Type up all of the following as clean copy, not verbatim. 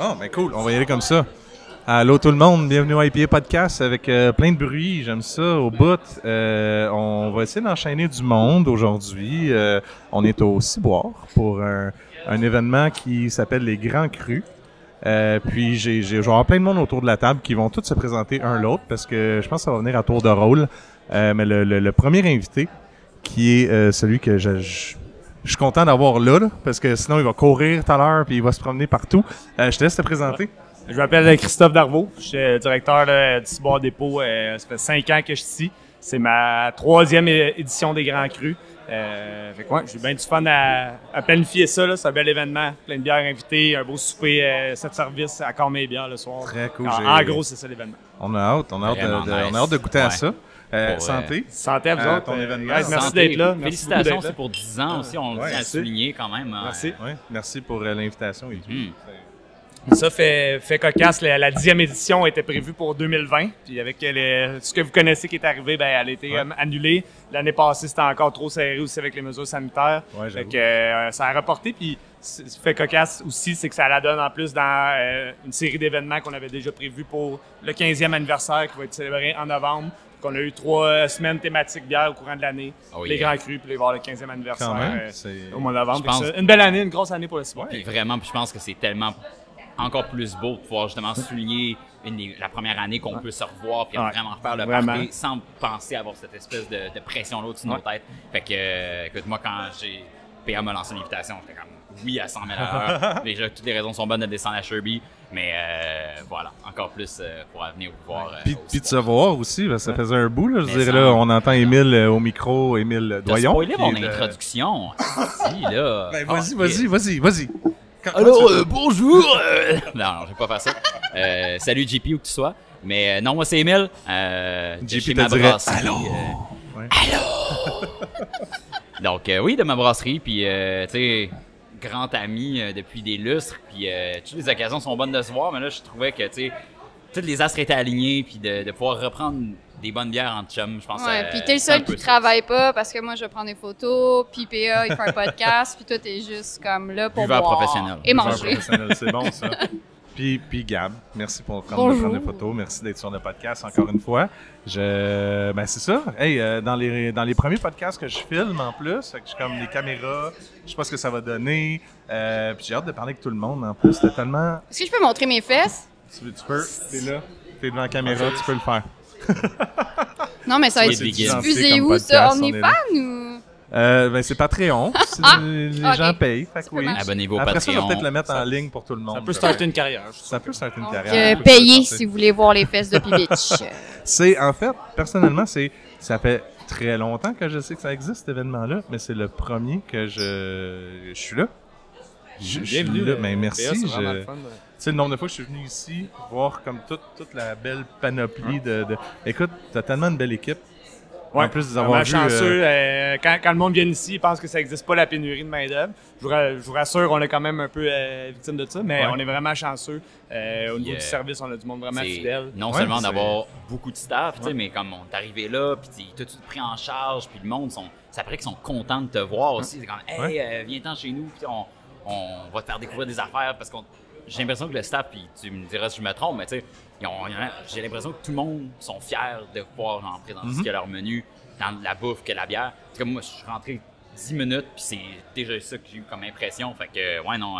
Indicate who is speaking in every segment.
Speaker 1: Oh, ben cool, on va y aller comme ça. Allô tout le monde, bienvenue au IPA Podcast avec plein de bruit, j'aime ça au bout. On va essayer d'enchaîner du monde aujourd'hui. On est au Ciboire pour un événement qui s'appelle les Grands Crus. Puis je vais avoir plein de monde autour de la table qui vont tous se présenter un l'autre parce que je pense que ça va venir à tour de rôle. Mais le premier invité, qui est celui que je suis content d'avoir là, parce que sinon il va courir tout à l'heure puis il va se promener partout. Je te laisse te présenter.
Speaker 2: Je m'appelle Christophe Darvaux, je suis directeur du Ciboire Dépôt. Ça fait 5 ans que je suis ici. C'est ma 3e édition des Grands Crus. Fait que ouais, j'ai bien du fun à planifier ça. Là. C'est un bel événement, plein de bières invitées, un beau souper, 7 services à Cormeilles Bières le soir.
Speaker 1: Très cool.
Speaker 2: En gros, c'est ça l'événement.
Speaker 1: On a hâte, on a hâte de goûter à ça. Santé.
Speaker 2: Santé à vous autres.
Speaker 1: Ton événement.
Speaker 2: Merci d'être là.
Speaker 3: Félicitations, c'est pour 10 ans aussi, on tient à souligner quand même.
Speaker 2: Merci.
Speaker 1: Merci pour l'invitation et tout.
Speaker 2: Ça fait cocasse. La 10e édition était prévue pour 2020. Puis avec ce que vous connaissez qui est arrivé, ben, elle a été annulée. L'année passée, c'était encore trop serré aussi avec les mesures sanitaires.
Speaker 1: Ouais,
Speaker 2: fait que, ça a reporté. Puis ce qui fait cocasse aussi, c'est que ça la donne en plus dans une série d'événements qu'on avait déjà prévus pour le 15e anniversaire qui va être célébré en novembre. On a eu 3 semaines thématiques bières au courant de l'année. Les Grands Crus, puis il va y avoir le 15e anniversaire au mois de novembre. Une belle année, une grosse année pour le Ciboire.
Speaker 3: Puis vraiment, je pense que c'est tellement encore plus beau de pouvoir justement souligner la première année qu'on peut se revoir puis vraiment faire le party sans penser avoir cette espèce de pression-là au-dessus de nos têtes. Fait que, écoute, moi, quand PA m'a lancé l'invitation, j'étais comme oui à 100 000 à l'heure. Déjà, toutes les raisons sont bonnes de descendre à Sherby, mais voilà, encore plus pour venir vous voir.
Speaker 1: Puis de se voir aussi, parce que ça faisait un bout, là. Je dirais, là, on entend Émile au micro, Émile Doyon.
Speaker 3: T'as spoilé mon introduction. Si, là.
Speaker 1: Ben, vas-y.
Speaker 3: Alors, bonjour! Non, je vais pas faire ça. Salut JP, où que tu sois. Mais non, moi c'est Émile.
Speaker 1: JP t'a dit allô!
Speaker 3: Allô! Donc, oui, de ma brasserie. Puis, tu sais, grand ami depuis des lustres. Puis, toutes les occasions sont bonnes de se voir. Mais là, je trouvais que, tu sais, tous les astres étaient alignés. Puis de pouvoir reprendre des bonnes bières en chum, je pense.
Speaker 4: Ouais, puis t'es le seul qui travaille pas parce que moi je vais prendre des photos, puis PA il fait un podcast, puis toi t'es juste comme là pour boire
Speaker 3: professionnel.
Speaker 4: Et manger.
Speaker 1: C'est bon ça. Puis Gab, merci pour prendre des photos, merci d'être sur le podcast encore une fois. Ben c'est ça. Hey, dans les premiers podcasts que je filme en plus, fait que je suis comme les caméras, je sais pas ce que ça va donner. Puis j'ai hâte de parler avec tout le monde en plus. C'était tellement.
Speaker 4: Est-ce que je peux montrer mes fesses?
Speaker 1: Tu peux. T'es là. T'es devant la caméra, tu peux le faire.
Speaker 4: Non, mais ça va être diffusé où, ça? OnlyFans ou?
Speaker 1: Ben, c'est Patreon. Les gens payent. Fait que oui.
Speaker 3: Abonnez-vous au
Speaker 1: Après
Speaker 3: Patreon.
Speaker 1: ça, on va peut-être le mettre en ligne pour tout le monde.
Speaker 2: Ça peut starter une carrière.
Speaker 1: Ça peut starter une carrière.
Speaker 4: Payez si vous voulez voir les fesses de Pivitch.
Speaker 1: En fait, personnellement, ça fait très longtemps que je sais que ça existe, cet événement-là, mais c'est le premier que je suis là. Je suis là. Mais merci. Tu sais, le nombre de fois que je suis venu ici, voir comme toute la belle panoplie de... Écoute, t'as tellement une belle équipe.
Speaker 2: Ouais,
Speaker 1: en plus de avoir vu...
Speaker 2: chanceux. Quand le monde vient ici, il pense que ça n'existe pas la pénurie de main-d'œuvre. Je vous rassure, on est quand même un peu victime de ça, mais on est vraiment chanceux. Au niveau du service, on a du monde vraiment fidèle.
Speaker 3: Non seulement d'avoir beaucoup de staff, mais comme on est arrivé là, puis tout de suite pris en charge, puis le monde, ça paraît qu'ils sont contents de te voir aussi. C'est comme, hey, viens-t'en chez nous, puis on va te faire découvrir des affaires, parce qu'on... J'ai l'impression que le staff, puis tu me diras si je me trompe, mais tu sais, j'ai l'impression que tout le monde sont fiers de pouvoir en présenter ce qu'il y a leur menu, dans la bouffe que la bière. C'est comme moi, je suis rentré 10 minutes, puis c'est déjà ça que j'ai eu comme impression. Fait que, ouais, non,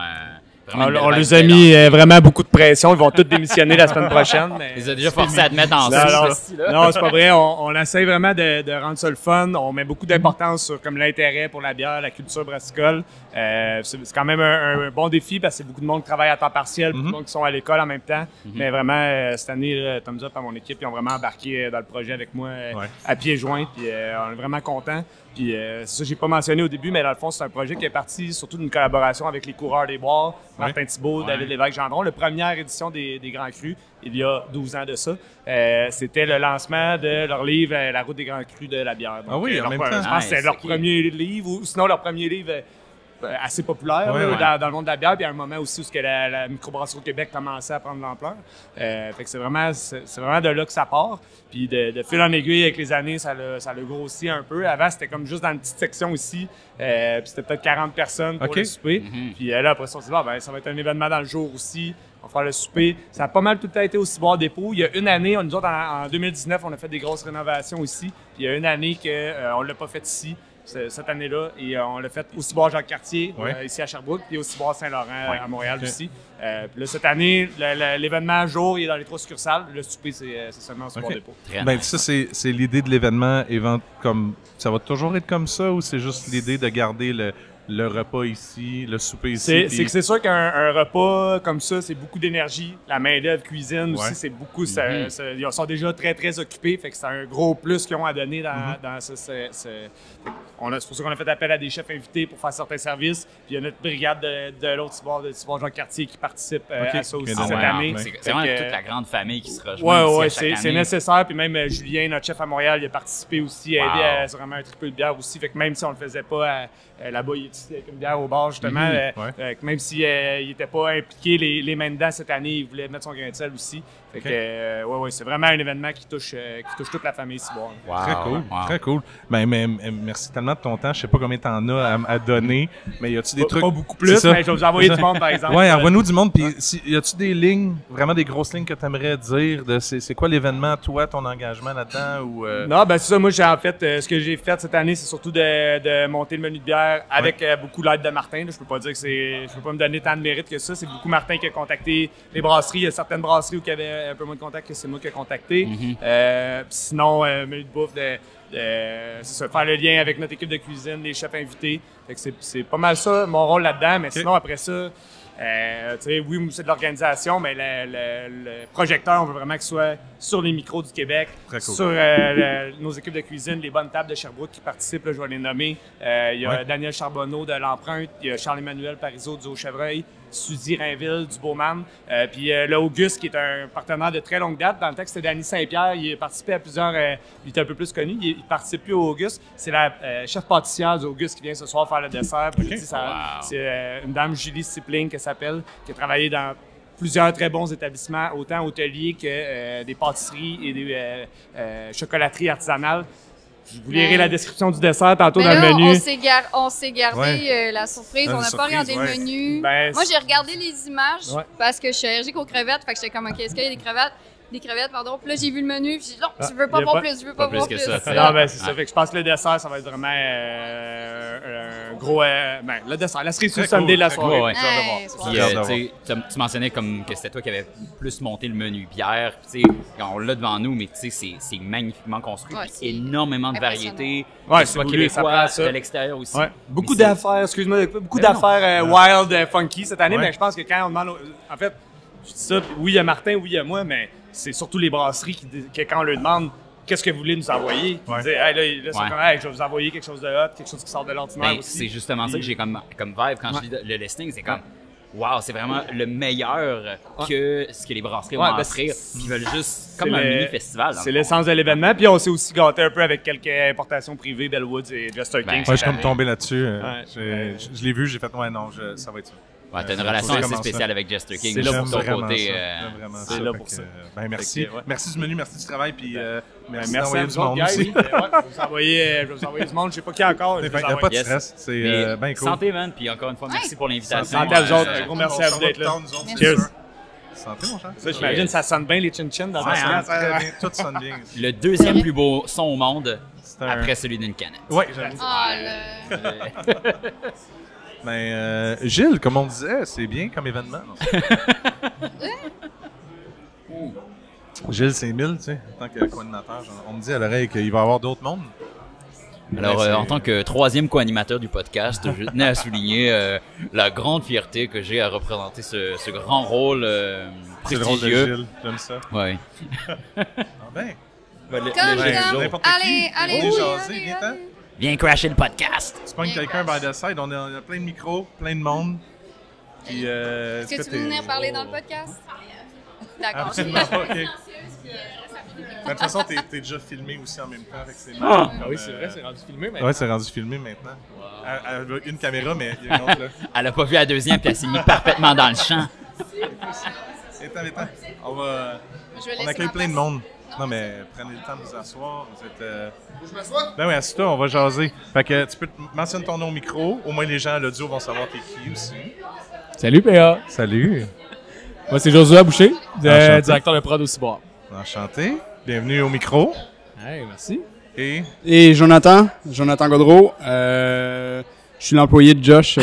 Speaker 2: on les a mis vraiment beaucoup de pression. Ils vont tous démissionner la semaine prochaine. Mais
Speaker 3: ils ont déjà forcé à te mettre en
Speaker 2: Non, c'est pas vrai. On essaie vraiment de rendre ça le fun. On met beaucoup d'importance sur comme l'intérêt pour la bière, la culture brassicole. C'est quand même un bon défi parce que c'est beaucoup de monde qui travaille à temps partiel, beaucoup de monde qui sont à l'école en même temps. Mais vraiment, cette année, Thumbs Up à mon équipe, ils ont vraiment embarqué dans le projet avec moi à pieds joints. Puis on est vraiment contents. Puis c'est ça que j'ai pas mentionné au début, mais dans le fond, c'est un projet qui est parti surtout d'une collaboration avec les coureurs des bois, Martin Thibault, David Lévesque-Gendron. La première édition des Grands Crus, il y a 12 ans de ça. C'était le lancement de leur livre « La route des Grands Crus de la bière ». Donc,
Speaker 1: en même temps.
Speaker 2: Je pense que c'est leur premier livre, ou sinon leur premier livre assez populaire
Speaker 1: Ouais,
Speaker 2: là,
Speaker 1: ouais.
Speaker 2: dans le monde de la bière, puis à un moment aussi où ce que la microbrasserie au Québec commençait à prendre de l'ampleur. Fait que c'est vraiment de là que ça part. Puis de fil en aiguille avec les années, ça l'a grossi un peu. Avant, c'était comme juste dans une petite section ici, puis c'était peut-être 40 personnes pour
Speaker 1: OK.
Speaker 2: le souper. Puis là, après ça, on s'est dit, ben, ça va être un événement dans le jour aussi. On va faire le souper. Ça a pas mal tout le temps été au Ciboire Dépôt. Il y a une année, nous autres, en 2019, on a fait des grosses rénovations ici. Puis il y a une année qu'on ne l'a pas fait ici, cette année-là. Et on l'a fait au Ciboire Jacques-Cartier,
Speaker 1: Ouais.
Speaker 2: ici à Sherbrooke, puis au Ciboire Saint-Laurent à Montréal aussi. Puis là, cette année, l'événement jour, il est dans les 3 succursales. Le souper, c'est seulement au Ciboire
Speaker 1: OK.
Speaker 2: Dépôt.
Speaker 3: Très
Speaker 1: Ben,
Speaker 3: nice.
Speaker 1: ça, c'est l'idée de l'événement. Comme ça va toujours être comme ça ou c'est juste l'idée de garder le repas ici, le souper ici?
Speaker 2: C'est que c'est sûr qu'un repas comme ça, c'est beaucoup d'énergie. La main-d'œuvre, cuisine aussi,
Speaker 1: Ouais.
Speaker 2: c'est beaucoup. Ils sont déjà très, très occupés. Fait que c'est un gros plus qu'ils ont à donner dans c'est pour ça qu'on a fait appel à des chefs invités pour faire certains services. Puis il y a notre brigade de l'autre Ciboire, de Ciboire Jean-Cartier, qui participe à ça aussi
Speaker 1: Ah
Speaker 2: cette
Speaker 1: ouais,
Speaker 2: année.
Speaker 1: ouais.
Speaker 3: C'est vraiment
Speaker 2: Fait que,
Speaker 3: toute la grande famille qui se rejoint.
Speaker 2: Ouais,
Speaker 3: ici à chaque
Speaker 2: c'est
Speaker 3: année.
Speaker 2: nécessaire. Puis même Julien, notre chef à Montréal, il a participé aussi, a aidé
Speaker 3: Wow.
Speaker 2: à vraiment un triple de bière aussi. Fait que même si on le faisait pas là-bas, il est ici avec une bière au bar, justement.
Speaker 1: Ouais.
Speaker 2: Même s'il n'était pas impliqué les mains dedans cette année, il voulait mettre son grain de sel aussi. Fait que, ouais, c'est vraiment un événement qui touche toute la famille Ciboire.
Speaker 3: Wow.
Speaker 1: Très cool,
Speaker 3: Wow.
Speaker 1: très cool. Ben, mais merci tellement de ton temps. Je sais pas combien t'en as à donner, mais y a-tu des trucs...
Speaker 2: Pas beaucoup plus,
Speaker 1: C'est ça.
Speaker 2: mais je vais vous envoyer du monde, par exemple.
Speaker 1: Ouais, envoie-nous du monde. Puis, y a-tu des lignes, vraiment des grosses lignes que tu aimerais dire de c'est quoi l'événement, toi, ton engagement là-dedans ou
Speaker 2: Non, ben c'est ça. Moi, en fait, ce que j'ai fait cette année, c'est surtout de monter le menu de bière avec beaucoup l'aide de Martin. Là. Je peux pas dire que je peux pas me donner tant de mérite que ça. C'est beaucoup Martin qui a contacté les brasseries. Il y a certaines brasseries où il y avait un peu moins de contact que c'est moi qui ai contacté. Sinon, menu de bouffe, c'est ça, faire le lien avec notre équipe de cuisine, les chefs invités. Fait que c'est pas mal ça, mon rôle là-dedans. Mais sinon, après ça, tu sais, oui, c'est de l'organisation, mais le projecteur, on veut vraiment qu'il soit sur les micros du Québec,
Speaker 1: Très cool.
Speaker 2: sur nos équipes de cuisine, les bonnes tables de Sherbrooke qui participent, là, je vais les nommer. Il y a
Speaker 1: Ouais.
Speaker 2: Daniel Charbonneau de l'Empreinte, il y a Charles-Emmanuel Parizeau du Haut-Chevreuil, Suzy Rainville du Beauman, puis là, Auguste, qui est un partenaire de très longue date. Dans le texte, c'est Danny Saint-Pierre. Il a participé à plusieurs... il est un peu plus connu. Il ne participe plus au Auguste. C'est la chef pâtissière d'Auguste qui vient ce soir faire le dessert. Puis je dis,
Speaker 3: Wow.
Speaker 2: c'est une dame, Julie Sipling, qui s'appelle, qui a travaillé dans plusieurs très bons établissements, autant hôteliers que des pâtisseries et des chocolateries artisanales. Je vous lirai la description du dessert tantôt
Speaker 4: Mais
Speaker 2: dans
Speaker 4: là,
Speaker 2: le menu.
Speaker 4: on s'est gardé
Speaker 1: Ouais.
Speaker 4: la surprise.
Speaker 1: Ah,
Speaker 4: On n'a
Speaker 1: une
Speaker 4: pas
Speaker 1: surprise,
Speaker 4: regardé
Speaker 1: ouais.
Speaker 4: le menu.
Speaker 2: Ben,
Speaker 4: Moi, j'ai regardé les images
Speaker 2: Ouais.
Speaker 4: parce que je suis allergique aux crevettes. Fait que j'étais comme, OK, est-ce qu'il y a des crevettes? Des crevettes, pardon. Puis là, j'ai vu le menu. Puis j'ai dit, non, je veux
Speaker 2: il
Speaker 4: pas
Speaker 2: y a
Speaker 4: voir
Speaker 2: pas-
Speaker 4: plus. Je veux
Speaker 3: pas
Speaker 4: pas voir
Speaker 3: plus
Speaker 4: plus.
Speaker 3: que ça,
Speaker 2: Non, ben c'est ça. Fait que je pense que le dessert, ça va être vraiment un gros... le dessert, la cerise sur le
Speaker 1: Très
Speaker 2: Sunday de la
Speaker 1: cool,
Speaker 2: soirée.
Speaker 3: ouais, ouais.
Speaker 2: J'ai hâte de voir.
Speaker 4: Nice,
Speaker 3: Puis,
Speaker 1: J'ai hâte de
Speaker 3: tu sais, tu mentionnais comme que c'était toi qui avais plus monté le menu bière. Puis, tu sais, on l'a devant nous, mais tu sais, c'est magnifiquement construit.
Speaker 4: Ouais,
Speaker 3: Puis
Speaker 4: c'est
Speaker 3: énormément de
Speaker 4: impressionnant.
Speaker 3: variétés.
Speaker 2: Ouais,
Speaker 3: que ce soit
Speaker 2: c'est voulu, ça
Speaker 3: québécois,
Speaker 2: prend ça.
Speaker 3: de l'extérieur aussi.
Speaker 2: Ouais. Beaucoup
Speaker 3: Mais c'est-
Speaker 2: d'affaires, excuse-moi, beaucoup
Speaker 1: Mais non.
Speaker 2: d'affaires wild, funky cette année,
Speaker 1: Ouais.
Speaker 2: mais je pense que quand on demande... En fait, je dis ça, puis oui, il y a Martin, oui, il y a moi, mais c'est surtout les brasseries qui quand on leur demande qu'est-ce que vous voulez nous envoyer,
Speaker 1: Ouais.
Speaker 2: ils disent, hey, là, c'est
Speaker 3: Ouais.
Speaker 2: comme, hey, je vais vous envoyer quelque chose de hot, quelque chose qui sort de l'ordinaire
Speaker 3: Ben,
Speaker 2: aussi.
Speaker 3: c'est justement ça que j'ai comme vibe quand je lis le listing. C'est comme, wow, c'est vraiment le meilleur que ce que les brasseries vont
Speaker 2: Ouais, ben,
Speaker 3: offrir.
Speaker 2: c'est-
Speaker 3: Puis ils veulent juste,
Speaker 2: c'est
Speaker 3: comme un
Speaker 2: le-
Speaker 3: mini-festival. dans
Speaker 2: C'est
Speaker 3: le fond.
Speaker 2: l'essence de l'événement, puis on s'est aussi gâté un peu avec quelques importations privées, Bellwoods et Jester King.
Speaker 3: Ben,
Speaker 1: Ouais,
Speaker 2: cette
Speaker 1: je suis comme
Speaker 2: année.
Speaker 1: tombé là-dessus. Je l'ai vu, j'ai fait, ouais, non, ça va être ça.
Speaker 3: Ouais, t'as une
Speaker 1: Faut
Speaker 3: relation
Speaker 1: que je
Speaker 3: assez
Speaker 1: commence
Speaker 3: spéciale
Speaker 1: ça.
Speaker 3: avec Jester King.
Speaker 2: C'est là
Speaker 3: sur
Speaker 2: pour
Speaker 3: ton
Speaker 1: vraiment
Speaker 3: côté.
Speaker 1: ça. J'aime vraiment
Speaker 2: c'est
Speaker 1: ça.
Speaker 2: là
Speaker 1: Fait
Speaker 2: pour
Speaker 1: que,
Speaker 2: ça.
Speaker 1: ben, merci.
Speaker 2: Fait que, ouais.
Speaker 1: Merci du menu, merci du travail, puis merci
Speaker 2: Merci à
Speaker 1: d'envoyer
Speaker 2: vous
Speaker 1: du
Speaker 2: autres,
Speaker 1: monde
Speaker 2: guys,
Speaker 1: aussi.
Speaker 2: oui. Je vais vous envoyer du monde. Je sais pas qui encore. je
Speaker 1: Il
Speaker 2: vais
Speaker 1: n'y
Speaker 2: vous
Speaker 1: a pas
Speaker 2: envoyer.
Speaker 1: de
Speaker 3: Yes.
Speaker 1: stress, c'est
Speaker 3: Mais
Speaker 1: bien cool.
Speaker 3: santé, man. Puis encore une fois, merci pour l'invitation.
Speaker 2: Santé à vous autres. Un gros merci à vous d'être là. Cheers.
Speaker 1: Santé, mon cher.
Speaker 2: Ça, j'imagine, ça sonne bien les chin-chin dans
Speaker 1: Ouais,
Speaker 2: un
Speaker 1: hein, très bien, tout sonne bien.
Speaker 3: Le deuxième plus beau son au monde
Speaker 1: C'est un-
Speaker 3: après celui d'une canette.
Speaker 1: Ouais, j'aime.
Speaker 4: Ah, le...
Speaker 1: Ben, Gilles, comme on disait, c'est bien comme événement. Gilles Saint-Mille, tu sais, en tant que co-animateur, on me dit à l'oreille qu'il va y avoir d'autres mondes.
Speaker 3: Alors,
Speaker 1: Ouais, c'est-
Speaker 3: en tant que troisième co-animateur du podcast, je tenais à souligner la grande fierté que j'ai à représenter ce grand rôle
Speaker 1: C'est le rôle de
Speaker 3: prestigieux.
Speaker 1: Gilles, j'aime ça.
Speaker 3: Ouais.
Speaker 1: Ah ben,
Speaker 3: Le- le-
Speaker 4: Comme
Speaker 3: le-
Speaker 4: ça.
Speaker 1: n'importe
Speaker 4: Allez,
Speaker 1: qui.
Speaker 4: allez,
Speaker 1: On est
Speaker 4: oui,
Speaker 1: jasé,
Speaker 4: allez,
Speaker 1: viens-t'en.
Speaker 4: allez.
Speaker 3: Viens crasher le podcast.
Speaker 1: Tu pognes quelqu'un by the side, on a plein de micros, plein de monde. Puis,
Speaker 4: Est-ce que tu veux venir parler dans le podcast? D'accord.
Speaker 1: Absolument pas, ok. Mais de toute façon, t'es déjà filmé aussi en même temps, fait que c'est marrant.
Speaker 2: Ah oui, c'est vrai, c'est rendu filmé maintenant.
Speaker 1: Ouais, c'est rendu filmé maintenant. Elle a une caméra, mais il y a une autre là.
Speaker 3: Elle a pas vu la deuxième, puis elle s'est mise parfaitement dans le champ.
Speaker 1: Attends.
Speaker 4: Je vais
Speaker 1: On
Speaker 4: laisser
Speaker 1: accueille
Speaker 4: ma
Speaker 1: plein de
Speaker 4: place.
Speaker 1: monde. Non, mais prenez le temps de vous asseoir. Vous êtes. Je m'assois? Ben oui, assieds-toi, on va jaser. Fait que tu peux mentionner ton nom au micro. Au moins, les gens à l'audio vont savoir t'es qui aussi.
Speaker 5: Salut PA.
Speaker 1: Salut.
Speaker 5: Moi, c'est Josué Boucher,
Speaker 1: Enchanté.
Speaker 5: directeur de prod au Ciboire.
Speaker 1: Enchanté. Bienvenue au micro.
Speaker 5: Hey, merci.
Speaker 6: Et Jonathan Godreau, je suis l'employé de Josh.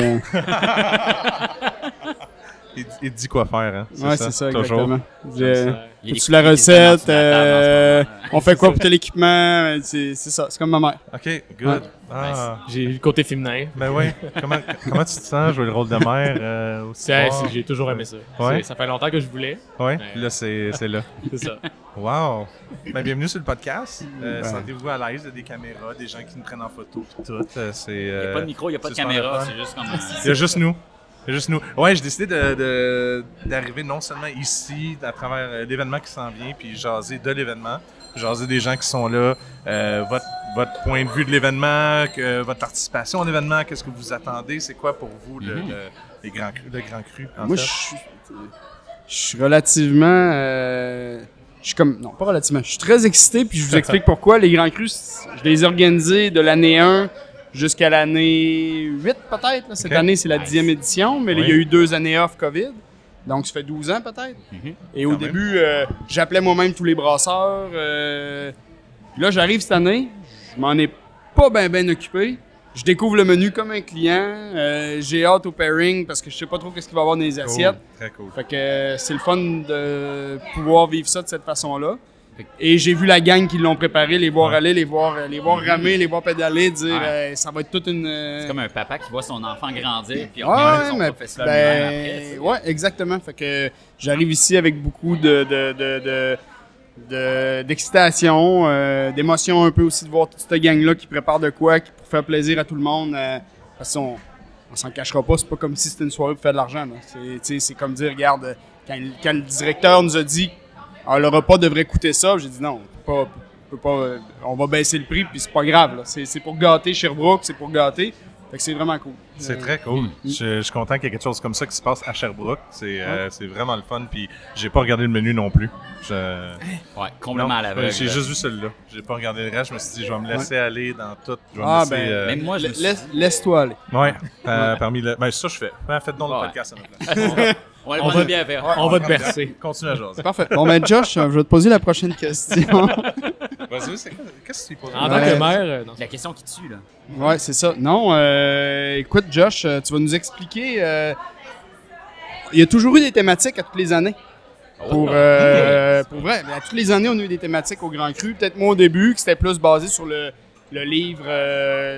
Speaker 1: Il te dit quoi faire, hein?
Speaker 6: Ouais, c'est ça,
Speaker 1: toujours.
Speaker 6: exactement.
Speaker 3: Il y a des
Speaker 6: Fais-tu la
Speaker 3: cookies qui se vendent
Speaker 6: recette?
Speaker 3: sur la table en ce moment.
Speaker 6: On fait quoi pour tel équipement? C'est ça, c'est comme ma mère.
Speaker 1: OK, good. Ah,
Speaker 5: J'ai le côté féminin.
Speaker 1: ben oui. Comment tu te sens jouer le rôle de mère au sport?
Speaker 5: J'ai toujours aimé ça.
Speaker 1: Ouais.
Speaker 5: Ça fait longtemps que je voulais.
Speaker 1: Ouais, là, c'est là.
Speaker 5: C'est ça.
Speaker 1: Wow! Ben, bienvenue sur le podcast. Sentez-vous à l'aise, il y a des caméras, des gens qui nous prennent en photo, puis tout.
Speaker 3: Il n'y a pas de micro, il n'y a pas de caméra, c'est juste comme...
Speaker 1: Il y a juste nous. Il y a juste nous. Ouais, j'ai décidé d'arriver non seulement ici, à travers l'événement qui s'en vient, puis jaser de l'événement, jaser des gens qui sont là, votre point de vue de l'événement, votre participation à l'événement, qu'est-ce que vous attendez, c'est quoi pour vous le Grand Cru?
Speaker 6: Moi, je suis relativement... je suis comme... Non, pas relativement. Je suis très excité, puis je vous explique pourquoi. Les Grands Crus, je les ai organisés de l'année 1 jusqu'à l'année 8 peut-être. Cette année, c'est la 10e édition, mais là, il y a eu 2 années off COVID. Donc, ça fait 12 ans peut-être. Et au début, j'appelais moi-même tous les brasseurs. Puis là, j'arrive cette année, je m'en ai pas bien occupé. Je découvre le menu comme un client. J'ai hâte au pairing parce que je sais pas trop qu'est-ce qu'il va y avoir dans les assiettes.
Speaker 1: Très cool.
Speaker 6: Fait que c'est le fun de pouvoir vivre ça de cette façon-là. Et j'ai vu la gang qui l'ont préparé, les voir aller, les voir ramer, les voir pédaler, dire ça va être toute une...
Speaker 3: C'est comme un papa qui voit son enfant grandir, puis on
Speaker 6: Ouais,
Speaker 3: revient son
Speaker 6: mais
Speaker 3: festival lui-même après. tu sais.
Speaker 6: ouais, exactement. Fait que j'arrive ici avec beaucoup d'excitation, d'émotion un peu aussi de voir toute cette gang-là qui prépare de quoi, qui pour faire plaisir à tout le monde. Parce qu'on s'en cachera pas, c'est pas comme si c'était une soirée pour faire de l'argent. Là. C'est comme dire, regarde, quand le directeur nous a dit le repas devrait coûter ça, j'ai dit non, on peut pas, on va baisser le prix, puis c'est pas grave. Là. C'est pour gâter Sherbrooke, c'est pour gâter. Fait que c'est vraiment cool.
Speaker 1: C'est très cool. Je suis content qu'il y ait quelque chose comme ça qui se passe à Sherbrooke. C'est vraiment le fun. Puis j'ai pas regardé le menu non plus.
Speaker 3: Ouais, complètement à l'aveugle.
Speaker 1: J'ai juste vu celui-là. J'ai pas regardé le reste. Je me suis dit, je vais me laisser aller dans tout. Je vais me laisser,
Speaker 3: Même moi, je me suis...
Speaker 6: Laisse-toi aller.
Speaker 1: Ouais. Parmi le. Ben, ça, je fais. Faites donc le podcast à ma place.
Speaker 3: On va bien faire.
Speaker 5: On va te bercer.
Speaker 1: Continue à jaser.
Speaker 6: Parfait. Bon, ben, Josh, je vais te poser la prochaine question.
Speaker 1: Vas-y, qu'est-ce que tu poses?
Speaker 5: En tant que maire, non.
Speaker 3: La question qui tue, là.
Speaker 6: Ouais, c'est ça. Non, écoute, Josh, tu vas nous expliquer. Il y a toujours eu des thématiques à toutes les années. Pour vrai, à toutes les années, on a eu des thématiques au Grand Cru. Peut-être moi au début, que c'était plus basé sur le livre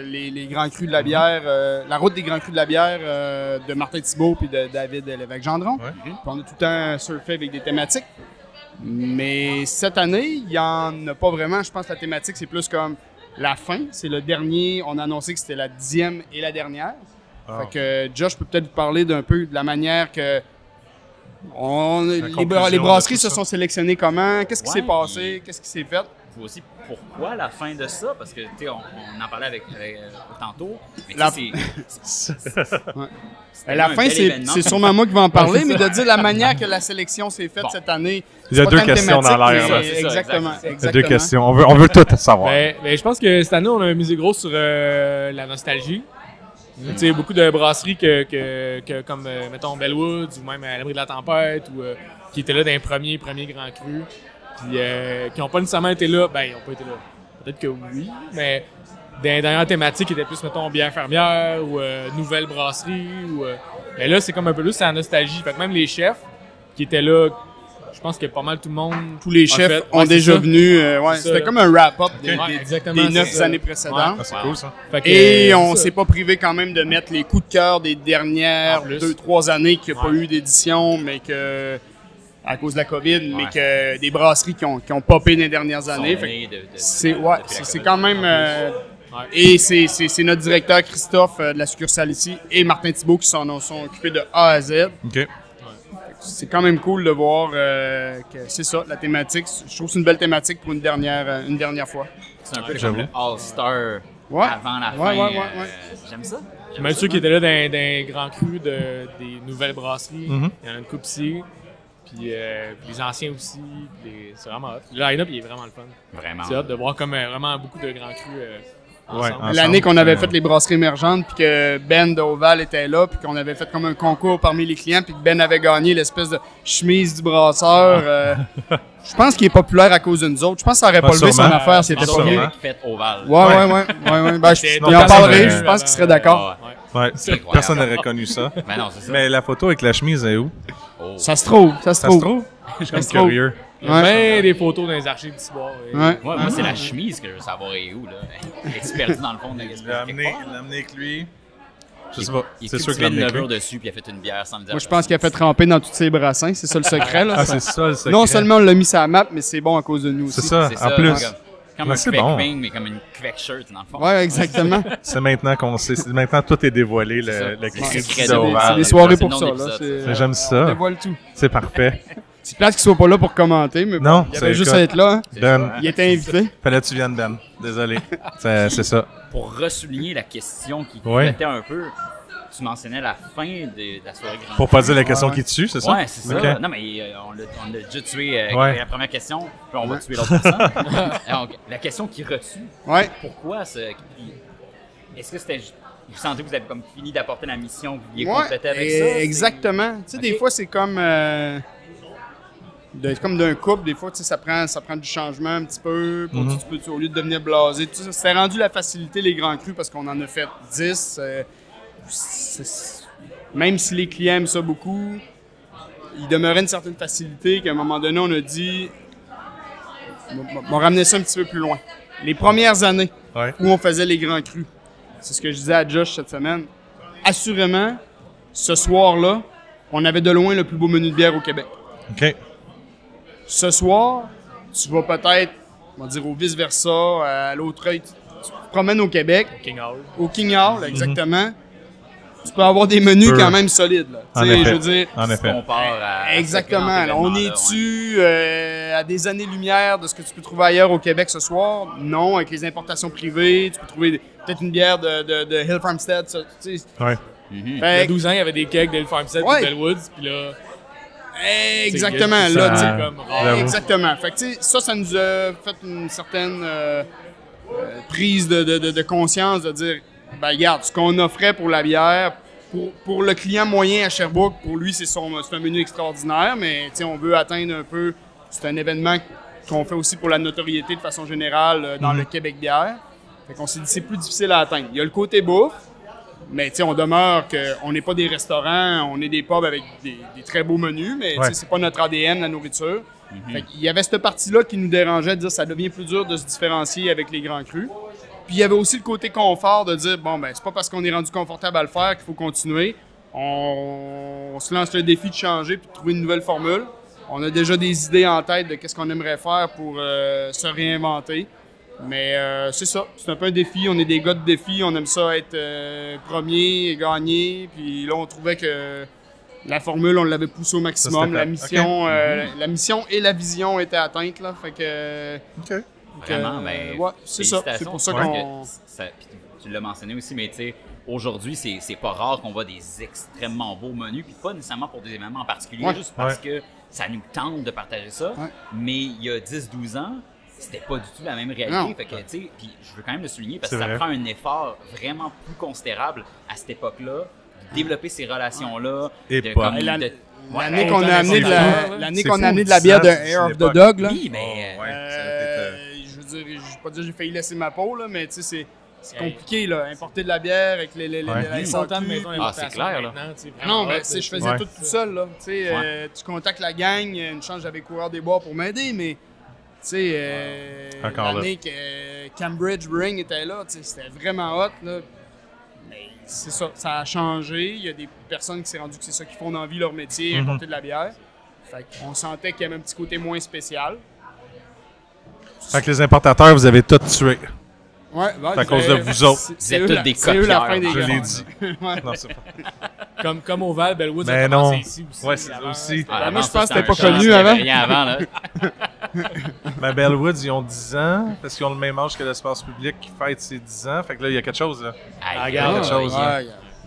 Speaker 6: les Grands Crus de la bière, La route des Grands Crus de la bière de Martin Thibault puis de David Lévesque-Gendron.
Speaker 1: Ouais.
Speaker 6: Puis on a tout le temps surfé avec des thématiques. Mais cette année, il n'y en a pas vraiment. Je pense que la thématique, c'est plus comme la fin. C'est le dernier. On a annoncé que c'était la 10e et la dernière.
Speaker 1: Ah.
Speaker 6: Fait que Josh peut peut-être vous parler d'un peu de la manière que
Speaker 1: conclusion
Speaker 6: les brasseries
Speaker 1: de tout
Speaker 6: se
Speaker 1: ça.
Speaker 6: sont sélectionnées comment, qu'est-ce qui
Speaker 3: Ouais,
Speaker 6: s'est passé, qu'est-ce qui s'est fait.
Speaker 3: Puis aussi, pourquoi la fin de ça? Parce que, tu sais, on en parlait avec tantôt. Mais tu
Speaker 6: La-
Speaker 3: sais,
Speaker 6: La fin, c'est sûrement moi qui vais en parler, mais de dire la manière que la sélection s'est faite cette année.
Speaker 1: Il y a
Speaker 6: c'est pas
Speaker 1: deux
Speaker 6: tant
Speaker 1: questions
Speaker 6: thématique,
Speaker 1: dans l'air,
Speaker 6: mais
Speaker 1: là.
Speaker 3: C'est ça,
Speaker 6: Exactement.
Speaker 3: exact.
Speaker 1: Il y a
Speaker 6: exactement.
Speaker 1: deux questions. On veut tout savoir.
Speaker 5: Mais je pense que cette année, on a misé gros sur la nostalgie. Tu sais, beaucoup de brasseries comme, mettons, Bellwoods ou même à l'abri de la tempête ou qui étaient là dans les premiers grands crus. Puis qui n'ont pas nécessairement été là. Ben, ils n'ont pas été là. Peut-être que oui, mais dans les dernières thématiques qui étaient plus, mettons, bière fermière ou nouvelle brasserie. Mais là, c'est comme un peu plus la nostalgie. Fait que même les chefs qui étaient là, je pense que pas mal tout le monde.
Speaker 6: Tous les
Speaker 5: a
Speaker 6: chefs
Speaker 5: fait-
Speaker 6: ont
Speaker 5: ouais,
Speaker 6: déjà
Speaker 5: c'est ça.
Speaker 6: venu.
Speaker 5: C'est
Speaker 6: C'était
Speaker 5: ça.
Speaker 6: comme un wrap-up
Speaker 5: Ouais, exactement,
Speaker 6: des
Speaker 5: c'est
Speaker 6: 9
Speaker 5: ça.
Speaker 6: années précédentes.
Speaker 1: Ah, c'est cool, ça.
Speaker 5: Fait que,
Speaker 6: Et on
Speaker 5: c'est
Speaker 6: s'est
Speaker 5: ça.
Speaker 6: pas privé quand même de mettre les coups de cœur des dernières
Speaker 5: En plus.
Speaker 6: 2-3 années qu'il n'y a pas
Speaker 5: Ouais.
Speaker 6: eu d'édition, mais que à cause de la COVID, mais que des brasseries qui ont popé dans les dernières années. Fait que c'est quand même. Et c'est notre directeur Christophe de la succursale ici et Martin Thibault qui s'en sont occupés de A à Z.
Speaker 1: OK.
Speaker 6: C'est quand même cool de voir que c'est ça, la thématique. Je trouve que c'est une belle thématique pour une dernière fois.
Speaker 3: C'est un peu
Speaker 1: J'avoue.
Speaker 3: comme le All-Star
Speaker 6: Ouais.
Speaker 3: avant la
Speaker 6: Ouais,
Speaker 3: fin.
Speaker 6: ouais.
Speaker 3: J'aime ça.
Speaker 5: Même ceux qui étaient là dans les grands crus des nouvelles brasseries,
Speaker 1: Mhm.
Speaker 5: il y en a une couple ici. Puis les anciens aussi. C'est vraiment hot. Le line-up, il est vraiment le fun.
Speaker 3: Vraiment.
Speaker 5: C'est hot de voir comme vraiment beaucoup de grands crus ensemble.
Speaker 1: ensemble.
Speaker 6: L'année qu'on avait fait les brasseries émergentes, puis que Ben de Oval était là, puis qu'on avait fait comme un concours parmi les clients, puis que Ben avait gagné l'espèce de chemise du brasseur. Je pense qu'il est populaire à cause de nous autres. Je pense que ça aurait pas levé son
Speaker 1: sûrement.
Speaker 6: affaire s'il était pas
Speaker 1: Sûrement.
Speaker 6: venu.
Speaker 3: Qui fait Oval.
Speaker 6: Ouais. Ben,
Speaker 5: C'est
Speaker 6: il en
Speaker 5: donc
Speaker 6: parlerait,
Speaker 1: assez,
Speaker 6: je pense qu'il serait d'accord.
Speaker 3: Ouais.
Speaker 1: Ouais,
Speaker 3: C'est incroyable.
Speaker 1: personne n'aurait connu ça.
Speaker 3: Mais non, c'est ça.
Speaker 1: Mais la photo avec la chemise est où?
Speaker 3: Oh.
Speaker 6: Ça se trouve, ça se
Speaker 1: Ça se
Speaker 6: trouve.
Speaker 1: trouve? Je suis comme
Speaker 6: se trouve.
Speaker 1: curieux.
Speaker 5: Il y a bien des photos dans les archives du soir.
Speaker 6: Ouais.
Speaker 3: Moi, c'est la chemise que je veux savoir est où, là. Es-tu perdu dans le fond de la
Speaker 1: Il
Speaker 3: Gaspésie
Speaker 1: l'a
Speaker 3: quelque
Speaker 1: amené,
Speaker 3: part?
Speaker 1: il l'a amené avec lui. Je sais pas.
Speaker 3: Il
Speaker 1: C'est sûr que
Speaker 3: cultivait
Speaker 1: l'a
Speaker 3: une
Speaker 1: amené avec
Speaker 3: levure
Speaker 1: lui.
Speaker 3: dessus, puis il a fait une bière sans le dire.
Speaker 6: Moi, je pense qu'il a fait tremper dans tous ses brassins. C'est ça le secret, là.
Speaker 1: Ah, c'est ça le secret.
Speaker 6: Non seulement on l'a mis sur la map, mais c'est bon à cause de nous
Speaker 1: C'est
Speaker 6: aussi.
Speaker 1: ça,
Speaker 3: C'est
Speaker 1: en
Speaker 3: ça,
Speaker 1: plus.
Speaker 3: Comme
Speaker 1: Mais
Speaker 3: un
Speaker 1: c'est
Speaker 3: Quebec
Speaker 1: bon.
Speaker 3: ring, mais comme une Quebec shirt, dans le fond.
Speaker 6: Ouais, exactement.
Speaker 1: C'est maintenant qu'on sait. Maintenant, tout est dévoilé,
Speaker 3: C'est ça.
Speaker 1: le
Speaker 3: C'est
Speaker 1: crédit
Speaker 3: secret
Speaker 1: de
Speaker 3: de
Speaker 1: Oval.
Speaker 6: C'est des
Speaker 3: C'est
Speaker 6: soirées
Speaker 3: le
Speaker 6: pour
Speaker 3: nom
Speaker 6: ça,
Speaker 3: de
Speaker 6: là.
Speaker 3: l'épisode,
Speaker 1: J'aime
Speaker 6: On
Speaker 1: ça.
Speaker 6: dévoile tout.
Speaker 1: C'est parfait.
Speaker 6: C'est plate qu'il soit pas là pour commenter, mais
Speaker 1: Non,
Speaker 6: bon, il
Speaker 1: c'est
Speaker 6: avait juste
Speaker 1: écoute.
Speaker 6: à être là. Hein.
Speaker 1: Ben,
Speaker 6: Il était invité.
Speaker 1: fallait que tu viennes, Ben. Désolé. C'est ça.
Speaker 3: Pour ressouligner la question qui
Speaker 1: Ouais.
Speaker 3: flottait un peu, tu mentionnais la fin de la soirée Grand
Speaker 1: Pour pas dire la question
Speaker 6: Ouais.
Speaker 1: qui tue, c'est ça?
Speaker 3: Ouais, c'est ça.
Speaker 1: Ok.
Speaker 3: Non, mais on l'a déjà tué
Speaker 1: Ouais.
Speaker 3: la première question, puis on va tuer l'autre personne. Donc, la question qui retue,
Speaker 6: Ouais.
Speaker 3: pourquoi est-ce que c'était. Vous sentez que vous avez comme fini d'apporter la mission que vous vouliez
Speaker 6: Ouais,
Speaker 3: compléter avec ça?
Speaker 6: exactement. Tu sais,
Speaker 3: Ok.
Speaker 6: des fois, c'est comme comme d'un couple, des fois, tu sais, ça prend du changement un petit peu. Pour,
Speaker 1: Mhm.
Speaker 6: tu peux, au lieu de devenir blasé, tout ça. C'était rendu la facilité, les grands crus, parce qu'on en a fait 10. Même si les clients aiment ça beaucoup, il demeurait une certaine facilité qu'à un moment donné, on a dit on ramenait ça un petit peu plus loin. Les premières années
Speaker 1: Ouais.
Speaker 6: où on faisait les grands crus, c'est ce que je disais à Josh cette semaine. Assurément, ce soir-là, on avait de loin le plus beau menu de bière au Québec.
Speaker 1: OK.
Speaker 6: Ce soir, tu vas peut-être, on va dire au vice-versa, à l'autre œil, tu te promènes au Québec,
Speaker 5: King Hall.
Speaker 6: au King Hall, exactement. Tu peux avoir des menus quand même solides. Là.
Speaker 1: En
Speaker 6: Tu sais,
Speaker 1: effet.
Speaker 6: je veux dire,
Speaker 1: En effet.
Speaker 3: Compare à
Speaker 6: exactement. Là, on est-tu à des années-lumière de ce que tu peux trouver ailleurs au Québec ce soir? Non, avec les importations privées, tu peux trouver peut-être une bière de Hill Farmstead. Ça, tu sais.
Speaker 1: Ouais.
Speaker 5: Il y
Speaker 6: Fait
Speaker 5: a 12 ans, il y avait des kegs de Farmstead
Speaker 6: Ouais.
Speaker 5: et Bellwoods, puis là,
Speaker 6: exactement.
Speaker 5: c'est
Speaker 6: Là, tu sais,
Speaker 1: ça.
Speaker 5: comme
Speaker 1: J'avoue.
Speaker 6: exactement. Fait que, tu sais, ça nous a fait une certaine prise de conscience de dire, ben regarde, ce qu'on offrait pour la bière, pour le client moyen à Sherbrooke, pour lui, c'est un menu extraordinaire, mais tu sais, on veut atteindre un peu, c'est un événement qu'on fait aussi pour la notoriété de façon générale dans le Québec bière. Fait qu'on s'est dit, c'est plus difficile à atteindre. Il y a le côté bouffe, mais tu sais, on demeure qu'on n'est pas des restaurants, on est des pubs avec des très beaux menus, mais tu sais,
Speaker 1: Ouais.
Speaker 6: c'est pas notre ADN, la nourriture. Fait qu'il y avait cette partie-là qui nous dérangeait, de dire ça devient plus dur de se différencier avec les grands crus. Puis il y avait aussi le côté confort de dire, bon, ben c'est pas parce qu'on est rendu confortable à le faire qu'il faut continuer. On se lance le défi de changer puis de trouver une nouvelle formule. On a déjà des idées en tête de qu'est-ce qu'on aimerait faire pour se réinventer. Mais c'est ça, c'est un peu un défi. On est des gars de défi, on aime ça être premier et gagner. Puis là, on trouvait que la formule, on l'avait poussée au maximum.
Speaker 1: Ça,
Speaker 6: La
Speaker 1: c'était fait.
Speaker 6: mission, la mission et la vision étaient atteintes. Là, fait que,
Speaker 1: OK.
Speaker 3: Vraiment, ben,
Speaker 6: ouais, c'est ça. C'est pour ça qu'on...
Speaker 3: Puis tu l'as mentionné aussi, mais tu sais, aujourd'hui, c'est pas rare qu'on voit des extrêmement beaux menus, puis pas nécessairement pour des événements en particulier,
Speaker 6: Ouais.
Speaker 3: juste parce que ça nous tente de partager ça.
Speaker 6: Ouais.
Speaker 3: Mais il y a 10-12 ans, c'était pas du tout la même réalité.
Speaker 6: Non.
Speaker 3: Fait que, tu sais, puis je veux quand même le souligner parce
Speaker 1: C'est
Speaker 3: que ça
Speaker 1: vrai.
Speaker 3: prend un effort vraiment plus considérable à cette époque-là, de développer ces relations-là.
Speaker 1: Et
Speaker 3: de,
Speaker 1: pas.
Speaker 3: comme,
Speaker 6: La-
Speaker 3: de-
Speaker 6: L'année
Speaker 3: ouais,
Speaker 6: qu'on a amené de
Speaker 1: c'est
Speaker 6: la,
Speaker 1: fou.
Speaker 6: l'année
Speaker 1: C'est
Speaker 6: qu'on
Speaker 1: fou,
Speaker 6: a amené de la bière de
Speaker 1: 10 ans, c'est
Speaker 6: Air of
Speaker 1: une
Speaker 6: the
Speaker 1: époque.
Speaker 6: Dog, là.
Speaker 3: Oui, mais
Speaker 1: Oh, ouais, ça a été,
Speaker 6: Je veux dire, je vais pas dire que j'ai failli laisser ma peau, là, mais tu sais, c'est
Speaker 5: Hey.
Speaker 6: compliqué, là, importer de la bière avec
Speaker 1: Ouais.
Speaker 6: la
Speaker 5: ils
Speaker 6: SAQ.
Speaker 5: sont tant de maisons
Speaker 3: Ah, c'est clair, là.
Speaker 5: maintenant, tu sais,
Speaker 6: Non,
Speaker 5: vraiment
Speaker 6: mais
Speaker 5: hot,
Speaker 6: tu sais, je
Speaker 5: là.
Speaker 6: faisais
Speaker 1: Ouais.
Speaker 6: tout seul, là. Tu sais,
Speaker 3: Ouais.
Speaker 6: tu contactes la gang, une chance, j'avais coureur des bois pour m'aider, mais tu sais,
Speaker 1: Encore là.
Speaker 6: l'année que Cambridge Brewing était là, tu sais, c'était vraiment hot, là. Mais c'est ça, ça a changé. Il y a des personnes qui s'est rendu que c'est ça qu'ils font dans la vie, leur métier,
Speaker 1: Mhm.
Speaker 6: importer de la bière. Fait qu'on sentait qu'il y avait un petit côté moins spécial.
Speaker 1: Fait que les importateurs, vous avez tout tué.
Speaker 6: Ouais,
Speaker 1: C'est à cause de vous autres.
Speaker 3: Vous êtes tous des
Speaker 6: c'est eux la
Speaker 3: copieurs,
Speaker 6: fin des
Speaker 1: Je
Speaker 6: gars.
Speaker 1: l'ai dit.
Speaker 6: Ouais.
Speaker 1: Non, c'est pas.
Speaker 5: Comme Oval, Bellwoods
Speaker 1: Mais
Speaker 5: a commencé
Speaker 1: non.
Speaker 5: ici aussi.
Speaker 1: Ouais, c'est
Speaker 5: avant,
Speaker 1: aussi.
Speaker 3: Ah,
Speaker 6: moi,
Speaker 3: avant
Speaker 6: je
Speaker 3: ça,
Speaker 6: pense que c'était pas
Speaker 3: un champ,
Speaker 6: connu
Speaker 3: il y avait
Speaker 6: avant.
Speaker 3: rien avant, là.
Speaker 1: Ben, Bellwoods, ils ont 10 ans, parce qu'ils ont le même âge que l'espace public qui fête ses 10 ans. Fait que là, il y a quelque chose, là.
Speaker 3: Regarde,
Speaker 1: quelque chose,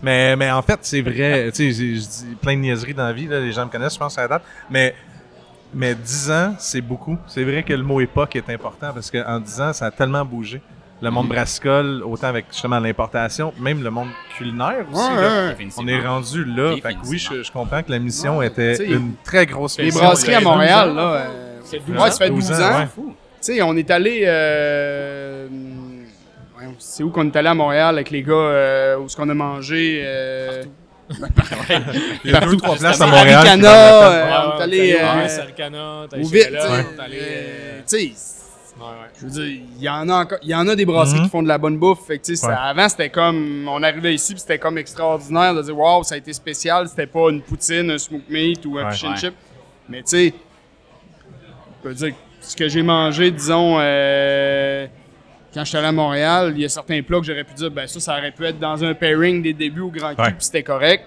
Speaker 6: Ouais,
Speaker 1: Mais en fait, c'est vrai. Tu sais, je dis plein de niaiseries dans la vie, là, les gens me connaissent, je pense, à la date. Mais 10 ans, c'est beaucoup. C'est vrai que le mot époque est important, parce qu'en 10 ans, ça a tellement bougé. Le monde brassicole, autant avec justement l'importation, même le monde culinaire aussi. Là. On est rendu là. Fait que oui, je comprends que la mission était une très grosse
Speaker 6: Les
Speaker 1: mission.
Speaker 6: brasseries à Montréal, là.
Speaker 5: C'est 12
Speaker 6: Ouais, ça fait 12 ans.
Speaker 1: ouais.
Speaker 6: Tu sais, on est allé. C'est où qu'on est allé à Montréal avec les gars où est-ce qu'on a mangé
Speaker 1: Il y a 2 ou 3 places à
Speaker 6: Montréal.
Speaker 1: Montréal.
Speaker 6: On est allé.
Speaker 5: Saricana, t'as
Speaker 6: Ou vite,
Speaker 5: tu
Speaker 6: tu sais. Je veux dire, il y en a des brasseries qui font de la bonne bouffe. Fait que, tu sais, avant, c'était comme. On arrivait ici, puis c'était comme extraordinaire de dire, waouh, ça a été spécial. C'était pas une poutine, un smoke meat ou un fish and chip. Mais, tu sais, je peux dire, ce que j'ai mangé, disons, quand j'étais allé à Montréal, il y a certains plats que j'aurais pu dire, ben ça aurait pu être dans un pairing des débuts au Grand Cru, puis c'était correct.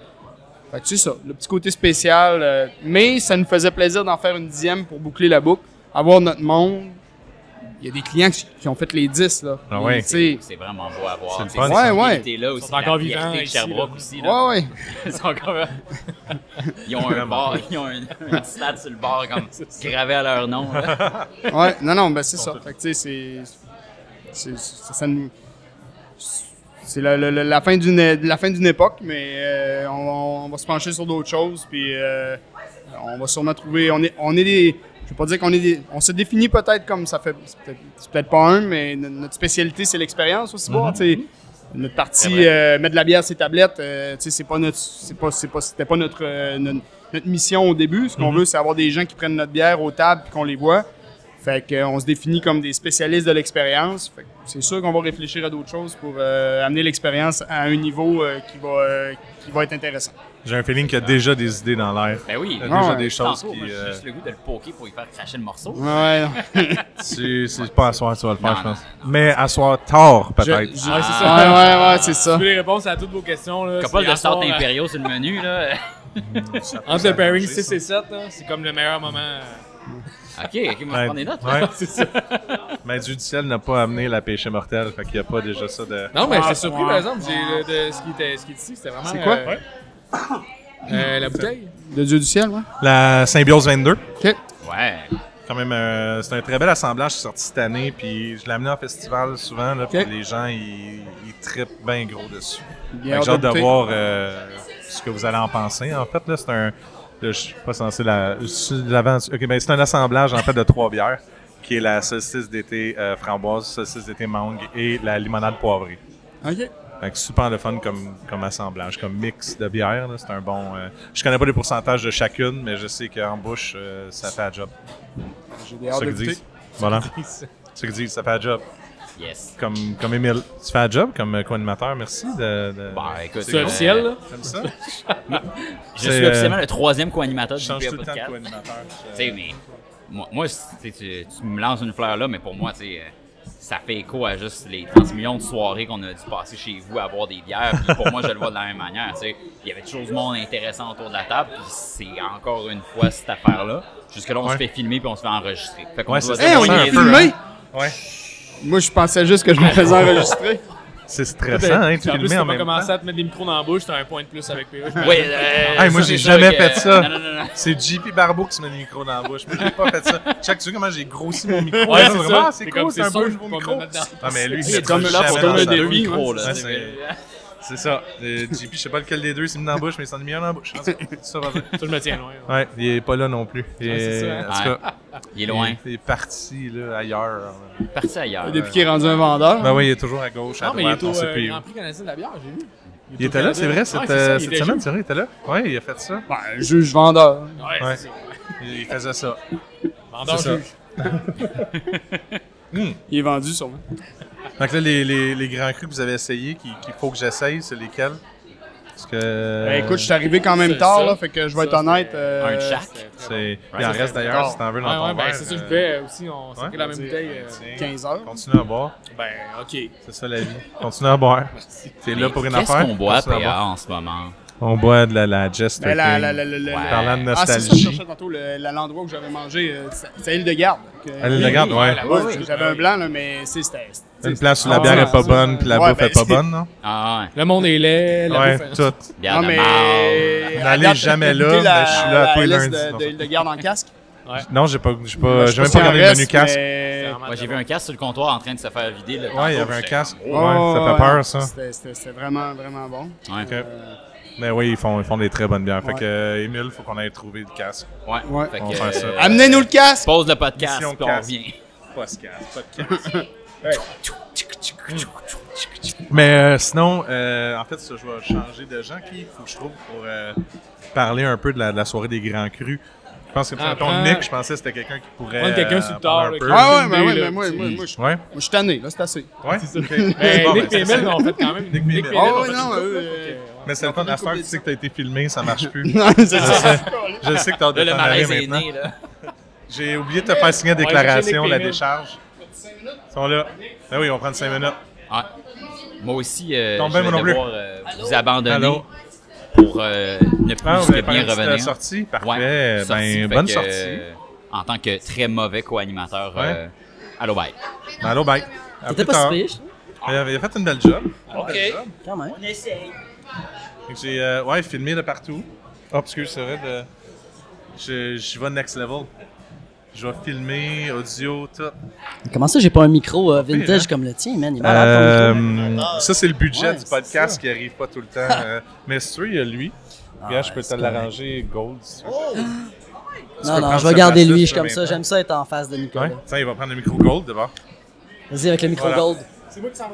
Speaker 6: Fait que, c'est ça, le petit côté spécial. Mais ça nous faisait plaisir d'en faire une 10e pour boucler la boucle, avoir notre monde. Il y a des clients qui ont fait les 10, là.
Speaker 1: Ah ouais.
Speaker 3: C'est vraiment beau à voir.
Speaker 1: C'est le fun.
Speaker 6: Ouais.
Speaker 3: Là aussi,
Speaker 5: Ils sont encore
Speaker 3: la fierté
Speaker 5: vivants
Speaker 3: de
Speaker 5: ici,
Speaker 3: Sherbrooke
Speaker 5: là.
Speaker 3: aussi. Là.
Speaker 6: Ouais.
Speaker 3: Ils sont encore... Ils ont un bar, ils ont un stade sur le bar comme gravé à leur nom. Là.
Speaker 6: Ouais, non, ben c'est ça. Fait que, tu sais, c'est la fin d'une époque, mais on va se pencher sur d'autres choses, puis on va sûrement trouver... On est des... Je vais pas dire on se définit peut-être comme ça fait... C'est peut-être pas un, mais notre spécialité, c'est l'expérience aussi. Tu sais, notre partie, mettre de la bière sur ses tablettes, tu sais, c'était pas notre mission au début. Ce qu'on veut, c'est avoir des gens qui prennent notre bière aux tables et qu'on les voit. Fait qu'on se définit comme des spécialistes de l'expérience. Fait que c'est sûr qu'on va réfléchir à d'autres choses pour amener l'expérience à un niveau qui va être intéressant.
Speaker 1: J'ai un feeling qu'il y a déjà des idées dans l'air.
Speaker 3: Ben oui.
Speaker 1: Il y a déjà des choses
Speaker 3: Tantôt,
Speaker 1: qui...
Speaker 3: moi, j'ai juste le goût de le poker pour y faire cracher le morceau.
Speaker 6: Ouais.
Speaker 1: C'est pas à soir, tu vas le faire,
Speaker 3: Non,
Speaker 1: je pense.
Speaker 3: non.
Speaker 1: Mais à soir tard, peut-être.
Speaker 5: Ouais, c'est ça.
Speaker 6: Ouais, c'est ça.
Speaker 5: Tu veux les réponses à toutes vos questions. Là,
Speaker 3: Couple de
Speaker 5: à soir,
Speaker 3: start impériaux sur le menu, là.
Speaker 5: Entre le pairing 6 et 7, là, c'est comme le meilleur moment.
Speaker 3: OK, on va prendre des notes.
Speaker 1: Ouais. C'est ça. Mais Dieu du ciel n'a pas amené la péché mortelle, fait qu'il n'y a pas déjà ça de...
Speaker 5: Non, mais j'étais surpris, par exemple, de ce qui est ici. C'était vraiment...
Speaker 6: C'est quoi?
Speaker 5: La bouteille.
Speaker 6: De Dieu du ciel, ouais.
Speaker 1: La Symbiose 22.
Speaker 6: OK.
Speaker 3: Ouais.
Speaker 1: Quand même, c'est un très bel assemblage qui est sorti cette année, puis je l'ai amené en festival souvent, là, puis les gens, ils trippent bien gros dessus. J'ai hâte de voir ce que vous allez en penser. En fait, là, c'est un... Là, je suis pas censé OK, ben c'est un assemblage, en fait, de 3 bières, qui est la saucisse d'été framboise, saucisse d'été mangue et la limonade poivrée.
Speaker 6: OK.
Speaker 1: Fait que super le fun comme assemblage, comme mix de bières. C'est un bon... je connais pas les pourcentages de chacune, mais je sais qu'en bouche, ça fait un job.
Speaker 6: J'ai des
Speaker 1: C'est
Speaker 6: hâte
Speaker 1: ça
Speaker 6: de
Speaker 1: qu'ils
Speaker 6: goûter.
Speaker 1: disent. Voilà. C'est ça qu'ils disent, ça fait un job.
Speaker 3: Yes.
Speaker 1: Comme Émile. Tu fais un job comme co-animateur, merci de...
Speaker 3: Bah, écoute,
Speaker 5: C'est officiel, là.
Speaker 1: T'aimes ça?
Speaker 3: Je suis officiellement le 3e co-animateur
Speaker 1: Je
Speaker 3: du
Speaker 1: change
Speaker 3: PA
Speaker 1: tout le temps de
Speaker 3: Podcast.
Speaker 1: co-animateur.
Speaker 3: Tu sais, mais moi tu me lances une fleur là, mais pour moi, tu sais, ça fait écho à juste les 30 millions de soirées qu'on a dû passer chez vous à boire des bières. Puis pour moi, je le vois de la même manière. Tu sais, il y avait toujours du monde intéressant autour de la table. Puis c'est encore une fois cette affaire-là. Jusque-là, on se fait filmer puis on se fait enregistrer. Fait qu'on doit
Speaker 6: Hey, on est filmé!
Speaker 1: Ouais.
Speaker 6: Moi, je pensais juste que je me faisais enregistrer.
Speaker 1: C'est stressant, hein, de
Speaker 5: Puis en plus,
Speaker 1: filmer
Speaker 5: t'as
Speaker 1: en
Speaker 5: pas
Speaker 1: même
Speaker 5: commencé
Speaker 1: temps.
Speaker 5: à te mettre des micros dans la bouche, t'as un point de plus avec PA.
Speaker 3: Oui,
Speaker 1: Hey, moi, j'ai
Speaker 3: c'est
Speaker 1: jamais
Speaker 3: que-
Speaker 1: fait ça.
Speaker 3: Non.
Speaker 1: C'est JP Barbeau qui se met le micro dans la bouche. Moi, j'ai pas fait ça. Chaque tu sais comment j'ai grossi mon micro.
Speaker 5: Ouais,
Speaker 1: là,
Speaker 5: c'est
Speaker 1: vraiment,
Speaker 5: ça.
Speaker 1: c'est
Speaker 5: C'est
Speaker 1: cool,
Speaker 5: comme,
Speaker 1: c'est un
Speaker 5: c'est
Speaker 1: beau
Speaker 5: sûr
Speaker 1: nouveau
Speaker 5: qu'on va
Speaker 1: micro.
Speaker 5: le mettre dans-
Speaker 1: Ah, mais lui,
Speaker 6: C'est
Speaker 1: il
Speaker 6: comme
Speaker 1: touche
Speaker 6: là,
Speaker 1: jamais
Speaker 6: c'est comme
Speaker 1: dans
Speaker 6: un
Speaker 1: sa
Speaker 6: défi,
Speaker 1: bouche.
Speaker 3: micro, là.
Speaker 1: Ouais, c'est ça. JP, je sais pas lequel des deux s'est mis dans la bouche, mais il s'en est mis un dans la bouche. En tout cas, c'est ça, va dire.
Speaker 5: Tu le me tiens loin.
Speaker 1: Ouais, il est pas là non plus.
Speaker 5: c'est ça, hein.
Speaker 1: En tout cas,
Speaker 3: Il est loin.
Speaker 1: il est parti là, ailleurs.
Speaker 3: Il est parti ailleurs.
Speaker 6: Depuis qu'il est rendu un vendeur.
Speaker 1: Ben oui, il est toujours à gauche, à
Speaker 5: Non, mais il
Speaker 1: droite,
Speaker 5: est
Speaker 1: on
Speaker 5: au
Speaker 1: sait plus.
Speaker 5: Grand Prix canadien de la bière, j'ai vu.
Speaker 1: Il était là, c'est vrai, cette
Speaker 5: Ouais, c'est ça, il
Speaker 1: cette
Speaker 5: était
Speaker 1: semaine,
Speaker 5: juge.
Speaker 1: c'est vrai, il était là. Ouais, il a fait ça.
Speaker 6: Ben, juge vendeur.
Speaker 5: Ouais,
Speaker 1: Ouais.
Speaker 5: c'est ça.
Speaker 1: Il faisait ça.
Speaker 5: Vendeur
Speaker 1: C'est ça.
Speaker 5: juge.
Speaker 6: Il est vendu, sûrement.
Speaker 1: Donc là, les grands crus que vous avez essayés, qu'il faut que j'essaye, c'est lesquels? Parce que...
Speaker 6: Ben, écoute, je suis arrivé quand même
Speaker 5: c'est
Speaker 6: tard,
Speaker 5: ça.
Speaker 6: là, fait que je vais être
Speaker 5: Ça,
Speaker 6: honnête.
Speaker 3: Un de chaque.
Speaker 1: c'est... Il en reste d'ailleurs, si t'en veux dans
Speaker 5: Ouais,
Speaker 1: ton
Speaker 5: ouais, ben
Speaker 1: verre.
Speaker 5: c'est ça que je fais aussi. On s'est
Speaker 1: ouais.
Speaker 5: pris la même bouteille.
Speaker 1: Tiens,
Speaker 6: 15 heures.
Speaker 1: Continue à boire.
Speaker 5: Ben, ok.
Speaker 1: C'est ça la vie. Continue à boire. T'es là pour une
Speaker 3: Qu'est-ce
Speaker 1: affaire.
Speaker 3: qu'on boit,
Speaker 1: continue à
Speaker 3: PA,
Speaker 1: boire.
Speaker 3: en ce moment?
Speaker 1: On boit de la Jester
Speaker 6: Ben,
Speaker 1: King. Parlant de
Speaker 6: Ah, c'est ça, je
Speaker 1: nostalgie.
Speaker 6: cherchais tantôt l'endroit où j'avais mangé. C'est à Île-de-Garde.
Speaker 1: À l'Île-de-Garde, ouais.
Speaker 6: J'avais un blanc, là, mais c'était.
Speaker 1: Une place où la bière est pas bonne, puis la bouffe est pas bonne, non?
Speaker 3: Ah ouais.
Speaker 5: Le monde est laid, la
Speaker 1: Ouais,
Speaker 5: bouffe est-
Speaker 1: tout.
Speaker 3: Bière
Speaker 6: Non,
Speaker 3: de
Speaker 6: mais.
Speaker 3: marde.
Speaker 1: N'allez jamais là, mais je suis là à tous les lundis.
Speaker 6: de Île-de-Garde en casque.
Speaker 1: Non, j'ai même
Speaker 6: Je
Speaker 1: pas
Speaker 6: sais
Speaker 1: regardé le
Speaker 6: reste,
Speaker 1: menu casque.
Speaker 6: mais-
Speaker 3: Ouais, j'ai vu un casque sur le comptoir en train de se faire vider. Là,
Speaker 1: Ouais, il y
Speaker 3: tantôt,
Speaker 1: avait un
Speaker 3: j'étais
Speaker 1: casque.
Speaker 3: comme,
Speaker 1: Ouais, ça fait peur, ça.
Speaker 6: C'était vraiment, vraiment bon.
Speaker 3: Ouais.
Speaker 1: Ok. Mais oui, ils font des très bonnes bières. Fait
Speaker 6: Ouais.
Speaker 1: que, Émile, faut qu'on aille trouver le casque.
Speaker 3: Ouais.
Speaker 6: Ouais.
Speaker 3: Fait
Speaker 1: On
Speaker 3: que,
Speaker 1: va faire ça.
Speaker 6: Amenez-nous le casque!
Speaker 3: Pause le podcast,
Speaker 1: Mission
Speaker 3: puis on
Speaker 1: casque.
Speaker 3: revient.
Speaker 1: Mais sinon, en fait, ça, je vais changer de gens qui faut que je trouve pour parler un peu de la soirée des Grands Crus. Je pense que ton
Speaker 5: prends-
Speaker 1: Nick, je pensais que c'était quelqu'un qui pourrait.
Speaker 5: Prendre quelqu'un sur le tard,
Speaker 1: parler
Speaker 5: là,
Speaker 1: un peu.
Speaker 5: qui-
Speaker 6: Ah ouais, mais
Speaker 5: Là,
Speaker 6: ouais, mais moi, je
Speaker 1: Ouais,
Speaker 6: suis tanné, là, c'est assez.
Speaker 1: ouais.
Speaker 5: C'est ça.
Speaker 1: ok.
Speaker 5: Ben,
Speaker 1: Bon,
Speaker 5: Nick
Speaker 1: ben,
Speaker 5: et
Speaker 1: c'est
Speaker 5: Emile
Speaker 1: ça.
Speaker 5: ont fait quand même.
Speaker 1: Nick et Emile.
Speaker 5: et Emile
Speaker 6: Ah
Speaker 5: ont
Speaker 6: ouais,
Speaker 5: fait
Speaker 6: non,
Speaker 5: une
Speaker 6: eux,
Speaker 5: couple, fait que,
Speaker 1: Mais c'est le fun, à ce que tu sais que t'as été filmé, ça marche plus.
Speaker 6: Non, c'est ça.
Speaker 1: Je sais que t'as hâte de
Speaker 3: Là, le
Speaker 1: t'en aller
Speaker 3: malaise est
Speaker 1: maintenant.
Speaker 3: né, là.
Speaker 1: J'ai oublié de te faire signer la
Speaker 5: Ouais,
Speaker 1: déclaration,
Speaker 5: j'ai
Speaker 1: la
Speaker 5: Nick et Emile.
Speaker 1: décharge. Ils sont là. Ben oui, on prend 5 minutes.
Speaker 3: Ouais. Moi aussi, je
Speaker 1: Tombe bien,
Speaker 3: vais
Speaker 1: moi non plus.
Speaker 3: devoir vous abandonner
Speaker 1: Allô?
Speaker 3: pour ne plus
Speaker 1: Ah, vous
Speaker 3: que
Speaker 1: allez faire
Speaker 3: bien
Speaker 1: une petite
Speaker 3: revenir.
Speaker 1: sortie? Parfait.
Speaker 3: Ouais, sortie,
Speaker 1: Ben,
Speaker 3: fait
Speaker 1: bonne
Speaker 3: que,
Speaker 1: sortie.
Speaker 3: En tant que très mauvais co-animateur,
Speaker 1: Ouais.
Speaker 3: allô, bye.
Speaker 1: Allô, bye. À
Speaker 7: C'était
Speaker 1: plus
Speaker 7: pas
Speaker 1: tard.
Speaker 7: si pire, je trouve.
Speaker 1: Il a fait une belle job.
Speaker 7: Quand même.
Speaker 1: Fait que j'ai ouais, filmé de partout. Oh, excuse, c'est vrai. Je vais next level. Je vais filmer, audio, tout.
Speaker 7: Comment ça, j'ai pas un micro vintage
Speaker 1: hein?
Speaker 7: comme le tien, man? Il est malade, ton micro.
Speaker 1: Ça, c'est le budget
Speaker 7: Ouais,
Speaker 1: du
Speaker 7: c'est
Speaker 1: podcast
Speaker 7: ça.
Speaker 1: qui arrive pas tout le temps. Mais si tu veux, il y a lui. Regarde, je peux te
Speaker 7: c'est
Speaker 1: l'arranger gold. Si tu veux. Tu
Speaker 7: Non,
Speaker 1: peux
Speaker 7: non,
Speaker 1: prendre
Speaker 7: je vais
Speaker 1: cette
Speaker 7: garder
Speaker 1: place-là,
Speaker 7: lui. Je
Speaker 1: si
Speaker 7: suis
Speaker 1: tu veux
Speaker 7: comme ça.
Speaker 1: maintenant.
Speaker 7: J'aime ça être en face de Nicolas.
Speaker 1: Ouais. Tiens, il va prendre le micro gold d'abord.
Speaker 7: Vas-y avec le micro
Speaker 1: Voilà.
Speaker 7: gold.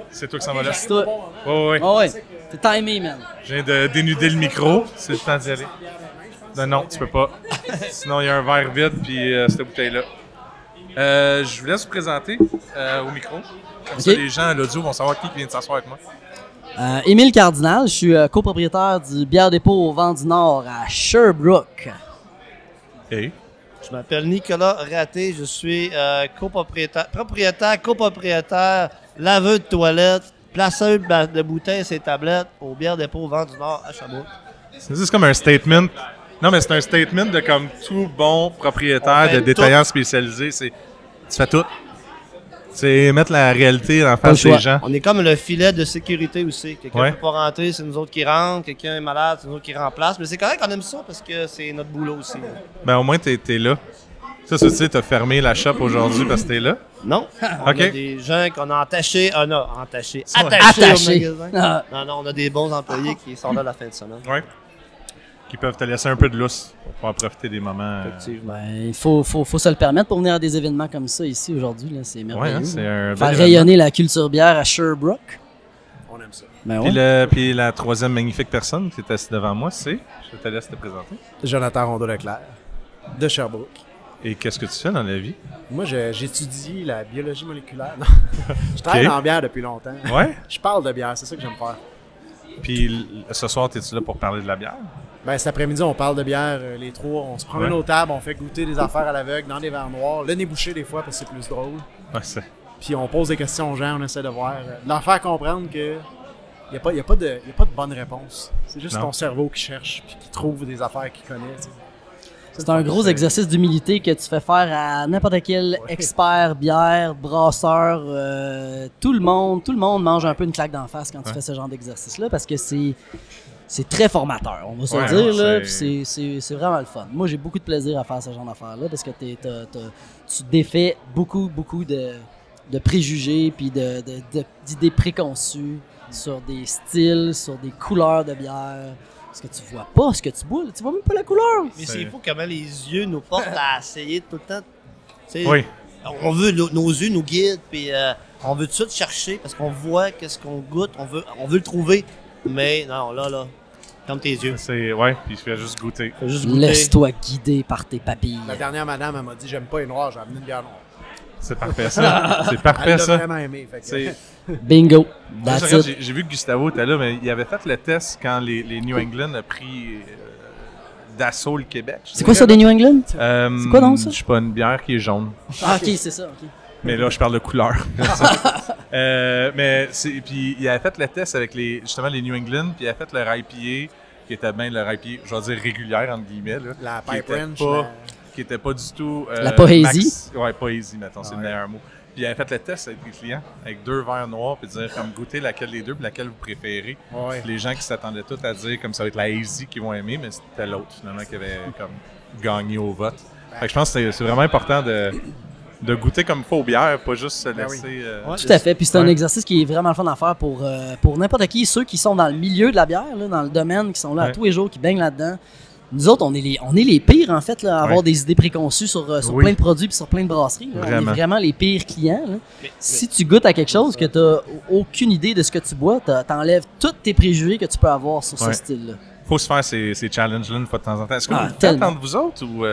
Speaker 1: C'est toi qui s'en va là.
Speaker 7: C'est toi.
Speaker 1: Ouais, ouais.
Speaker 7: Oh, ouais. T'es timé, man.
Speaker 1: Je viens de dénuder le micro. C'est le temps d'y aller. Non, tu peux pas. Sinon, il y a un verre vide puis cette bouteille-là. Je vous laisse vous présenter au micro. Comme ça,
Speaker 7: Ok.
Speaker 1: les gens à l'audio vont savoir qui vient de s'asseoir avec moi.
Speaker 7: Émile Cardinal, je suis copropriétaire du Bière Dépôt au Vent du Nord à Sherbrooke.
Speaker 1: Hey.
Speaker 8: Je m'appelle Nicolas Raté, je suis copropriétaire, laveur de toilette, placeur de bouteilles et ses tablettes au Bière Dépôt au Vent du Nord à Sherbrooke.
Speaker 1: C'est comme un statement. Non, mais c'est un statement de comme tout bon propriétaire
Speaker 8: On fait
Speaker 1: de détaillant spécialisé. C'est tu fais tout. C'est mettre la réalité en
Speaker 7: le
Speaker 1: face
Speaker 7: choix.
Speaker 1: des gens.
Speaker 8: On est comme le filet de sécurité aussi. Quelqu'un
Speaker 1: Ouais.
Speaker 8: ne peut pas rentrer, c'est nous autres qui rentrent. Quelqu'un est malade, c'est nous autres qui remplacent. Mais c'est correct qu'on aime ça parce que c'est notre boulot aussi.
Speaker 1: Ben au moins t'es là. Ça, tu sais, t'as fermé la shop aujourd'hui parce que t'es là.
Speaker 8: Non? On
Speaker 1: Ok.
Speaker 8: a des gens qu'on a entachés. Attachés
Speaker 7: Attaché.
Speaker 8: au magasin.
Speaker 7: Ah,
Speaker 8: Non, on a des bons employés qui sont là la fin de semaine.
Speaker 1: Ouais. Qui peuvent te laisser un peu de lousse pour pouvoir profiter des moments.
Speaker 8: Effectivement.
Speaker 7: ben, il faut se le permettre pour venir à des événements comme ça ici aujourd'hui. Là. C'est
Speaker 1: Ouais,
Speaker 7: merveilleux.
Speaker 1: hein, c'est un bel
Speaker 7: Faire
Speaker 1: événement.
Speaker 7: rayonner la culture bière à Sherbrooke.
Speaker 6: On aime ça.
Speaker 7: Ben
Speaker 1: Puis,
Speaker 7: ouais.
Speaker 1: puis la troisième magnifique personne qui est assise devant moi, c'est. Je te laisse te présenter.
Speaker 9: Jonathan Rondeau-Leclerc, de Sherbrooke.
Speaker 1: Et qu'est-ce que tu fais dans la vie?
Speaker 9: Moi, j'étudie la biologie moléculaire. Non. Je travaille
Speaker 1: Ok.
Speaker 9: en bière depuis longtemps.
Speaker 1: Ouais.
Speaker 9: Je parle de bière, c'est ça que j'aime faire.
Speaker 1: Puis ce soir, es-tu là pour parler de la bière?
Speaker 9: Ben, cet après-midi, on parle de bière, les trois. On se promène
Speaker 1: Ouais.
Speaker 9: aux tables, on fait goûter des affaires à l'aveugle dans des verres noirs. Le nez bouché, des fois, parce que c'est plus drôle.
Speaker 1: Ouais, c'est.
Speaker 9: Puis on pose des questions aux gens, on essaie de voir. De leur faire comprendre que il n'y a pas de bonne réponse. C'est juste
Speaker 1: Non.
Speaker 9: ton cerveau qui cherche puis qui trouve des affaires qu'il connaît. tu sais.
Speaker 7: C'est un gros exercice d'humilité que tu fais faire à n'importe quel expert bière, brasseur. Tout le monde mange un peu une claque d'en face quand tu
Speaker 1: Ouais.
Speaker 7: fais ce genre d'exercice-là parce que c'est très formateur, on va se
Speaker 1: Ouais,
Speaker 7: le dire.
Speaker 1: ouais,
Speaker 7: Là, puis c'est vraiment le fun. Moi, j'ai beaucoup de plaisir à faire ce genre d'affaires-là parce que tu défais beaucoup de préjugés puis d'idées préconçues sur des styles, sur des couleurs de bière. Parce que tu vois pas ce que tu bois, là. Tu vois même pas la couleur.
Speaker 8: Mais c'est fou comment les yeux nous portent à essayer tout le temps. Tu sais,
Speaker 1: Oui.
Speaker 8: On veut, nos yeux nous guident, puis on veut tout de suite chercher parce qu'on voit qu'est-ce qu'on goûte, on veut le trouver. Mais non, là, comme tes yeux.
Speaker 1: C'est. Ouais, puis je fais juste goûter.
Speaker 8: Faut juste goûter.
Speaker 7: Laisse-toi guider par tes papilles.
Speaker 9: La dernière madame, elle m'a dit j'aime pas les noirs, j'ai amené une bière noire.
Speaker 1: C'est parfait, ça. C'est parfait,
Speaker 9: Elle l'a
Speaker 1: ça.
Speaker 9: vraiment aimé. Fait que,
Speaker 1: C'est.
Speaker 7: Bingo.
Speaker 1: Moi, je
Speaker 7: That's
Speaker 1: regarde,
Speaker 7: it.
Speaker 1: j'ai vu que Gustavo était là, mais il avait fait le test quand les New England a pris d'assaut le Québec.
Speaker 7: C'est quoi ça des New England?
Speaker 1: C'est
Speaker 7: quoi donc, ça?
Speaker 1: Je sais pas, une bière qui est jaune.
Speaker 7: Ah, ok, c'est ça. ok.
Speaker 1: Mais là, je parle de couleur. Mais puis il avait fait le test avec justement les New England, puis il a fait leur IPA, qui était bien leur IPA, je vais dire régulière, entre guillemets. Là,
Speaker 9: La
Speaker 1: qui
Speaker 9: Pipe
Speaker 1: était
Speaker 9: Ranch.
Speaker 1: pas- qui était pas du tout...
Speaker 7: La poésie.
Speaker 1: Ouais, poésie, mettons, c'est le meilleur mot. Puis il avait fait le test avec les clients, avec 2 verres noirs, puis dire comme goûter laquelle des deux, puis laquelle vous préférez.
Speaker 9: Ouais.
Speaker 1: Puis les gens qui s'attendaient tous à dire comme ça va être la hazy qu'ils vont aimer, mais c'était l'autre finalement qui avait comme gagné au vote. Fait que je pense que c'est vraiment important de goûter comme il faut aux bières, pas juste se laisser...
Speaker 7: Tout à fait. Puis c'est un exercice qui est vraiment le fun à faire pour n'importe qui. Ceux qui sont dans le milieu de la bière, là, dans le domaine, qui sont là à tous les jours, qui baignent là-dedans. Nous autres, on est les pires, en fait, là, à avoir des idées préconçues sur plein de produits et sur plein de brasseries. Là. On est vraiment les pires clients. Là. Si tu goûtes à quelque chose que tu n'as aucune idée de ce que tu bois, t'enlèves tous tes préjugés que tu peux avoir sur ce style-là.
Speaker 1: Faut se faire ces challenges-là une fois de temps en temps. Est-ce que vous le faites
Speaker 7: tellement.
Speaker 1: entre vous autres ou...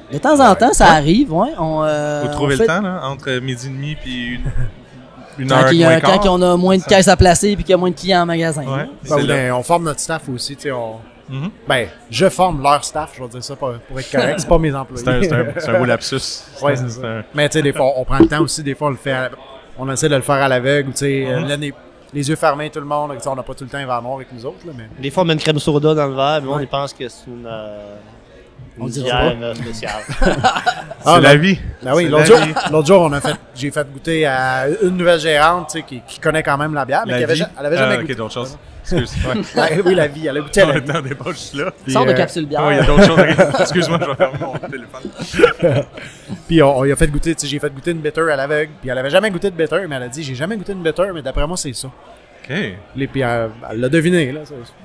Speaker 7: De temps en temps, ça arrive, ouais.
Speaker 1: Vous trouvez le temps, là, entre midi et demi puis une heure
Speaker 7: quand on a moins de caisses à placer et qu'il y a moins de clients en magasin.
Speaker 1: Ouais.
Speaker 9: On forme notre staff aussi. Tu sais, ben, je forme leur staff, je vais dire ça pour être correct. C'est pas mes employés.
Speaker 1: C'est un beau lapsus.
Speaker 9: Ouais, c'est ça. Mais tu sais, des fois, on prend le temps aussi. Des fois, on essaie de le faire à l'aveugle. Tu sais, les yeux fermés, tout le monde. On n'a pas tout le temps un verre noir avec nous autres. Là, mais...
Speaker 8: Des fois, on met une crème soda dans le verre, mais on pense que c'est une bière spéciale.
Speaker 1: C'est la vie.
Speaker 9: Ben oui, l'autre jour, j'ai fait goûter à une nouvelle gérante qui connaît quand même la bière, mais elle avait jamais goûté.
Speaker 1: Ok, d'autres choses. Excuse-moi.
Speaker 9: Oui, la vie, elle a goûté à la vie.
Speaker 1: On n'est pas juste là.
Speaker 7: Sors de capsule bière.
Speaker 1: Oui, il y a d'autres choses. Excuse-moi, je vais fermer mon téléphone.
Speaker 9: Puis on lui a fait goûter, j'ai fait goûter une bitter à l'aveugle, puis elle avait jamais goûté de bitter, mais elle a dit j'ai jamais goûté une bitter, mais d'après moi c'est ça.
Speaker 1: OK.
Speaker 9: Puis elle l'a deviné, là,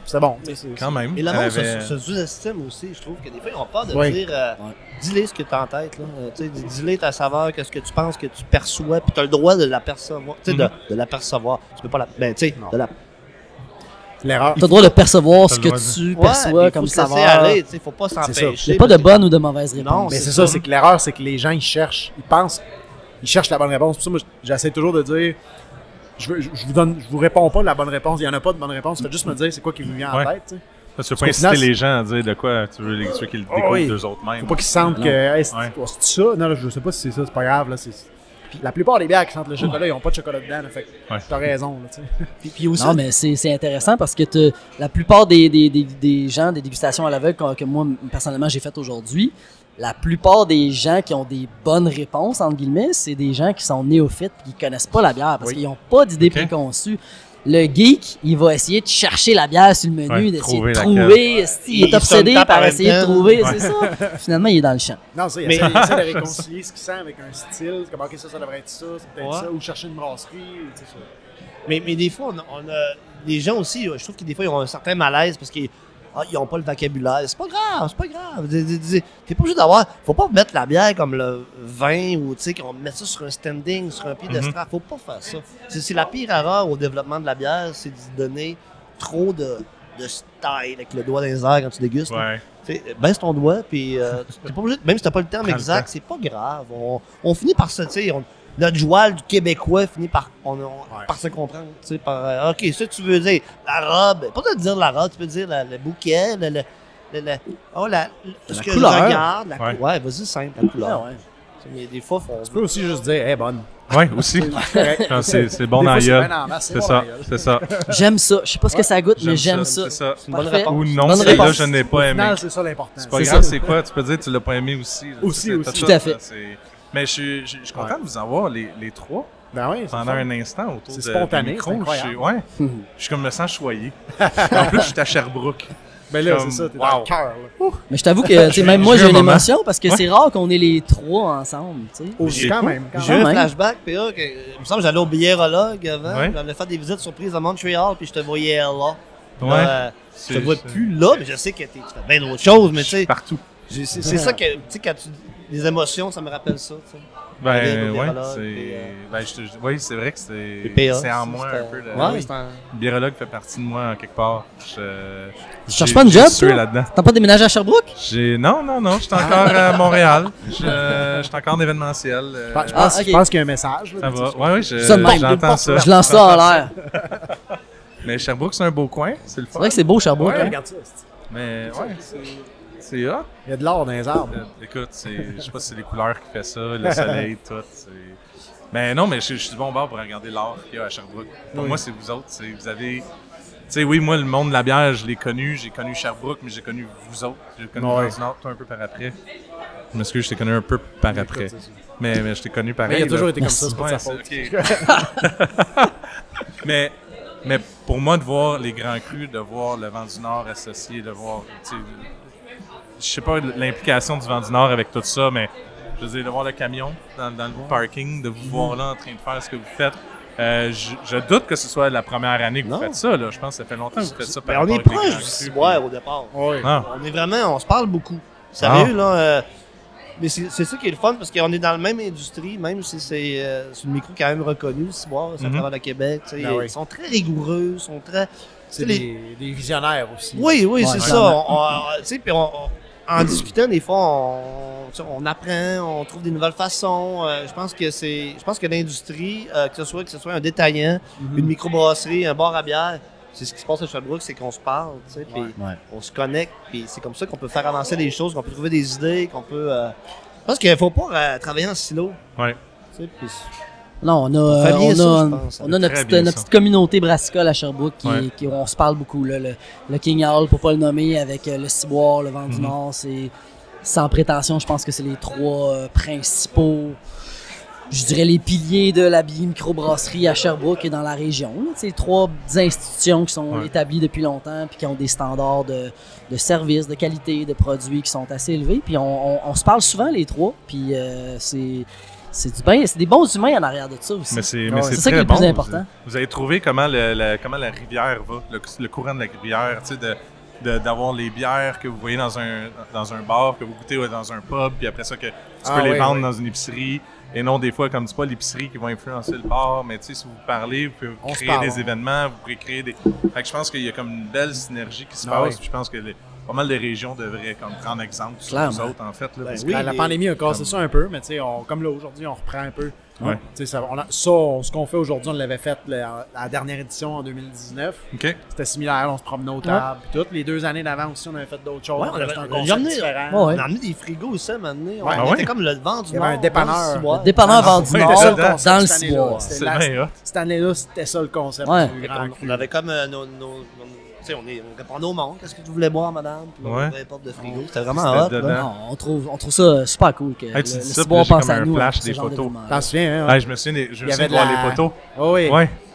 Speaker 9: c'est bon.
Speaker 1: Quand même.
Speaker 8: Et le monde se sous-estime aussi, je trouve que des fois ils ont peur de dire dis-les ce que tu as en tête, là. Dis-les ta saveur, qu'est-ce que tu penses que tu perçois, puis tu as le droit de l'apercevoir, de l'apercevoir. Tu peux pas
Speaker 9: l'erreur.
Speaker 7: Tu as le droit de percevoir ce que tu perçois comme saveur.
Speaker 8: Il faut pas s'empêcher.
Speaker 7: Il n'y a pas de bonne ou de mauvaise réponse.
Speaker 9: Non, mais c'est ça, c'est que l'erreur, c'est que les gens, ils cherchent la bonne réponse. Pour ça, moi, j'essaie toujours de dire, je vous réponds pas la bonne réponse, il n'y en a pas de bonne réponse, faites juste me dire c'est quoi qui vous vient en tête. Tu
Speaker 1: veux pas inciter les gens à dire de quoi tu veux ceux qui le découvrent d'eux autres mêmes.
Speaker 9: Faut pas qu'ils sentent que c'est ça. Non, je sais pas si c'est ça, c'est pas grave. Là, la plupart des bières qui sentent le chocolat, ils n'ont pas de chocolat dedans. Fait t'as raison. Là,
Speaker 7: puis aussi, non, mais c'est intéressant parce que la plupart des gens, des dégustations à l'aveugle que moi, personnellement, j'ai faites aujourd'hui, la plupart des gens qui ont des bonnes réponses, entre guillemets, c'est des gens qui sont néophytes et qui connaissent pas la bière parce qu'ils n'ont pas d'idées préconçues. Le geek, il va essayer de chercher la bière sur le menu, d'essayer de trouver. Il est obsédé par essayer de trouver, c'est ça. Finalement, il est dans le champ.
Speaker 9: Non, ça, il essaie de réconcilier ce qu'il sent avec un style. Comme, OK, ça devrait être ça, c'est peut-être ça. Ou chercher une brasserie. Tu sais, ça.
Speaker 8: Mais des fois, on a les gens aussi, je trouve que des fois, ils ont un certain malaise parce qu'ils n'ont pas le vocabulaire. C'est pas grave. T'es pas obligé d'avoir. Faut pas mettre la bière comme le vin ou qu'on mette ça sur un standing, sur un piédestal. Faut pas faire ça. C'est la pire erreur au développement de la bière, c'est de donner trop de style avec le doigt dans les airs quand tu dégustes. Baisse ton doigt, puis t'es pas obligé, même si t'as pas le terme exact, c'est pas grave. On finit par ça, tu sais. Notre joual du Québécois finit par se comprendre. OK, ça tu veux dire la robe. Pas de dire la robe, tu peux dire le bouquet, ce que
Speaker 7: couleur.
Speaker 8: Je regarde. Ouais, vas-y, simple, la couleur. Mais des fois,
Speaker 9: tu peux aussi juste dire, hey, bonne.
Speaker 1: Oui, aussi. C'est bon dans la gueule. C'est ça.
Speaker 7: J'aime ça. Je sais pas ce que ça goûte, mais j'aime ça.
Speaker 1: C'est ça.
Speaker 8: C'est une bonne réponse.
Speaker 1: Ou non, celle-là, je n'ai pas aimé.
Speaker 9: C'est ça l'important.
Speaker 1: C'est pas grave, c'est quoi? Tu peux dire que tu l'as pas aimé aussi.
Speaker 9: Aussi.
Speaker 7: Tout à fait.
Speaker 1: Mais je suis content de vous en voir, les trois.
Speaker 9: Ben oui,
Speaker 1: pendant un instant autour de
Speaker 9: spontané,
Speaker 1: micro.
Speaker 9: c'est incroyable.
Speaker 1: Je suis comme me sens choyé. En plus, je suis à Sherbrooke.
Speaker 9: Ben là, c'est ça, t'es dans le cœur.
Speaker 7: Mais je t'avoue que même moi, j'ai une émotion parce que c'est rare qu'on ait les trois ensemble.
Speaker 9: Aussi, quand même.
Speaker 8: J'ai un flashback, il me semble que j'allais au biérologue avant. J'avais fait des visites surprises à Montréal, puis je te voyais là. Je te vois plus là, mais je sais que tu fais bien d'autres choses, mais tu sais.
Speaker 1: Partout.
Speaker 8: C'est ça que, tu sais, quand les émotions, ça me rappelle ça, tu sais.
Speaker 1: Oui, c'est vrai que c'est en moi un peu. Le biérologue fait partie de moi quelque part.
Speaker 7: Tu cherches pas une job, toi?
Speaker 1: là-dedans.
Speaker 7: T'as pas déménagé à Sherbrooke?
Speaker 1: Non, je suis encore à Montréal. Je suis encore en événementiel.
Speaker 9: Je pense qu'il y a un message.
Speaker 1: Ça va. Oui, j'entends ça.
Speaker 7: Je lance ça en l'air.
Speaker 1: Mais Sherbrooke, c'est un beau coin. C'est le fun.
Speaker 7: C'est vrai que c'est beau, Sherbrooke.
Speaker 9: Regarde ça.
Speaker 1: Mais ouais, c'est hot.
Speaker 9: Il y a de l'or dans les arbres.
Speaker 1: Écoute, je sais pas si c'est les couleurs qui fait ça, le soleil, tout. Mais non, mais je suis du bon bord pour regarder l'art qu'il y a à Sherbrooke. Pour moi, c'est vous autres. Vous avez sais, oui, moi, le monde de la bière, je l'ai connu. J'ai connu Sherbrooke, mais j'ai connu vous autres. J'ai connu Nord, toi un peu par après. Je m'excuse, je t'ai connu un peu par après. Mais je t'ai connu pareil.
Speaker 9: Mais il a toujours
Speaker 1: là.
Speaker 9: été comme ça, c'est pas de sa faute.
Speaker 1: OK. mais pour moi, de voir les Grands Crus, de voir le Vent du Nord associé, de voir, tu sais, je sais pas l'implication du Vent du Nord avec tout ça, mais je veux dire, de voir le camion dans le parking, de vous voir là en train de faire ce que vous faites. Je doute que ce soit la première année que vous faites ça. Là. Je pense que ça fait longtemps que vous faites ça.
Speaker 8: On est proche du ciboire au départ. On est vraiment, on se parle beaucoup. Sérieux, là. Mais c'est ça qui est le fun, parce qu'on est dans la même industrie, même si c'est une micro quand même reconnue, le ciboire, c'est à travers le Québec. Ils sont très rigoureux, sont très...
Speaker 9: C'est des visionnaires aussi.
Speaker 8: Oui, c'est ça. Puis en discutant, des fois, on apprend, on trouve des nouvelles façons. Je pense que l'industrie, que ce soit un détaillant, une microbrasserie, un bar à bière, c'est ce qui se passe à Sherbrooke, c'est qu'on se parle, puis on se connecte, puis c'est comme ça qu'on peut faire avancer les choses, qu'on peut trouver des idées, qu'on peut... Je pense qu'il ne faut pas travailler en silo.
Speaker 1: Ouais.
Speaker 7: Non, on a notre petite communauté brassicole à Sherbrooke qui on se parle beaucoup. Là, le King Hall, pour pas le nommer, avec le Ciboire, le Vent du Nord, c'est sans prétention, je pense que c'est les trois principaux, je dirais les piliers de la microbrasserie à Sherbrooke et dans la région. C'est trois institutions qui sont établies depuis longtemps puis qui ont des standards de service, de qualité, de produits qui sont assez élevés. Puis on se parle souvent les trois, puis c'est des bons humains en arrière de ça aussi.
Speaker 1: Mais c'est
Speaker 7: ça qui est le plus important.
Speaker 1: Vous avez trouvé comment la rivière va, le courant de la rivière, tu sais, d'avoir les bières que vous voyez dans un bar, que vous goûtez dans un pub, puis après ça que tu peux les vendre dans une épicerie. Et non, des fois, comme tu dis pas, l'épicerie qui va influencer le bar, mais tu sais, si vous parlez, vous pouvez créer des événements, vous pouvez créer des... Fait que je pense qu'il y a comme une belle synergie qui se passe, puis je pense que pas mal de régions devraient comme prendre exemple sur nous autres, en fait. Là, parce que
Speaker 9: la pandémie a cassé ça un peu, mais tu sais, comme là, aujourd'hui, on reprend un peu. Ce qu'on fait aujourd'hui, on l'avait fait la dernière édition en 2019. C'était similaire, on se promenait aux tables. Toutes les 2 années d'avant aussi, on avait fait d'autres choses.
Speaker 8: On a amené des frigos aussi à un moment donné. C'était comme le Vent du Nord.
Speaker 9: Un dépanneur.
Speaker 7: Le dépanneur Vent du Nord dans le ciboire.
Speaker 9: Cette année-là, c'était ça le concept.
Speaker 8: On avait comme on répond nos montres. Qu'est-ce que tu voulais boire, madame? Puis on ouvrait les portes de frigo. C'était vraiment hot.
Speaker 7: On trouve ça super cool que le ciboire pense à nous.
Speaker 1: Flash des photos.
Speaker 9: T'en souviens, hein?
Speaker 1: Je me souviens de voir les photos.
Speaker 9: Oui.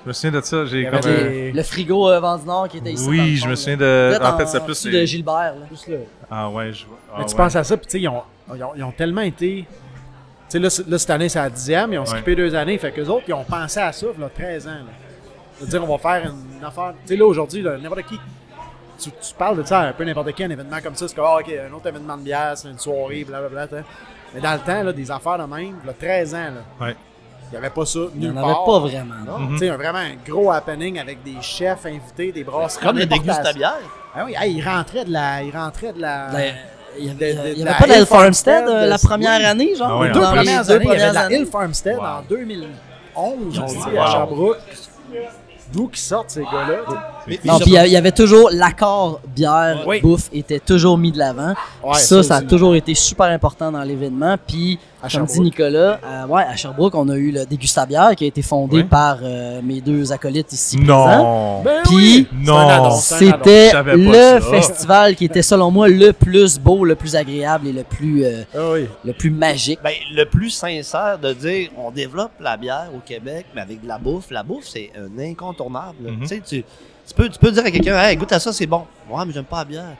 Speaker 1: Je me souviens de ça. J'ai
Speaker 7: comme le frigo Vent du Nord qui était ici.
Speaker 1: Oui, je me souviens de...
Speaker 7: En fait, c'est plus de Gilbert.
Speaker 1: Plus là. Ah ouais, je vois.
Speaker 9: Mais tu penses à ça, puis tu sais, ils ont tellement été... Tu sais, là, cette année, c'est la 10e. Ils ont skippé 2 années. Fait qu'eux autres, ils ont pensé à ça, là, 13 ans. C'est-à-dire, on va faire une affaire... Tu sais, là, aujourd'hui, n'importe qui... Tu parles de ça un peu n'importe qui, un événement comme ça, c'est comme, un autre événement de bière, c'est une soirée, blablabla. Mais dans le temps, là, des affaires de même, là, 13 ans, là, il n'y avait pas ça nulle part.
Speaker 7: Il n'y en avait pas vraiment.
Speaker 9: Tu sais, vraiment un gros happening avec des chefs invités, des brasseries.
Speaker 8: Comme le dégustabière.
Speaker 9: Ah oui, il rentrait de la...
Speaker 7: Il n'y avait pas d'Hill Farmstead la première année, genre?
Speaker 9: Les 2 premières années, il y avait de la Hill Farmstead en 2011, à Sherbrooke. D'où qu'ils sortent ces gars-là?
Speaker 7: Non, puis il y avait toujours l'accord bière, bouffe était toujours mis de l'avant. Ça a toujours été super important dans l'événement. Puis, comme dit Nicolas, à Sherbrooke, on a eu le Dégustabière qui a été fondé par mes 2 acolytes ici présents. Puis, c'était le festival qui était, selon moi, le plus beau, le plus agréable et le plus magique.
Speaker 8: Le plus sincère de dire, on développe la bière au Québec, mais avec de la bouffe. La bouffe, c'est un incontournable. Tu sais, tu peux dire à quelqu'un, hey, goûte à ça, c'est bon. Ouais, mais j'aime pas la bière.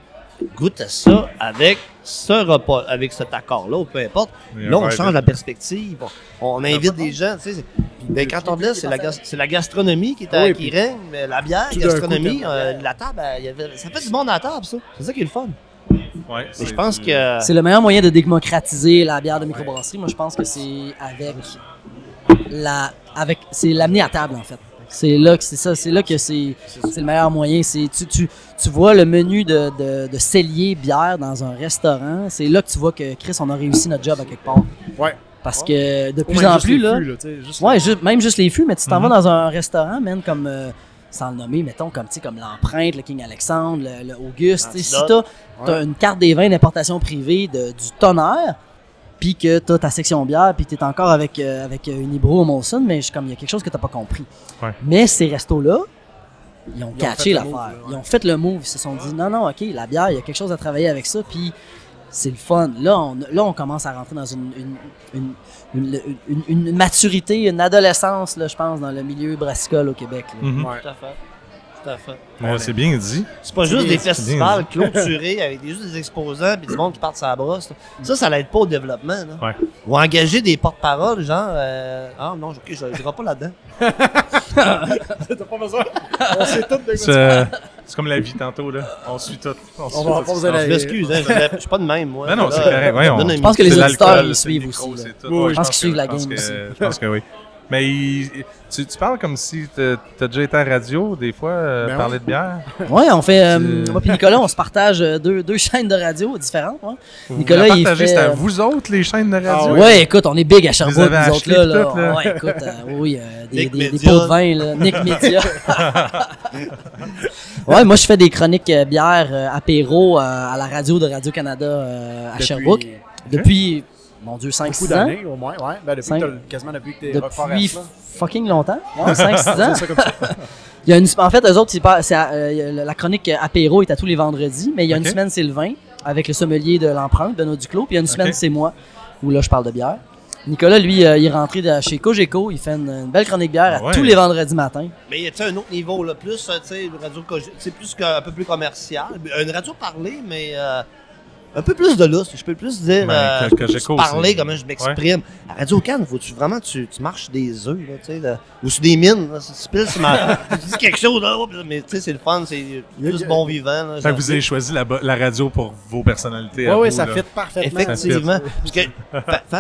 Speaker 8: Goûte à ça avec ce repas, avec cet accord-là, ou peu importe. Là, on change la perspective. On invite des gens. Tu sais, quand on dit là, c'est la gastronomie qui règne, mais la bière, la gastronomie, la table, ça fait du monde à la table, ça. C'est ça qui est le fun. Et je pense que
Speaker 7: c'est le meilleur moyen de démocratiser la bière de microbrasserie. Moi, je pense que c'est c'est l'amener à table, en fait. C'est là que c'est le meilleur moyen. Tu vois le menu de cellier bière dans un restaurant, c'est là que tu vois que Chris, on a réussi notre job à quelque part. Parce que de plus en plus là, même juste les fûts, mais tu t'en vas dans un restaurant, man, comme sans le nommer, mettons comme l'Empreinte, le King Alexandre, le Auguste. Si t'as une carte des vins d'importation privée du Tonnerre, puis que t'as ta section bière, puis t'es encore avec une Hybro au Molson, mais il y a quelque chose que t'as pas compris. Mais ces restos-là, ils ont
Speaker 9: Ils ont
Speaker 7: catché
Speaker 9: fait le
Speaker 7: l'affaire.
Speaker 9: move, là, ouais.
Speaker 7: Ils ont fait le move. Ils se sont dit, non, OK, la bière, il y a quelque chose à travailler avec ça. Puis c'est le fun. Là, on commence à rentrer dans une maturité, une adolescence, là, je pense, dans le milieu brassicole au Québec. Là.
Speaker 1: Mhm.
Speaker 9: Ouais.
Speaker 8: Tout à fait. Tout à fait.
Speaker 1: Ouais, c'est bien dit.
Speaker 8: C'est pas juste des
Speaker 1: bien
Speaker 8: festivals clôturés avec juste des exposants puis du monde qui part de sa brosse. Là. Ça l'aide pas au développement. Là.
Speaker 1: Ouais.
Speaker 8: Ou engager des porte-paroles, genre. Ah non, ok, je n'irai pas là-dedans.
Speaker 9: T'as pas besoin. On sait tout de quoi tu parles.
Speaker 1: C'est comme la vie tantôt, là. On suit tout.
Speaker 9: On va pas besoin
Speaker 8: Non, je
Speaker 9: d'aller.
Speaker 8: m'excuse, hein, je suis pas de même, moi.
Speaker 1: Non, non,
Speaker 8: Là,
Speaker 1: c'est correct. Ouais,
Speaker 8: donne un
Speaker 7: Je pense que les
Speaker 1: c'est
Speaker 7: auditeurs,
Speaker 1: l'alcool,
Speaker 7: ils
Speaker 1: c'est le
Speaker 7: suivent
Speaker 1: micro,
Speaker 7: aussi, là.
Speaker 1: c'est tout.
Speaker 9: Oui,
Speaker 1: Ouais,
Speaker 7: je pense qu'ils suivent la game
Speaker 1: que-
Speaker 7: aussi.
Speaker 1: Je pense que oui. Mais tu parles comme si t'as déjà été à la radio, des fois,
Speaker 9: Ben
Speaker 1: parler
Speaker 9: oui.
Speaker 1: de bière.
Speaker 7: Ouais, on fait.
Speaker 1: Tu-
Speaker 7: Moi puis Nicolas, on se partage deux chaînes de radio différentes. Ouais.
Speaker 1: Vous
Speaker 7: Nicolas,
Speaker 1: la
Speaker 7: il
Speaker 1: partagez,
Speaker 7: fait.
Speaker 1: c'est à vous autres, les chaînes de radio?
Speaker 9: oui.
Speaker 7: Ouais, écoute, on est big à Sherbrooke,
Speaker 1: avez
Speaker 7: nous autres
Speaker 1: achetés
Speaker 7: là.
Speaker 1: pis
Speaker 7: là.
Speaker 1: tout, là.
Speaker 7: Ouais, écoute, oui,
Speaker 8: Nick
Speaker 7: des
Speaker 8: Media.
Speaker 7: pots de vin, là. Nick Media. Ouais, moi, je fais des chroniques bière, apéro à la radio de Radio-Canada à Sherbrooke. Depuis, mon Dieu,
Speaker 9: Beaucoup
Speaker 7: 5-6 ans.
Speaker 9: d'années, au moins. Ouais. Ben,
Speaker 7: Cinq-
Speaker 9: quasiment depuis que t'es
Speaker 7: Depuis
Speaker 9: Rockford-Est, là.
Speaker 7: fucking longtemps. Ouais, 5-6 ans.
Speaker 9: C'est ça comme ça.
Speaker 7: Il y a en fait, eux autres, la chronique apéro est à tous les vendredis, mais il y a une
Speaker 1: Ok.
Speaker 7: semaine, c'est le vin, avec le sommelier de l'empreinte, Benoît Duclos, puis il y a une semaine,
Speaker 1: Ok.
Speaker 7: c'est moi, où là, je parle de bière. Nicolas, lui, il est rentré chez Cogeco, il fait une belle chronique bière
Speaker 1: Ah ouais.
Speaker 7: à tous les vendredis matin.
Speaker 8: Mais y a-t-il un autre niveau, là, plus, tu sais, une radio, c'est plus un peu plus commercial. Une radio parlée, mais un peu plus de lousse. Je peux plus dire,
Speaker 1: Ben,
Speaker 8: je peux plus
Speaker 1: Cogeco,
Speaker 8: parler,
Speaker 1: c'est-
Speaker 8: comment je m'exprime. À Radio Cannes, faut-tu vraiment, tu marches des œufs, là, tu sais, là, ou sur des mines, là, tu piles sur ma, tu dis quelque chose, là, mais tu sais, c'est le fun, c'est plus bon vivant, là.
Speaker 1: Fait que vous avez choisi la radio pour vos personnalités. à
Speaker 9: Oui, oui,
Speaker 1: vous,
Speaker 9: ça
Speaker 1: là.
Speaker 9: fit parfaitement.
Speaker 8: Effectivement. Parce que,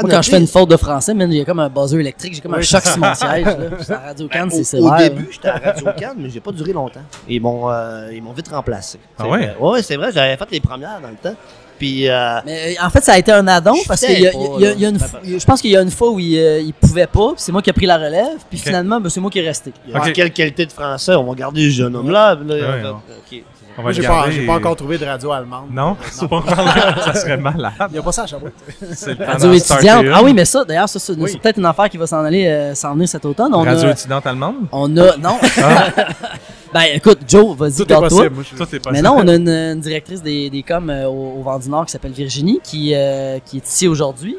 Speaker 7: Moi, quand je fais une faute de français, man, il y a comme un buzzer électrique, j'ai comme un choc sur mon siège. Là. À Radio Cannes, c'est sévère.
Speaker 8: Au
Speaker 7: là.
Speaker 8: début, j'étais à Radio Cannes, mais j'ai pas duré longtemps. Ils m'ont vite remplacé.
Speaker 1: Ah
Speaker 8: C'est
Speaker 1: ouais?
Speaker 8: vrai. Ouais, c'est vrai, j'avais fait les premières dans le temps. Puis,
Speaker 7: Mais en fait, ça a été un addon parce
Speaker 8: Je
Speaker 7: qu'il y a,
Speaker 8: sais
Speaker 7: il y a- il y a une
Speaker 8: pas,
Speaker 7: fois- je pense qu'il y a une fois où il pouvait pas, puis c'est moi qui ai pris la relève, puis
Speaker 1: Ok.
Speaker 7: finalement, ben, c'est moi qui est resté.
Speaker 8: il y a
Speaker 1: Ok.
Speaker 8: quelle qualité de français, on va garder le jeune homme là. Là,
Speaker 1: Ouais,
Speaker 8: là,
Speaker 1: on-
Speaker 8: ok.
Speaker 1: On va
Speaker 9: Moi, j'ai
Speaker 1: regarder-
Speaker 9: pas encore trouvé de radio allemande.
Speaker 1: Non? C'est pas encore ça serait malade.
Speaker 9: Il n'y a pas ça à Sherbrooke.
Speaker 1: C'est le temps
Speaker 7: Radio
Speaker 1: d'en
Speaker 7: étudiante.
Speaker 1: starter
Speaker 7: Ah
Speaker 1: une.
Speaker 7: oui, mais ça, d'ailleurs, ça,
Speaker 9: Oui.
Speaker 7: c'est peut-être une affaire qui va s'en venir cet automne.
Speaker 1: Radio étudiante allemande?
Speaker 7: Non. Ben, écoute, Joe, vas-y,
Speaker 9: Tout est
Speaker 7: garde-toi.
Speaker 9: possible. Moi, je suis-
Speaker 1: Tout est possible.
Speaker 7: Mais non, on a une directrice des coms au Vent du Nord qui s'appelle Virginie, qui est ici aujourd'hui,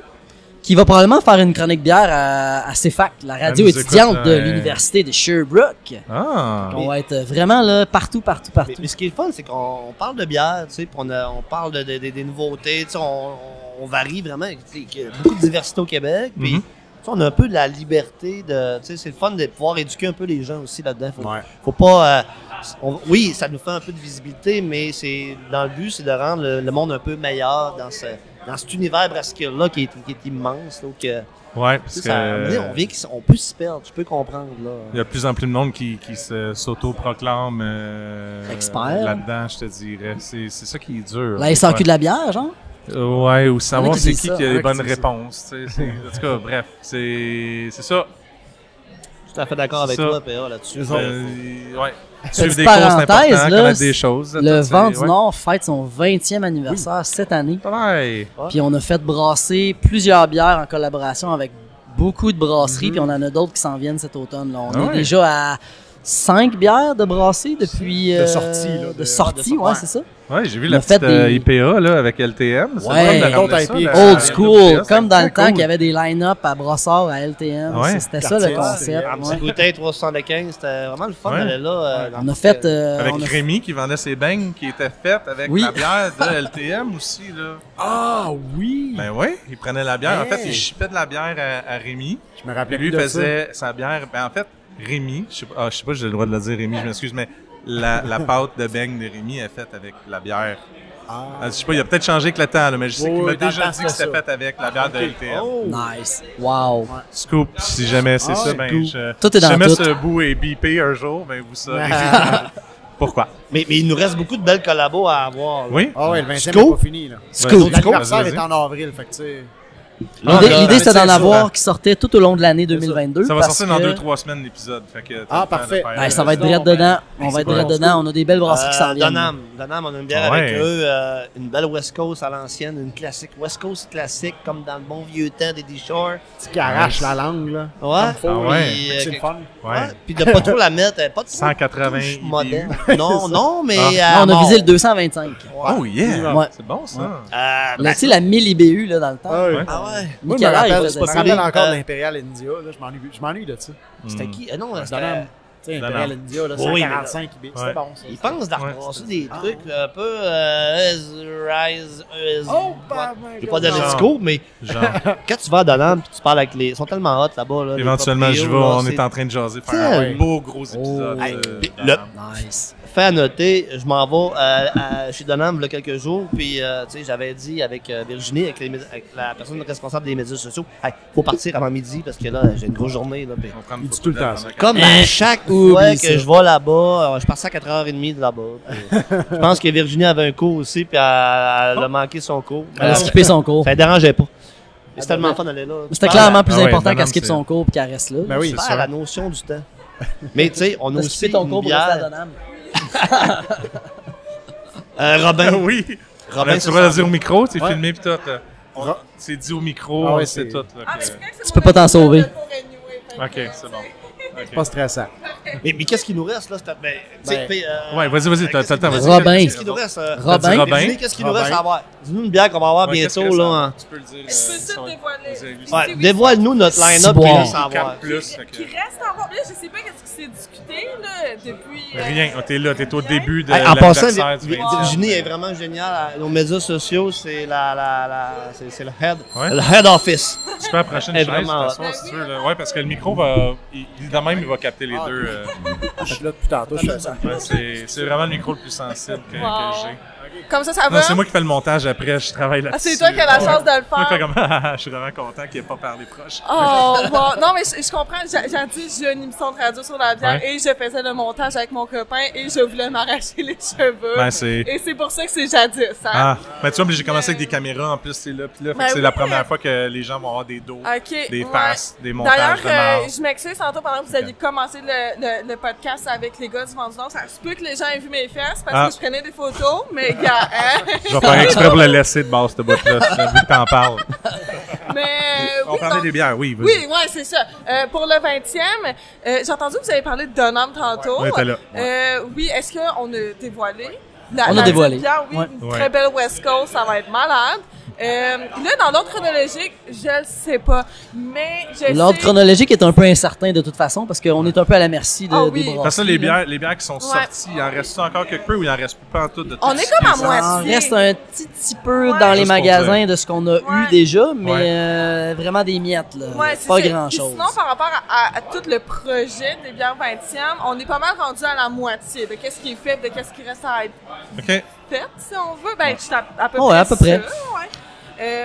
Speaker 7: qui va probablement faire une chronique bière à CEFAC, la radio
Speaker 1: Elle nous
Speaker 7: étudiante
Speaker 1: écoute,
Speaker 7: de
Speaker 1: ouais.
Speaker 7: l'Université de Sherbrooke.
Speaker 1: Ah!
Speaker 7: On va être vraiment là, partout.
Speaker 8: Mais ce qui est le fun, c'est qu'on parle de bière, tu sais, puis on parle des nouveautés, tu sais, on varie vraiment. Tu sais, qu'il y a beaucoup de diversité au Québec, puis
Speaker 1: Mhm.
Speaker 8: tu sais, on a un peu de la liberté de, tu sais, c'est le fun de pouvoir éduquer un peu les gens aussi là-dedans. Faut pas, oui, ça nous fait un peu de visibilité, mais c'est dans le but, c'est de rendre le monde un peu meilleur dans cet univers brassicole-là qui est immense. Donc,
Speaker 1: Ouais,
Speaker 8: tu
Speaker 1: parce
Speaker 8: sais, ça, à un moment donné, on
Speaker 1: que
Speaker 8: vient on peut se perdre, je peux comprendre. Là.
Speaker 1: il y a de plus en plus de monde qui s'auto-proclame
Speaker 7: Expert.
Speaker 1: là-dedans, je te dirais. C'est ça qui est dur.
Speaker 7: La SAQ de la bière, genre?
Speaker 1: Ouais, ou savoir
Speaker 7: Il y en a qui
Speaker 1: c'est
Speaker 7: disent
Speaker 1: qui
Speaker 7: ça.
Speaker 1: qui a
Speaker 9: Il y en
Speaker 1: les
Speaker 9: a qui
Speaker 1: bonnes
Speaker 9: disent ça.
Speaker 1: réponses. Tu sais, en tout cas, bref, c'est ça.
Speaker 8: Je suis tout à fait d'accord avec
Speaker 1: Ça.
Speaker 8: toi, PA, là-dessus.
Speaker 1: Ouais.
Speaker 7: Petite
Speaker 1: Suivre des cours, c'est
Speaker 7: parenthèse,
Speaker 1: important,
Speaker 7: là,
Speaker 1: connaître des choses.
Speaker 7: Le
Speaker 1: tout,
Speaker 7: Vent
Speaker 1: c'est-
Speaker 7: du Nord fête son 20e anniversaire cette année.
Speaker 1: Ouais.
Speaker 7: Puis on a fait brasser plusieurs bières en collaboration avec beaucoup de brasseries, puis on en a d'autres qui s'en viennent cet automne. Là. On
Speaker 1: Ah
Speaker 7: est
Speaker 1: ouais.
Speaker 7: déjà à 5 bières de brassées depuis...
Speaker 9: De sortie, là,
Speaker 7: De sortie,
Speaker 9: de-
Speaker 7: ouais, c'est ça.
Speaker 1: Ouais, j'ai vu
Speaker 7: On
Speaker 1: la
Speaker 7: a fait
Speaker 1: petite
Speaker 7: des-
Speaker 1: IPA là, avec LTM. C'est
Speaker 7: Ouais.
Speaker 1: le fun de ramener
Speaker 9: D'autres
Speaker 1: ça,
Speaker 9: IPA.
Speaker 1: la-
Speaker 7: Old
Speaker 1: la
Speaker 7: school,
Speaker 1: IPA,
Speaker 7: comme dans le
Speaker 1: c'est
Speaker 7: temps
Speaker 1: cool.
Speaker 7: qu'il y avait des line-up à Brossard, à LTM.
Speaker 1: Ouais.
Speaker 7: C'était ça le
Speaker 9: Quartier,
Speaker 7: concept.
Speaker 8: Un petit
Speaker 7: ouais.
Speaker 8: bouteille 375, c'était vraiment le fun
Speaker 1: Ouais.
Speaker 8: d'aller là. dans
Speaker 7: On a
Speaker 8: le
Speaker 7: fait...
Speaker 1: Avec
Speaker 7: on a-
Speaker 1: Rémi qui vendait ses beignes qui étaient faites avec
Speaker 7: Oui.
Speaker 1: la bière de LTM aussi. Là.
Speaker 9: Ah oui!
Speaker 1: Ben oui, il prenait la bière. En fait,
Speaker 9: Hey.
Speaker 1: il chipait de la bière à Rémi.
Speaker 9: Je me
Speaker 1: Puis
Speaker 9: rappelais
Speaker 1: lui
Speaker 9: plus de
Speaker 1: faisait sa bière. Ben en fait, Rémi, je sais pas si j'ai le droit de le dire, Rémi, je m'excuse, mais la pâte de beigne de Rémi est faite avec la bière.
Speaker 9: ça.
Speaker 1: Je sais pas, il a peut-être changé avec le temps, là, mais je sais
Speaker 9: Oui,
Speaker 1: qu'il m'a
Speaker 9: oui, dans le
Speaker 1: déjà
Speaker 9: temps,
Speaker 1: dit que
Speaker 9: c'était
Speaker 1: c'était
Speaker 9: ça.
Speaker 1: fait avec la bière de LTM.
Speaker 9: Oh!
Speaker 7: Nice. Wow.
Speaker 1: Scoop, si jamais c'est ça, ben
Speaker 7: Tout est
Speaker 1: si
Speaker 7: dans
Speaker 1: jamais
Speaker 7: tout.
Speaker 1: ce bout est bipé un jour, ben vous saurez pourquoi.
Speaker 8: Mais il nous reste beaucoup de belles collabos à avoir. là.
Speaker 1: Oui?
Speaker 9: Ah ouais, le 20e
Speaker 8: Scoop.
Speaker 9: n'est pas fini. Là.
Speaker 7: Scoop.
Speaker 1: Vas-y.
Speaker 9: L'anniversaire
Speaker 1: Vas-y.
Speaker 9: est en avril, fait que tu sais.
Speaker 7: L'idée, c'était d'en avoir qui sortait tout au long de l'année 2022.
Speaker 1: Ça va
Speaker 7: parce
Speaker 1: sortir dans
Speaker 7: que-
Speaker 1: 2-3 semaines l'épisode. Fait que
Speaker 9: Ah, parfait.
Speaker 7: Ben, ça va être direct dedans. On va être direct dedans. On a des belles brasseries qui s'en viennent.
Speaker 8: Donham, on a une bière
Speaker 1: Ouais.
Speaker 8: avec eux, une belle West Coast à l'ancienne, une classique, West Coast classique, comme dans le bon vieux temps d'Eddie Shore.
Speaker 9: Qui arrache la langue, là.
Speaker 8: Ouais.
Speaker 9: Faut,
Speaker 1: Ah ouais.
Speaker 8: Puis,
Speaker 9: C'est le fun.
Speaker 1: Ouais.
Speaker 8: Puis de pas trop la mettre, pas de
Speaker 1: 180
Speaker 8: touche
Speaker 1: IBU.
Speaker 8: moderne. Non, mais...
Speaker 1: Ah.
Speaker 7: Non, on a visé le 225.
Speaker 1: Oh yeah!
Speaker 7: Ouais.
Speaker 1: C'est bon ça.
Speaker 7: Là, tu sais, la 1000 IBU là, dans le temps.
Speaker 9: Ah ouais.
Speaker 1: Ouais.
Speaker 8: Ah ouais.
Speaker 9: Moi, je me
Speaker 7: Nicolas, il
Speaker 9: rappelle,
Speaker 7: faisait
Speaker 9: je me
Speaker 7: ça.
Speaker 9: rappelle encore
Speaker 8: Euh,
Speaker 9: de l'Imperial India. Là, je m'ennuie de ça.
Speaker 8: C'était qui? Non, c'était...
Speaker 9: Donham. Tu sais, Imperial
Speaker 1: Donham.
Speaker 9: India, là,
Speaker 8: Oui,
Speaker 9: 145 IB.
Speaker 1: Ouais.
Speaker 9: C'était bon, ça.
Speaker 8: Ils pensent d'arrosser des trucs un peu... Rise...
Speaker 9: Oh,
Speaker 8: Je vais pas donner de
Speaker 1: Genre.
Speaker 8: scoop, mais
Speaker 1: Genre,
Speaker 8: quand tu vas à Donham puis tu parles avec les... Ils sont tellement hot là-bas. Là, les
Speaker 1: éventuellement, je vais.
Speaker 8: proprios, là,
Speaker 1: On
Speaker 8: c'est-
Speaker 1: est en train de jaser, faire
Speaker 8: Ah
Speaker 1: un
Speaker 8: ouais.
Speaker 1: beau gros épisode.
Speaker 8: Hey, puis
Speaker 1: de-
Speaker 7: Nice.
Speaker 8: Fait à noter, je m'en vais chez Donham il y a quelques jours, puis tu sais, j'avais dit avec Virginie, avec la personne responsable des médias sociaux, hey, faut partir avant midi parce que là, j'ai une grosse journée. Là, puis-
Speaker 1: On prend une
Speaker 9: Il dit
Speaker 1: photo
Speaker 9: tout le
Speaker 1: de
Speaker 9: temps
Speaker 1: la-
Speaker 9: ça.
Speaker 8: Comme à chaque
Speaker 7: oublie
Speaker 8: fois que
Speaker 7: ça.
Speaker 8: je vais là-bas, je pars à 4h30 de là-bas. puis je pense que Virginie avait un cours aussi, puis elle a manqué son cours.
Speaker 7: Elle a skippé son cours.
Speaker 8: Ça ne dérangeait pas. C'est tellement fun d'aller là.
Speaker 7: C'était
Speaker 8: Tu
Speaker 7: clairement
Speaker 8: parles
Speaker 7: plus
Speaker 1: Ah ouais,
Speaker 7: important
Speaker 1: Donham,
Speaker 7: qu'elle skip
Speaker 1: c'est-
Speaker 7: son cours et qu'elle reste là.
Speaker 9: Ben oui.
Speaker 8: tu
Speaker 1: c'est
Speaker 8: perds
Speaker 1: sûr.
Speaker 8: la notion du temps. Mais tu sais, on a
Speaker 7: T'as
Speaker 8: aussi
Speaker 7: skippé ton cours
Speaker 8: une
Speaker 7: pour rester à
Speaker 8: bière.
Speaker 7: Donham.
Speaker 8: Robin,
Speaker 1: Oui!
Speaker 8: Robin,
Speaker 1: Tu
Speaker 8: c'est
Speaker 1: vas le
Speaker 8: ça.
Speaker 1: dire au micro, c'est
Speaker 9: Ouais.
Speaker 1: filmé pis tout. là. C'est dit au micro,
Speaker 9: Ah ouais,
Speaker 1: c'est
Speaker 9: c'est-
Speaker 1: tout. Là, que-
Speaker 7: Tu peux pas t'en sauver.
Speaker 1: Ok, c'est bon. Ok.
Speaker 9: Pas stressant.
Speaker 8: Mais qu'est-ce qui nous reste là?
Speaker 1: Ouais, vas-y, t'as le temps, vas-y.
Speaker 7: Robin.
Speaker 8: Qu'est-ce qui nous reste?
Speaker 7: Robin.
Speaker 1: Robin.
Speaker 8: Virginie, qu'est-ce qui nous
Speaker 9: Robin.
Speaker 8: reste à avoir? Dis-nous une bière qu'on va avoir
Speaker 1: Ouais, qu'est-ce
Speaker 8: bientôt.
Speaker 1: que
Speaker 8: Là,
Speaker 1: ça-
Speaker 8: hein.
Speaker 1: Tu peux le dire.
Speaker 10: Je peux tout dévoiler.
Speaker 1: Vas-y.
Speaker 8: Ouais, dévoile-nous notre line-up
Speaker 7: Ciboire.
Speaker 8: qui reste à avoir.
Speaker 1: 4 plus. fait que-
Speaker 10: Qui reste à voir. Là, je sais pas qu'est-ce qui s'est discuté là, depuis.
Speaker 1: Rien, t'es là, t'es au début de
Speaker 8: Hey, en passant,
Speaker 1: l'anniversaire du 20e.
Speaker 8: Virginie est vraiment géniale. Nos médias sociaux, c'est c'est le head.
Speaker 1: Ouais.
Speaker 8: Le head office.
Speaker 1: Tu peux approcher une
Speaker 8: Elle est
Speaker 1: chaise, de toute
Speaker 8: vraiment
Speaker 1: façon, si tu veux. là. Ouais, parce que le micro va. De même, il va capter les deux.
Speaker 9: Je suis là depuis tantôt, je fais ça.
Speaker 1: Ouais, c'est vraiment le micro le plus sensible que j'ai.
Speaker 10: Comme ça
Speaker 1: Non,
Speaker 10: va.
Speaker 1: c'est moi qui fais le montage après, je travaille
Speaker 10: Ah,
Speaker 1: là-dessus.
Speaker 10: c'est toi qui as la chance de le
Speaker 1: Moi, je fais
Speaker 10: faire.
Speaker 1: comme, je suis vraiment content qu'il n'ait pas parlé proche.
Speaker 10: Oh, bon. Non, mais je comprends. Jadis, j'ai une émission de radio sur la bière
Speaker 1: Ouais.
Speaker 10: et je faisais le montage avec mon copain et je voulais m'arracher les cheveux.
Speaker 1: Ben, c'est.
Speaker 10: Et c'est pour ça que c'est Jadis. Hein?
Speaker 1: Ah, mais tu vois, j'ai commencé avec des caméras en plus, c'est là, puis là. Fait que
Speaker 10: Ben
Speaker 1: c'est
Speaker 10: oui.
Speaker 1: la première fois que les gens vont avoir des dos,
Speaker 10: OK.
Speaker 1: des
Speaker 10: ouais.
Speaker 1: faces, des
Speaker 10: D'ailleurs,
Speaker 1: montages de marde.
Speaker 10: je m'excuse tantôt pendant que vous aviez commencé le podcast avec les gars du Vendu Nord. Ça se peut que les gens aient vu mes fesses parce
Speaker 1: Ah.
Speaker 10: que je prenais des photos, mais gars, hein?
Speaker 1: Je vais faire exprès pour le laisser de base, ce bout-là, vu que t'en parles.
Speaker 10: Mais
Speaker 1: On
Speaker 10: oui,
Speaker 1: parlait
Speaker 10: donc-
Speaker 1: des bières, oui, vas-y.
Speaker 10: Oui, ouais, c'est ça. Pour le 20e, j'ai entendu que vous avez parlé de Donham tantôt.
Speaker 1: On était là.
Speaker 10: Oui, est-ce qu'on a dévoilé?
Speaker 7: On a dévoilé.
Speaker 10: Bière, oui,
Speaker 7: Ouais.
Speaker 10: une
Speaker 1: Ouais.
Speaker 10: très belle West Coast, ça va être malade. Là, dans l'ordre chronologique, je le sais pas, mais je
Speaker 7: L'ordre
Speaker 10: sais...
Speaker 7: chronologique est un peu incertain de toute façon parce qu'on est un peu à la merci de,
Speaker 10: Ah
Speaker 7: des
Speaker 10: oui.
Speaker 7: brasseries.
Speaker 1: Parce que là,
Speaker 7: là.
Speaker 1: les bières qui sont
Speaker 10: Ouais.
Speaker 1: sorties, il en reste encore quelque peu ou il en reste plus pas en tout de tout
Speaker 10: On est
Speaker 1: ce
Speaker 10: comme
Speaker 1: qui
Speaker 10: à
Speaker 1: sorti?
Speaker 10: moitié.
Speaker 7: Il reste un petit peu
Speaker 10: Ouais.
Speaker 7: dans les
Speaker 1: Juste pour
Speaker 7: magasins de ce qu'on a eu
Speaker 10: Ouais.
Speaker 7: déjà, mais
Speaker 1: Ouais.
Speaker 7: vraiment des miettes, là.
Speaker 10: Ouais, c'est
Speaker 7: pas
Speaker 10: ça.
Speaker 7: grand-chose.
Speaker 10: Puis Sinon, par rapport à tout le projet des bières 20e, on est pas mal rendu à la moitié de qu'est-ce qui est fait, de qu'est-ce qui reste à être
Speaker 1: OK.
Speaker 10: fait, si on veut. Ben, je suis à peu
Speaker 7: Ouais,
Speaker 10: près
Speaker 7: à peu près.
Speaker 10: ça, ouais.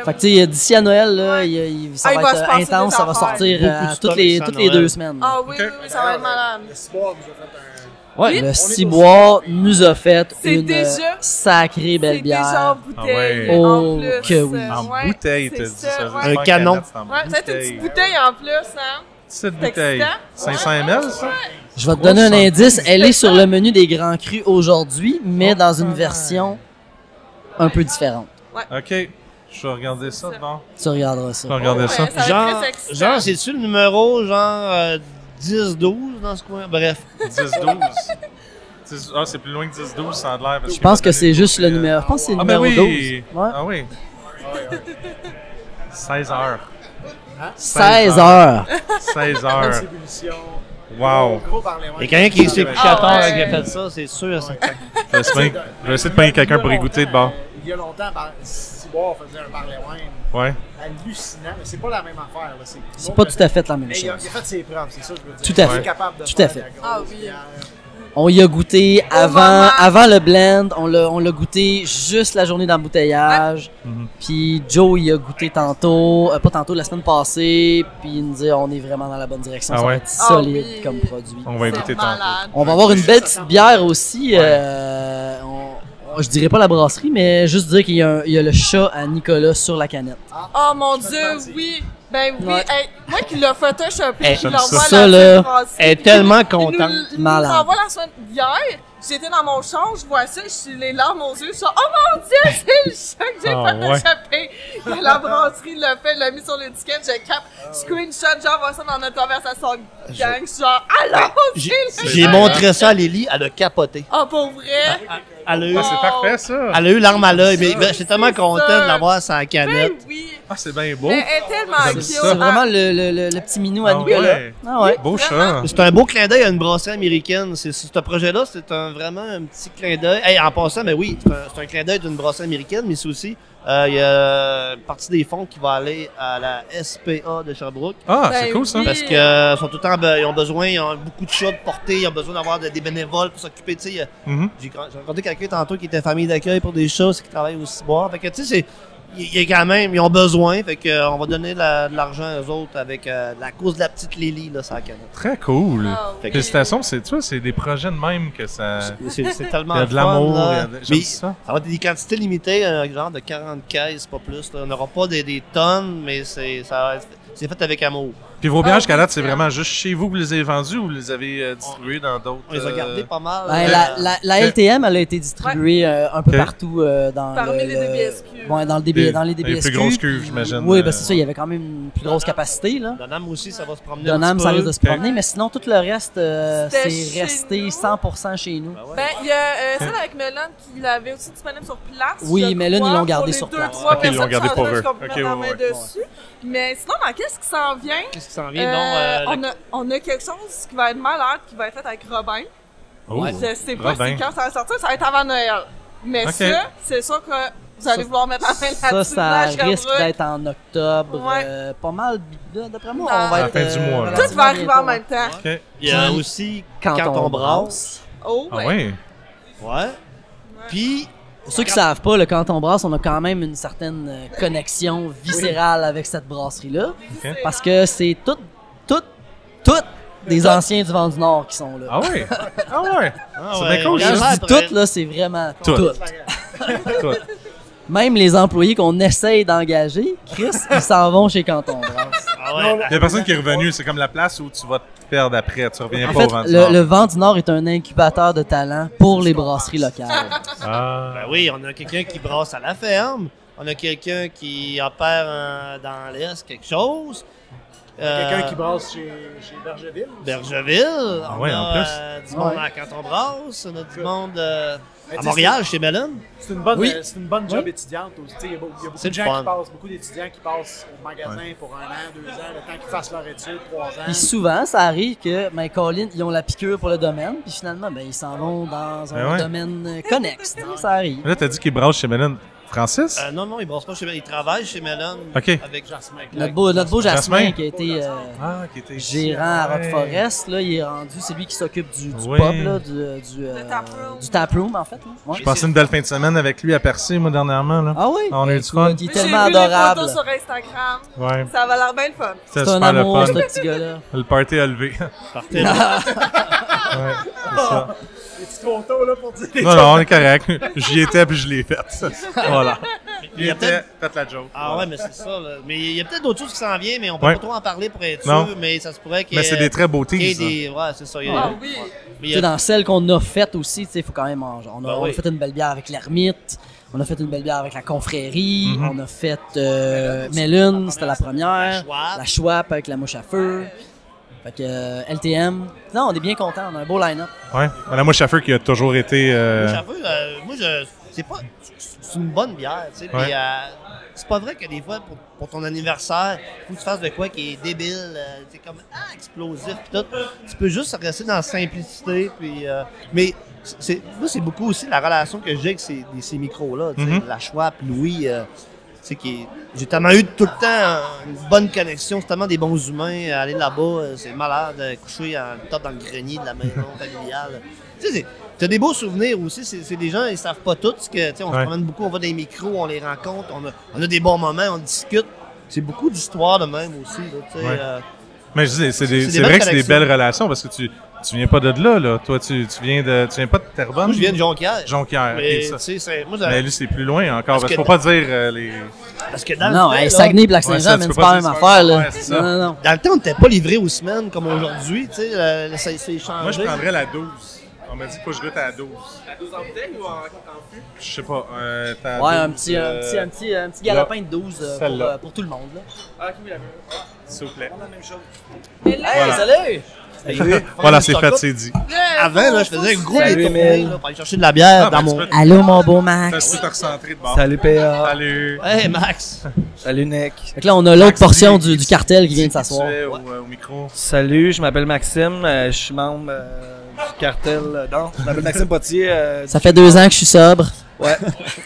Speaker 7: Fait que tu sais, d'ici à Noël, là,
Speaker 10: Ouais.
Speaker 7: ça
Speaker 10: Ah, il
Speaker 7: va
Speaker 10: va
Speaker 7: être
Speaker 10: se passer
Speaker 7: intense,
Speaker 10: des
Speaker 7: ça va
Speaker 10: affaires.
Speaker 7: sortir
Speaker 8: Beaucoup de
Speaker 7: toutes
Speaker 8: stock
Speaker 7: les
Speaker 8: jusqu'à 2
Speaker 7: 2 semaines.
Speaker 10: Ah oui, oui, oui, ça va être malade.
Speaker 9: Le Ciboire nous a fait un.
Speaker 7: Ouais, le
Speaker 10: Oui.
Speaker 7: Ciboire nous a fait
Speaker 10: C'est
Speaker 7: une
Speaker 10: déjà-
Speaker 7: sacrée belle
Speaker 10: C'est déjà en
Speaker 7: bière.
Speaker 10: bouteille,
Speaker 1: Ah
Speaker 7: ouais.
Speaker 10: en
Speaker 7: Oh,
Speaker 10: plus.
Speaker 7: que oui.
Speaker 1: En
Speaker 10: Ouais,
Speaker 1: bouteille,
Speaker 10: c'est
Speaker 1: t'as dit ça.
Speaker 10: ouais.
Speaker 1: J'espère
Speaker 8: Un canon.
Speaker 1: qu'elle est en
Speaker 10: Ouais, ça va être une petite bouteille en plus, hein.
Speaker 1: Petite
Speaker 10: C'est
Speaker 1: bouteille.
Speaker 10: excitant.
Speaker 1: 500 ml, ça?
Speaker 7: Je vais te donner un indice. Elle est sur le menu des Grands Crus aujourd'hui, mais dans une version un peu différente.
Speaker 1: OK. Je vais regarder ça, bon.
Speaker 7: Tu regarderas ça.
Speaker 1: Je vais regarder ça.
Speaker 10: Ouais, ça va être
Speaker 8: Genre,
Speaker 10: très excitant.
Speaker 8: genre c'est-tu le numéro, genre 10-12 dans ce coin? Bref.
Speaker 1: 10-12. Ah, c'est plus loin que 10-12, ça a l'air.
Speaker 7: Je pense que c'est juste le numéro. Je pense que c'est le
Speaker 1: Ah, ben
Speaker 7: numéro
Speaker 1: oui!
Speaker 7: 12. Ouais.
Speaker 1: Ah oui. 16 heures.
Speaker 7: 16 heures.
Speaker 1: 16 heures.
Speaker 9: Ébullition.
Speaker 1: Wow.
Speaker 9: Gros par les
Speaker 8: Il y a quelqu'un qui s'est couché à
Speaker 10: Ah,
Speaker 8: tard
Speaker 10: ouais.
Speaker 8: qui a fait ça, c'est sûr. Ça.
Speaker 1: Je vais essayer de payer quelqu'un pour y goûter de bord.
Speaker 9: Il y a longtemps, Ciboire faisait un bar les wine
Speaker 1: Ouais.
Speaker 9: hallucinant, mais c'est pas la même affaire. Là.
Speaker 7: C'est pas tout à fait la même
Speaker 9: Mais il a
Speaker 7: chose.
Speaker 9: fait ses preuves, c'est ça que je veux dire.
Speaker 7: Tout à
Speaker 9: Il est
Speaker 7: fait.
Speaker 9: capable de
Speaker 7: Tout
Speaker 9: faire
Speaker 7: à fait.
Speaker 9: de la grosse
Speaker 10: Ah oui.
Speaker 9: bière.
Speaker 7: On y a goûté
Speaker 10: moment.
Speaker 7: avant le blend. On l'a goûté juste la journée d'embouteillage.
Speaker 1: Mhm.
Speaker 7: Puis Joe, il a goûté tantôt, pas tantôt, la semaine passée. Puis il nous dit on est vraiment dans la bonne direction.
Speaker 1: Ah
Speaker 7: ça
Speaker 1: ouais?
Speaker 7: va être solide
Speaker 10: oui.
Speaker 7: comme produit.
Speaker 1: On va y
Speaker 10: C'est
Speaker 1: goûter tantôt.
Speaker 10: malade.
Speaker 7: On va avoir une belle petite bière aussi. je dirais pas la brasserie, mais juste dire qu'il y a le chat à Nicolas sur la canette.
Speaker 10: Oh mon Dieu, oui! Ben oui,
Speaker 7: Ouais.
Speaker 10: hey, moi qui l'ai photoshopé, je
Speaker 1: j'aime
Speaker 10: l'envoie
Speaker 7: ça,
Speaker 10: la
Speaker 7: là.
Speaker 10: brasserie.
Speaker 8: Elle est tellement
Speaker 10: Il
Speaker 8: contente.
Speaker 10: nous
Speaker 7: Malade.
Speaker 10: envoie la semaine hier. J'étais dans mon champ, je vois ça, je suis les larmes aux yeux, je suis oh mon Dieu, c'est le chat que j'ai photoshopé. La brasserie l'a fait, l'a mis sur l'étiquette, je capte, screenshot, j'envoie ça dans notre conversation gang, je suis genre alors,
Speaker 8: J'ai montré ça à Lily, elle a capoté.
Speaker 10: oh pour vrai?
Speaker 8: Elle a eu,
Speaker 1: C'est parfait, ça.
Speaker 8: elle a eu l'arme à l'œil. Mais j'étais tellement
Speaker 10: C'est
Speaker 8: content
Speaker 10: ça.
Speaker 8: de l'avoir sur la
Speaker 10: Ben
Speaker 8: canette.
Speaker 10: oui,
Speaker 1: Ah, c'est bien beau.
Speaker 10: elle est tellement
Speaker 1: J'aime
Speaker 10: cute.
Speaker 1: ça.
Speaker 7: C'est vraiment le petit minou à
Speaker 1: Ah
Speaker 7: Nicolas.
Speaker 1: ouais.
Speaker 7: Ah ouais.
Speaker 1: Beau chat.
Speaker 8: C'est un beau clin d'œil à une brasserie américaine. Ce projet-là, c'est vraiment un petit clin d'œil. Hey, en passant, mais oui, c'est un clin d'œil d'une brasserie américaine, mais c'est aussi, il y a une partie des fonds qui va aller à la SPA de Sherbrooke.
Speaker 1: Ah,
Speaker 10: Ben
Speaker 1: c'est cool, ça.
Speaker 10: oui.
Speaker 8: Parce que sont tout le temps, ils ont besoin, ils ont beaucoup de chats de portée, ils ont besoin d'avoir des bénévoles pour s'occuper. Tu sais,
Speaker 1: Mhm.
Speaker 8: j'ai rencontré quelqu'un tantôt qui était famille d'accueil pour des chats, qui travaille au ciboire. Fait que tu sais, il y a quand même, ils ont besoin. Fait que on va donner de l'argent aux autres avec la cause de la petite Lily là, ça canette.
Speaker 1: Très cool.
Speaker 10: Ah, oui.
Speaker 1: Félicitations, tu vois, c'est des projets de même que ça.
Speaker 8: C'est tellement
Speaker 1: Il y a de
Speaker 8: fun,
Speaker 1: l'amour.
Speaker 8: là.
Speaker 1: J'aime
Speaker 8: Mais
Speaker 1: ça.
Speaker 8: ça va être des quantités limitées, genre de 40 caisses, pas plus. Là. On n'aura pas des tonnes, mais c'est fait avec amour.
Speaker 1: Puis vos bières
Speaker 10: Ah,
Speaker 1: jusqu'à date,
Speaker 10: oui,
Speaker 1: c'est vraiment juste chez vous que vous les avez vendus ou vous les avez distribués dans d'autres?
Speaker 8: On les a gardés pas mal.
Speaker 7: Ben, la LTM, elle a été distribuée un peu
Speaker 1: Ok.
Speaker 7: partout dans
Speaker 10: Parmi les
Speaker 7: le-
Speaker 10: DBSQ.
Speaker 7: Ouais, dans les
Speaker 1: Les
Speaker 7: DBSQ.
Speaker 1: plus grosses cuves,
Speaker 7: puis-
Speaker 1: j'imagine.
Speaker 7: Oui, parce que ça, il y avait quand même une plus grosse capacité. Là.
Speaker 8: Donham aussi, ça va se promener.
Speaker 7: Donham, ça risque de se
Speaker 1: Ok.
Speaker 7: promener, mais sinon, tout le reste,
Speaker 10: C'était
Speaker 7: c'est
Speaker 10: chez
Speaker 7: resté
Speaker 10: nous.
Speaker 7: 100% chez nous.
Speaker 10: Ben, il y a celle avec Melon qui l'avait aussi disponible sur place.
Speaker 7: Oui,
Speaker 10: je
Speaker 7: Melon,
Speaker 10: crois,
Speaker 7: ils l'ont gardé
Speaker 10: pour
Speaker 7: sur
Speaker 10: les
Speaker 7: place.
Speaker 10: 2-3
Speaker 1: Ok, ils l'ont
Speaker 10: personnes
Speaker 1: gardé
Speaker 10: qui
Speaker 1: pour
Speaker 10: sont
Speaker 1: eux.
Speaker 10: complètement
Speaker 1: Ok,
Speaker 10: la
Speaker 1: ouais,
Speaker 10: main
Speaker 1: ouais.
Speaker 10: dessus. Mais sinon, dans qu'est-ce qui s'en vient?
Speaker 8: Qu'est-ce qui s'en vient? Non,
Speaker 10: On a quelque chose qui va être malade, qui va être fait avec Robin.
Speaker 1: Oh.
Speaker 10: Je sais pas
Speaker 1: Robin.
Speaker 10: si quand ça va sortir, ça va être avant Noël. Mais
Speaker 1: Ok.
Speaker 10: ça, c'est sûr que vous allez vouloir mettre la main là-dessus.
Speaker 7: Ça
Speaker 10: à
Speaker 7: risque
Speaker 10: Sherbrooke.
Speaker 7: d'être en octobre.
Speaker 10: Ouais.
Speaker 7: Pas mal, d'après moi,
Speaker 10: À
Speaker 7: on va
Speaker 1: la
Speaker 7: être...
Speaker 1: fin du mois, là.
Speaker 10: Tout
Speaker 7: relativement
Speaker 10: va arriver
Speaker 7: bientôt,
Speaker 10: en même temps.
Speaker 1: OK.
Speaker 8: il y a
Speaker 7: Puis,
Speaker 8: aussi
Speaker 7: Quand on
Speaker 8: brasse.
Speaker 10: Oh,
Speaker 1: Ah
Speaker 10: ouais.
Speaker 1: ouais.
Speaker 8: Ouais. Puis,
Speaker 7: Pour ceux qui savent pas, le Canton Brasse, on a quand même une certaine connexion viscérale avec cette brasserie-là.
Speaker 1: OK.
Speaker 7: Parce que c'est toutes des anciens du Vent du Nord qui sont là.
Speaker 1: Ah ouais. Ah ouais. C'est bien cool,
Speaker 7: Quand
Speaker 1: ça.
Speaker 7: je dis toutes, là, c'est vraiment
Speaker 1: Toutes.
Speaker 7: toutes.
Speaker 1: Tout.
Speaker 7: Même les employés qu'on essaye d'engager, Chris, ils s'en vont chez Canton Brasse.
Speaker 8: ah ouais.
Speaker 1: Il y a personne qui est revenu. C'est comme la place où tu vas te perdre après. Tu reviens
Speaker 7: En
Speaker 1: pas
Speaker 7: fait,
Speaker 1: au vent du
Speaker 7: le
Speaker 1: Nord.
Speaker 7: Vent du Nord est un incubateur de talent pour les brasseries locales.
Speaker 1: Ah.
Speaker 8: Ben oui, on a quelqu'un qui brasse à la ferme. On a quelqu'un qui opère dans l'Est quelque chose.
Speaker 9: Quelqu'un qui brasse chez Bergeville.
Speaker 8: Bergeville.
Speaker 1: Ah
Speaker 8: On
Speaker 1: ouais,
Speaker 8: a
Speaker 1: en plus.
Speaker 8: du monde
Speaker 7: Ouais.
Speaker 8: à Canton Brasse. On a du monde
Speaker 9: Mais
Speaker 8: à
Speaker 9: tu sais,
Speaker 8: Montréal, chez Mellon.
Speaker 9: C'est une bonne,
Speaker 7: Oui.
Speaker 9: c'est une bonne job étudiante aussi. Tu sais, il y a beaucoup
Speaker 8: C'est
Speaker 9: de
Speaker 8: le
Speaker 9: gens
Speaker 8: fun.
Speaker 9: qui passent, beaucoup d'étudiants qui passent au magasin pour 1 an, 2 ans, le temps qu'ils fassent leur étude, 3 ans.
Speaker 7: Puis souvent, ça arrive que, ben, Colin, ils ont la piqûre pour le domaine, puis finalement, ben, ils s'en vont dans un
Speaker 1: Ben ouais.
Speaker 7: domaine connexe. Ça arrive.
Speaker 1: Là, t'as dit qu'il brasse chez Mélène. Francis?
Speaker 8: Non, il brasse pas chez Mellon. Il travaille chez Mellon.
Speaker 1: OK.
Speaker 8: Avec Jasmin.
Speaker 7: Notre beau Jasmin,
Speaker 1: Jasmin.
Speaker 7: qui a été
Speaker 1: Ah, qui était ici.
Speaker 7: gérant à
Speaker 1: Ouais.
Speaker 7: Rock Forest, là, il est rendu, c'est lui qui s'occupe du
Speaker 1: Oui.
Speaker 7: pub, là,
Speaker 10: taproom.
Speaker 7: du taproom, en fait. Là. Ouais.
Speaker 1: J'ai passé une belle fin de semaine avec lui à Percé, moi, dernièrement. Là.
Speaker 7: Ah oui?
Speaker 1: On a eu du
Speaker 7: Écoute,
Speaker 1: fun.
Speaker 7: il est
Speaker 10: J'ai
Speaker 7: tellement
Speaker 10: vu les
Speaker 7: adorable.
Speaker 10: photos sur Instagram.
Speaker 1: Ouais.
Speaker 10: Ça va l'air bien le fun.
Speaker 1: C'était
Speaker 7: C'est un
Speaker 1: super
Speaker 7: amour,
Speaker 1: le
Speaker 7: ce
Speaker 1: fun.
Speaker 7: petit gars-là.
Speaker 1: Le party a levé.
Speaker 8: Partez là.
Speaker 1: Ouais, c'est ça.
Speaker 9: Des petites photos là, pour dire des
Speaker 1: Non, non, on est correct. J'y étais puis je l'ai fait. Voilà.
Speaker 8: Il
Speaker 1: J'y
Speaker 8: y a
Speaker 1: étais,
Speaker 8: peut-être-
Speaker 1: faites la joke.
Speaker 8: Ah ouais, mais c'est ça. Là. Mais il y a peut-être d'autres choses qui s'en viennent, mais on peut
Speaker 1: Ouais.
Speaker 8: pas trop en parler pour être
Speaker 1: Non.
Speaker 8: sûr. Mais ça se pourrait qu'il y
Speaker 1: Mais
Speaker 8: ait.
Speaker 1: c'est des très beaux
Speaker 8: qu'il y ait
Speaker 1: teas.
Speaker 8: des... Ouais, c'est ça. Il y a-
Speaker 10: Ah oui.
Speaker 8: mais il
Speaker 7: Tu
Speaker 8: y
Speaker 7: sais,
Speaker 8: a-
Speaker 7: dans celles qu'on a faites aussi, il faut quand même manger. On a,
Speaker 8: Ben
Speaker 7: on a
Speaker 8: oui.
Speaker 7: fait une belle bière avec l'Ermite, on a fait une belle bière avec la Confrérie,
Speaker 1: Mhm.
Speaker 7: on a fait Melun, c'était la première,
Speaker 8: Schwab.
Speaker 7: la Schwab avec la mouche à feu. Fait que LTM. Non, on est bien contents, on a un beau line-up.
Speaker 1: Ouais. Madame Chauffeur qui a toujours été.
Speaker 8: J'avoue, c'est pas. C'est une bonne bière, tu sais.
Speaker 1: Ouais.
Speaker 8: Puis, c'est pas vrai que des fois, pour ton anniversaire, il faut que tu fasses de quoi qui est débile, c'est comme explosif, pis tout. Tu peux juste rester dans la simplicité, puis. Mais moi, c'est beaucoup aussi la relation que j'ai avec ces micros-là, tu sais.
Speaker 1: Mhm.
Speaker 8: La Schwab, Louis. Tu sais, j'ai tellement eu tout le temps une bonne connexion, c'est tellement des bons humains. Aller là-bas, c'est malade, coucher en top dans le grenier de la maison familiale. Tu sais, t'as des beaux souvenirs aussi. C'est des gens, ils savent pas tout. Que, tu sais, on se
Speaker 1: Ouais.
Speaker 8: promène beaucoup, on va dans les micros, on les rencontre, on a des bons moments, on discute. C'est beaucoup d'histoires de même aussi. Là, tu sais,
Speaker 1: Ouais. Mais je dis, c'est
Speaker 8: des
Speaker 1: vrai
Speaker 8: belles
Speaker 1: que c'est des
Speaker 8: connexions.
Speaker 1: belles relations parce que tu Tu viens pas de là. Toi, tu viens pas de Terrebonne?
Speaker 8: Moi, je viens de Jonquière.
Speaker 1: Jonquière,
Speaker 8: Mais,
Speaker 1: ok, ça.
Speaker 8: tu sais, moi,
Speaker 1: Mais lui, c'est plus loin encore. Parce qu'il faut pas dire les...
Speaker 8: Parce que dans le
Speaker 7: Non,
Speaker 8: temps,
Speaker 7: hey,
Speaker 8: là,
Speaker 7: Saguenay et Lac-Saint-Jean, même, c'est pas la même affaire, là.
Speaker 1: Ouais, c'est ça.
Speaker 7: Non.
Speaker 8: dans le temps, on n'était pas livré aux semaines comme aujourd'hui, tu sais, ça s'est changé.
Speaker 1: Moi, je prendrais la 12. On m'a dit qu'il faut que je goûte à la 12.
Speaker 5: La 12 en bouteille ou en fût?
Speaker 1: Je sais pas. t'as
Speaker 7: Ouais,
Speaker 1: 12,
Speaker 7: un petit galopin de 12
Speaker 1: celle-là.
Speaker 7: pour tout le monde, là.
Speaker 5: Ah, ok, oui, la même.
Speaker 1: s'il vous plaît.
Speaker 5: On a la même chose.
Speaker 7: Hey, salut!
Speaker 1: Voilà, c'est fait, c'est dit.
Speaker 8: Avant, là, je faisais un gros
Speaker 11: Salut,
Speaker 8: détourné
Speaker 11: Emile.
Speaker 8: là, pour aller chercher de la bière
Speaker 1: Ah,
Speaker 8: dans
Speaker 1: ben,
Speaker 8: mon...
Speaker 1: tu peux-
Speaker 7: Allô, mon beau
Speaker 1: T'as
Speaker 7: Max.
Speaker 1: tout recentré de bord.
Speaker 11: Salut PA.
Speaker 1: Salut.
Speaker 8: Hey, Max!
Speaker 11: Salut Nick.
Speaker 7: Fait que là, on a l'autre
Speaker 1: Max,
Speaker 7: portion
Speaker 1: dis-
Speaker 7: du cartel qui vient de
Speaker 1: dis
Speaker 7: s'asseoir.
Speaker 1: qui tu es au micro.
Speaker 11: Salut, je m'appelle Maxime. Je suis membre du cartel. Non, je m'appelle Maxime Potier.
Speaker 7: Ça fait 2 ans que je suis sobre.
Speaker 11: Ouais.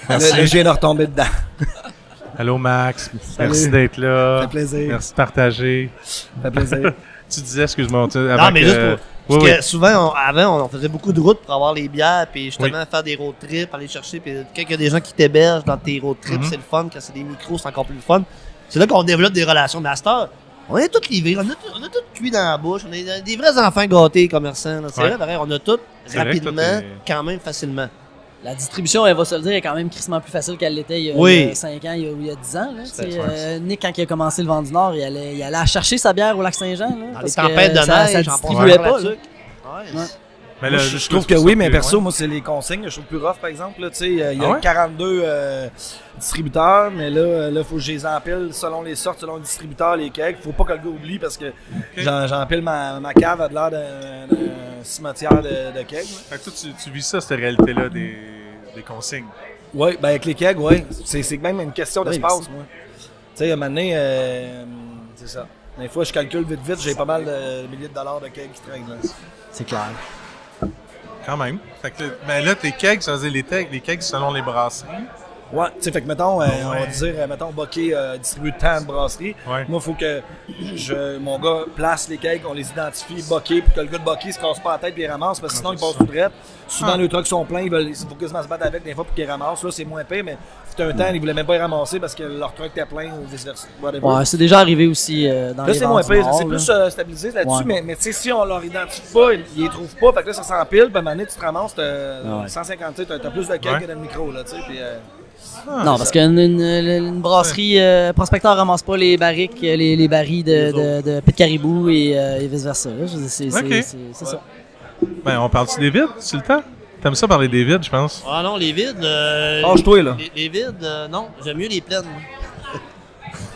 Speaker 1: Merci.
Speaker 11: Là, je viens de retomber dedans.
Speaker 1: Allô, Max.
Speaker 11: Salut.
Speaker 1: Merci d'être là.
Speaker 11: Ça fait plaisir.
Speaker 1: Merci de partager.
Speaker 11: Ça fait plaisir.
Speaker 1: Tu disais, excuse-moi,
Speaker 8: Non,
Speaker 1: avant
Speaker 8: mais
Speaker 1: que...
Speaker 8: juste pour...
Speaker 1: Oui,
Speaker 8: Parce
Speaker 1: oui.
Speaker 8: que souvent, avant, on faisait beaucoup de routes pour avoir les bières, puis justement faire des road trips, aller chercher, puis quand il y a des gens qui t'hébergent dans tes road trips, c'est le fun. Quand c'est des micros, c'est encore plus le fun. C'est là qu'on développe des relations. Mais à cette heure, on est tous livrés, on a tout cuit dans la bouche, on est des vrais enfants gâtés commerçants. là. C'est
Speaker 1: Ouais.
Speaker 8: vrai, pareil, on a tout
Speaker 1: C'est vrai que toi,
Speaker 8: rapidement,
Speaker 1: t'es-
Speaker 8: quand même facilement.
Speaker 7: La distribution, elle va se le dire, est quand même crissement plus facile qu'elle l'était il y a 5 ans, il y a 10 ans. Là, tu sais, Nick, quand il a commencé le Vent du Nord, il allait chercher sa bière au Lac-Saint-Jean. Là,
Speaker 8: Dans
Speaker 7: parce
Speaker 8: les tempêtes
Speaker 7: que
Speaker 8: de
Speaker 7: ça
Speaker 8: neige, en
Speaker 7: distribuait
Speaker 8: passant
Speaker 7: pas.
Speaker 8: par
Speaker 7: Là.
Speaker 8: Ouais.
Speaker 1: Mais
Speaker 11: Moi,
Speaker 1: là,
Speaker 11: je trouve que oui, mais perso, moi, c'est les consignes. Je trouve plus rough, par exemple. Là, tu sais, il y a
Speaker 1: Ah ouais?
Speaker 11: 42 distributeurs, mais là, faut que je les empile selon les sortes, selon le distributeur, les kegs. Faut pas que le gars oublie parce que j'empile ma cave à de l'air d'un cimetière de kegs. là.
Speaker 1: Fait que toi, tu vis ça, cette réalité-là des consignes.
Speaker 11: Oui, ben avec les kegs, oui. C'est même une question
Speaker 7: Oui,
Speaker 11: d'espace,
Speaker 7: merci.
Speaker 11: moi. Tu sais, à un moment donné, c'est ça. Des fois, je calcule vite, j'ai pas mal de milliers de dollars de kegs qui traînent. Là.
Speaker 7: C'est clair.
Speaker 1: Quand même. Fait que, mais là, tes kegs, ça veut dire les kegs selon les brasseries.
Speaker 11: Ouais, tu sais, fait que mettons, on va dire, mettons, Bokeh distribue tant de brasseries.
Speaker 1: Ouais.
Speaker 11: Moi, il faut que mon gars place les kegs, on les identifie, Bokeh, pour que le gars de Bokeh se casse pas la tête et les ramasse, parce que sinon, il passe tout droit. Souvent, les trucks sont pleins, il faut quasiment se battre avec des fois pour qu'ils ramassent. Là, c'est moins pire, mais c'était un temps, ils voulaient même pas les ramasser parce que leur truck était plein ou vice-versa.
Speaker 7: Ouais, c'est déjà arrivé aussi dans
Speaker 11: Là,
Speaker 7: les
Speaker 11: c'est moins
Speaker 7: Vents du
Speaker 11: pire,
Speaker 7: Nord,
Speaker 11: c'est
Speaker 7: là.
Speaker 11: plus stabilisé là-dessus,
Speaker 7: Ouais.
Speaker 11: mais tu sais, si on leur identifie pas, ils les trouvent pas, fait que là, ça s'empile, puis à un moment donné, tu te ramasses,
Speaker 7: Ouais.
Speaker 11: 150, tu sais, t'as plus de kegs
Speaker 1: Ouais.
Speaker 11: que dans le micro, là, tu sais, puis...
Speaker 7: Non, parce qu'une brasserie prospecteur ramasse pas les barriques, les barils de Pit Caribou et vice-versa. là. Je veux dire, c'est ça.
Speaker 1: Ben, on parle-tu des vides, c'est le temps? T'aimes ça parler des vides, je pense?
Speaker 8: Ah non, les vides...
Speaker 11: Lâche-toi, là.
Speaker 8: Les vides, non, j'aime mieux les pleines.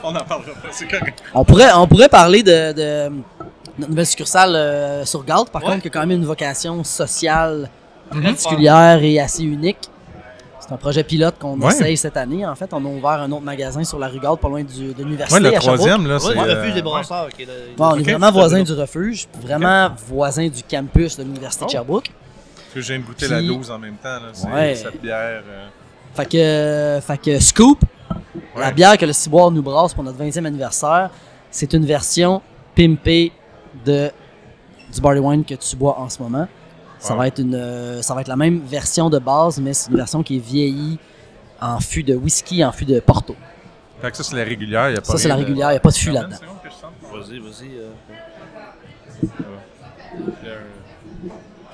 Speaker 1: On en parlera pas, c'est correct.
Speaker 7: On pourrait parler de notre nouvelle succursale sur Galt, par contre, qui a quand même une vocation sociale particulière et assez unique. C'est un projet pilote qu'on essaye cette année. En fait, on a ouvert un autre magasin sur la rue Galt, pas loin de l'université.
Speaker 1: Ouais, le
Speaker 7: à Sherbrooke.
Speaker 1: troisième, là,
Speaker 8: Ouais,
Speaker 1: c'est...
Speaker 8: le refuge des brasseurs. qui est là.
Speaker 7: Ouais, on est
Speaker 1: Ok,
Speaker 7: vraiment
Speaker 1: c'est
Speaker 7: voisin
Speaker 1: ça.
Speaker 7: du refuge, vraiment voisin du campus de l'université de Sherbrooke.
Speaker 1: Parce que je viens de goûter
Speaker 7: Puis-
Speaker 1: la 12 en même temps, là. C'est
Speaker 7: Ouais.
Speaker 1: cette bière...
Speaker 7: Fait que Scoop, la
Speaker 1: Ouais.
Speaker 7: bière que le Ciboire nous brasse pour notre 20e anniversaire, c'est une version pimpée du barley wine que tu bois en ce moment. Ça va être ça va être la même version de base, mais c'est une version qui est vieillie en fût de whisky, en fût de Porto.
Speaker 1: Fait que ça, c'est la régulière, il y a pas
Speaker 7: Ça, c'est la
Speaker 1: rien de-
Speaker 7: régulière, il n'y a pas de fût
Speaker 1: Quand même,
Speaker 7: là-dedans.
Speaker 1: c'est bon que je sente.
Speaker 8: Vas-y.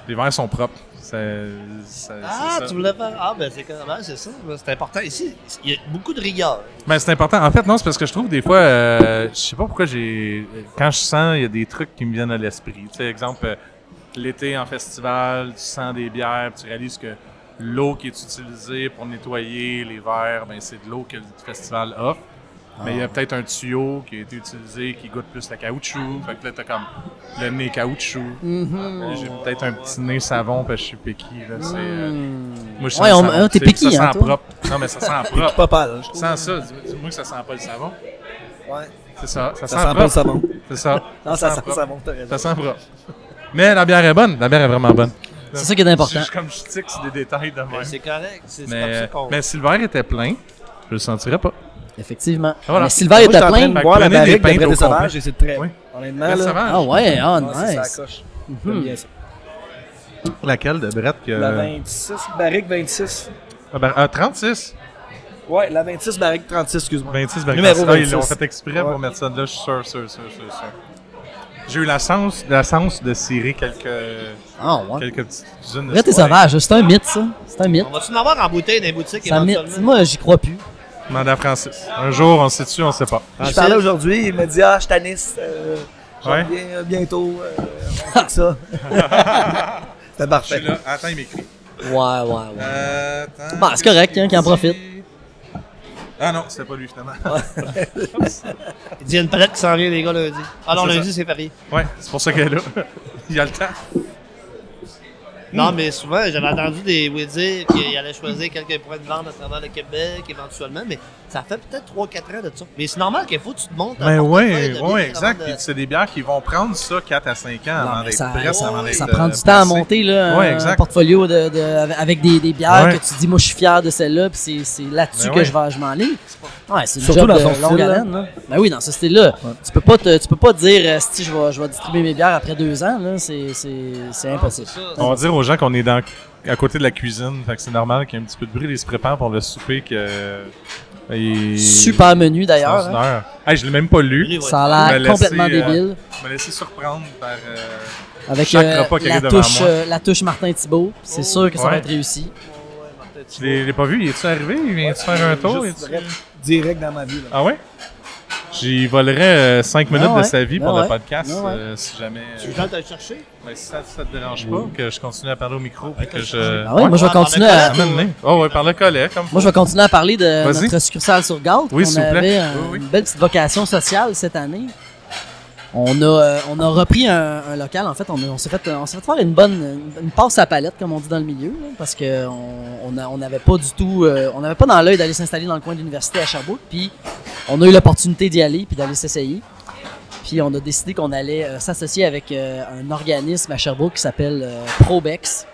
Speaker 1: Les verres sont propres.
Speaker 8: Ah, tu voulais faire... Ah, ben c'est quand même, c'est ça. C'est important. Ici, il y a beaucoup de rigueur.
Speaker 1: Ben, c'est important. En fait, non, c'est parce que je trouve des fois, je sais pas pourquoi quand je sens, il y a des trucs qui me viennent à l'esprit. Tu sais, exemple, l'été en festival, tu sens des bières, puis tu réalises que l'eau qui est utilisée pour nettoyer les verres, ben, c'est de l'eau que le festival offre. Mais il y a peut-être un tuyau qui a été utilisé qui goûte plus le caoutchouc. Fait que là, t'as comme le nez caoutchouc. J'ai peut-être un petit nez savon parce que je suis picky. Là. Moi, je sens
Speaker 7: Ouais,
Speaker 1: le savon.
Speaker 7: t'es
Speaker 1: Tu sais,
Speaker 7: picky,
Speaker 1: ça
Speaker 7: hein,
Speaker 1: sent
Speaker 7: toi?
Speaker 1: propre. Non, mais ça sent propre.
Speaker 11: Pas pâle, je trouve.
Speaker 1: Sans ça, dis-moi que ça sent pas le savon.
Speaker 11: Ouais.
Speaker 1: C'est ça. Ça
Speaker 11: Ça
Speaker 1: sent
Speaker 11: sent pas
Speaker 1: propre.
Speaker 11: le savon.
Speaker 1: C'est ça.
Speaker 11: Non, ça sent
Speaker 1: propre.
Speaker 11: savon, t'as raison.
Speaker 1: Ça sent propre. Mais la bière est bonne. La bière est vraiment bonne.
Speaker 7: C'est ça qui est important.
Speaker 1: Comme je tique sur des détails de même.
Speaker 8: C'est correct. C'est comme ça
Speaker 1: Mais,
Speaker 8: qu'on...
Speaker 1: mais si le verre était plein, je le sentirais pas.
Speaker 7: Effectivement.
Speaker 1: Voilà.
Speaker 7: Mais Sylvain
Speaker 11: Moi,
Speaker 7: était
Speaker 11: j'étais en train
Speaker 7: plein.
Speaker 11: de boire la
Speaker 1: Prenez des
Speaker 11: barrique de
Speaker 1: pintes
Speaker 11: Brett
Speaker 1: au
Speaker 11: et Sauvage
Speaker 1: complet.
Speaker 11: et c'est très
Speaker 1: Oui.
Speaker 11: bon. Honnêtement,
Speaker 1: Brett
Speaker 11: là.
Speaker 1: Sauvage.
Speaker 7: Ah ouais,
Speaker 11: C'est
Speaker 7: nice.
Speaker 11: ça coche. J'aime bien ça.
Speaker 1: Laquelle de Brett que...
Speaker 11: La 26, barrique 26.
Speaker 1: Ah, ben, 36?
Speaker 11: Ouais, la 26, barrique 36, excuse-moi.
Speaker 1: 26 barriques.
Speaker 11: Numéro
Speaker 1: Ah, ils l'ont
Speaker 11: 26.
Speaker 1: fait exprès
Speaker 11: Ouais.
Speaker 1: pour mettre ça là, je suis sûr. J'ai eu la chance de cirer quelques petites unes.
Speaker 7: Vrai, t'es sauvage, c'est un mythe, ça. C'est un mythe.
Speaker 8: On va-tu en avoir en bouteille dans les boutiques
Speaker 7: C'est un mythe.
Speaker 8: éventuellement?
Speaker 7: Moi, j'y crois plus.
Speaker 1: Demande à Francis. Un jour, on se situe, on sait pas.
Speaker 11: Je parlais aujourd'hui, il m'a dit je t'annisse, je reviens bientôt, on fait ça. C'était parfait.
Speaker 1: Je suis là. Attends, il m'écrit.
Speaker 7: Ouais.
Speaker 1: Attends,
Speaker 7: Bon, c'est correct, hein, qu'il en profite.
Speaker 1: Ah non, c'était pas lui, finalement.
Speaker 8: Il dit, il y a une palette qui s'en vient, les gars, lundi. Ah non,
Speaker 1: C'est
Speaker 8: lundi,
Speaker 1: ça.
Speaker 8: c'est férié.
Speaker 1: Ouais, c'est pour ça qu'elle est là. Il y a le temps.
Speaker 8: Non, mais souvent, j'avais entendu des oui dire qu'ils allaient choisir quelques points de vente à travers le Québec, éventuellement, mais ça fait peut-être 3-4 ans de ça. Mais c'est normal qu'il faut que tu te montes.
Speaker 1: Ben oui, exact. Puis c'est des bières qui vont prendre ça 4 à 5 ans avant d'être prêtes, avant d'être
Speaker 7: ça prend du temps à monter, là, un portfolio avec des bières que tu dis, moi, je suis fier de celle-là, puis c'est là-dessus que je m'enligne. Ouais, c'est une
Speaker 9: surtout
Speaker 7: job
Speaker 9: dans
Speaker 7: de
Speaker 9: son
Speaker 7: longue
Speaker 9: style,
Speaker 7: haleine. Là. Ben oui, dans ce style-là. Ouais. Tu peux pas te dire, si je vais distribuer mes bières après 2 ans, là, c'est impossible.
Speaker 1: On va dire aux gens qu'on est à côté de la cuisine, fait que c'est normal qu'il y ait un petit peu de bruit. Ils se préparent pour le souper.
Speaker 7: Super menu d'ailleurs.
Speaker 1: Hein. Hey, je l'ai même pas lu.
Speaker 7: Ça a l'air complètement débile.
Speaker 1: Je me laissé surprendre par
Speaker 7: avec
Speaker 1: chaque repas qu'il y a devant moi.
Speaker 7: La touche Martin Thibault. C'est sûr que ça va être réussi.
Speaker 1: Je l'ai pas vu. Il est-tu arrivé? Il vient-tu faire un tour?
Speaker 11: Direct dans ma vie. Là.
Speaker 1: Ah ouais? J'y volerais 5 minutes de sa vie pour le podcast, si jamais...
Speaker 8: Tu veux que t'ailles chercher?
Speaker 1: Ben, si ça te dérange pas, que je continue à parler au micro, puis que je...
Speaker 7: Ah ouais, moi je vais continuer à...
Speaker 1: Oh ouais, par le collet, comme
Speaker 7: moi je vais continuer à parler de notre succursale sur Galt.
Speaker 1: Oui,
Speaker 7: on avait une belle petite vocation sociale cette année. On a repris un local, en fait, on s'est fait faire une passe à palette, comme on dit dans le milieu, là, parce que on n'avait pas du tout, on n'avait pas dans l'œil d'aller s'installer dans le coin de l'université à Sherbrooke, puis on a eu l'opportunité d'y aller puis d'aller s'essayer. Puis on a décidé qu'on allait s'associer avec un organisme à Sherbrooke qui s'appelle Probex.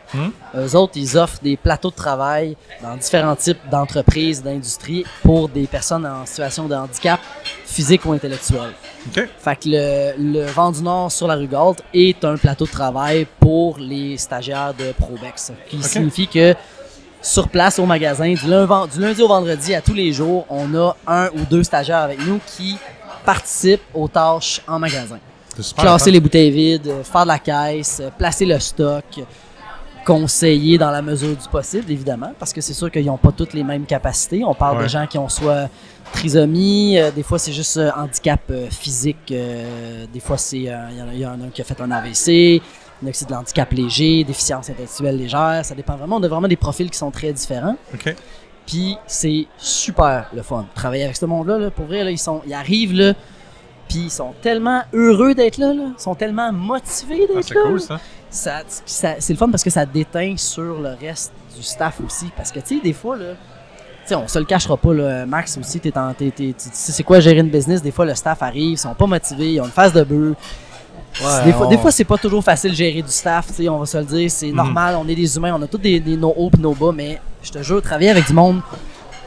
Speaker 7: Eux autres, ils offrent des plateaux de travail dans différents types d'entreprises, d'industries pour des personnes en situation de handicap physique ou intellectuel.
Speaker 1: Okay.
Speaker 7: Fait que le Vent du Nord sur la rue Galt est un plateau de travail pour les stagiaires de Probex. Ce qui signifie que sur place au magasin, du lundi au vendredi à tous les jours, on a 1 ou 2 stagiaires avec nous qui participent aux tâches en magasin. Classer les bouteilles vides, faire de la caisse, placer le stock, conseiller dans la mesure du possible, évidemment, parce que c'est sûr qu'ils n'ont pas toutes les mêmes capacités. On parle de gens qui ont soit trisomie, des fois c'est juste handicap physique, des fois c'est il y en a un qui a fait un AVC, il y en a qui c'est de l'handicap léger, déficience intellectuelle légère, ça dépend vraiment, on a vraiment des profils qui sont très différents.
Speaker 1: OK.
Speaker 7: Puis c'est super le fun. Travailler avec ce monde-là, là, pour vrai, là, ils arrivent là, puis ils sont tellement heureux d'être là, ils sont tellement motivés d'être là.
Speaker 1: C'est cool ça.
Speaker 7: C'est le fun parce que ça déteint sur le reste du staff aussi. Parce que, tu sais, des fois, là, on se le cachera pas, là, Max aussi, tu sais c'est quoi gérer une business. Des fois, le staff arrive, ils sont pas motivés, ils ont une face de bœuf. Ouais, des fois, c'est pas toujours facile de gérer du staff, on va se le dire. C'est normal, on est des humains, on a tous nos hauts et nos bas, mais je te jure, travailler avec du monde